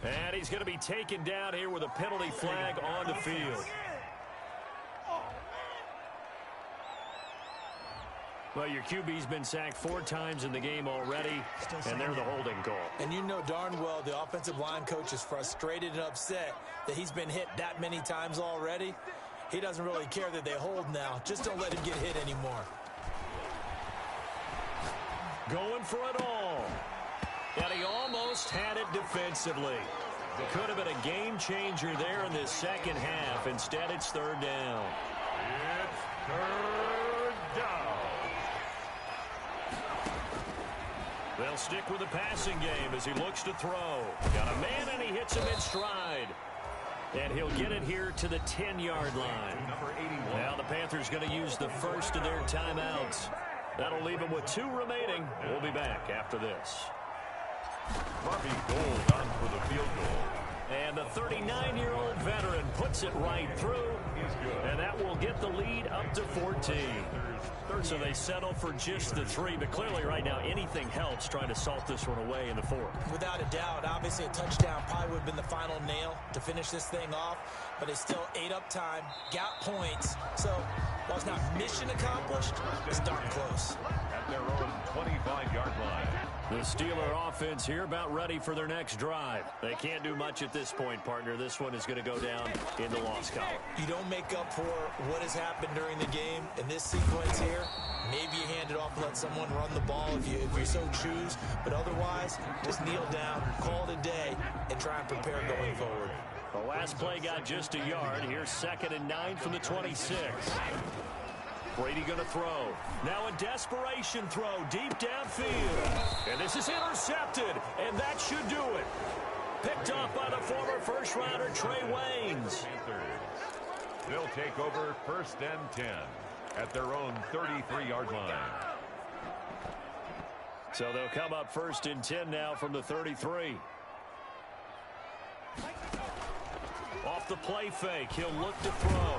And he's going to be taken down here with a penalty flag on the field. Well, your QB's been sacked 4 times in the game already, and they're the holding call. And you know darn well the offensive line coach is frustrated and upset that he's been hit that many times already. He doesn't really care that they hold now. Just don't let him get hit anymore. Going for it all. And he almost had it defensively. It could have been a game changer there in this second half. Instead, it's third down. It's third down. They'll stick with the passing game as he looks to throw. Got a man, and he hits him in stride. And he'll get it here to the 10-yard line. Number 81. Now the Panthers going to use the first of their timeouts. That'll leave them with 2 remaining. We'll be back after this. Robbie Gould on for the field goal. And the 39-year-old veteran puts it right through. He's good. And that will get the lead up to 14. So they settle for just the 3, but clearly right now anything helps trying to salt this one away in the 4th. Without a doubt, obviously a touchdown probably would have been the final nail to finish this thing off, but it's still ate up time, got points. So while it's not mission accomplished, it's darn close. At their own 25-yard line. The Steeler offense here about ready for their next drive. They can't do much at this point, partner. This one is going to go down in the loss column. You don't make up for what has happened during the game in this sequence here. Maybe you hand it off and let someone run the ball if you so choose. But otherwise, just kneel down, call it a day, and try and prepare going forward. The last play got just a yard. Here's 2nd and 9 from the 26. Brady going to throw. Now a desperation throw deep downfield. And this is intercepted, and that should do it. Picked off by the former first-rounder Trey Waynes. They'll take over 1st and 10 at their own 33-yard line. So they'll come up 1st and 10 now from the 33. Off the play fake, he'll look to throw.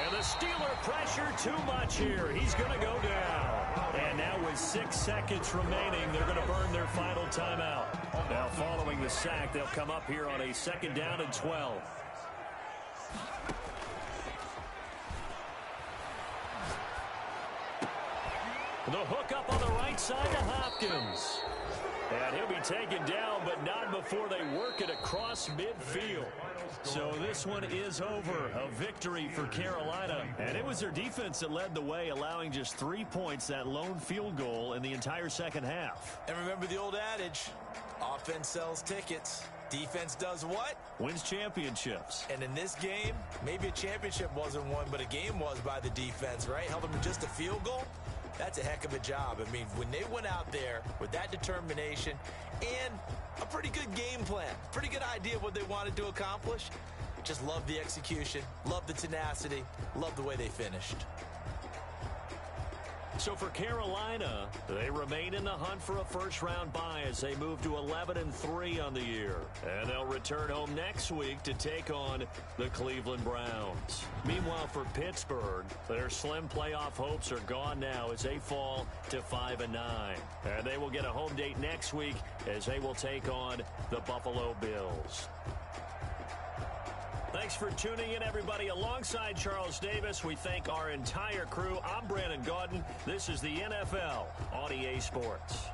And the Steeler pressure too much here. He's going to go down. And now with 6 seconds remaining, they're going to burn their final timeout. Now following the sack, they'll come up here on a 2nd down and 12. The hook up on the right side to Hopkins. And he'll be taken down, but not before they work it across midfield. So this one is over. A victory for Carolina. And it was their defense that led the way, allowing just 3 points, that lone field goal in the entire second half. And remember the old adage, offense sells tickets. Defense does what? Wins championships. And in this game, maybe a championship wasn't won, but a game was by the defense, right? Held them to just a field goal. That's a heck of a job. I mean, when they went out there with that determination and a pretty good game plan, pretty good idea of what they wanted to accomplish, just love the execution, love the tenacity, love the way they finished. So for Carolina, they remain in the hunt for a first-round bye as they move to 11-3 on the year. And they'll return home next week to take on the Cleveland Browns. Meanwhile, for Pittsburgh, their slim playoff hopes are gone now as they fall to 5-9. And they will get a home date next week as they will take on the Buffalo Bills. Thanks for tuning in, everybody. Alongside Charles Davis, we thank our entire crew. I'm Brandon Gaudin. This is the NFL on EA Sports.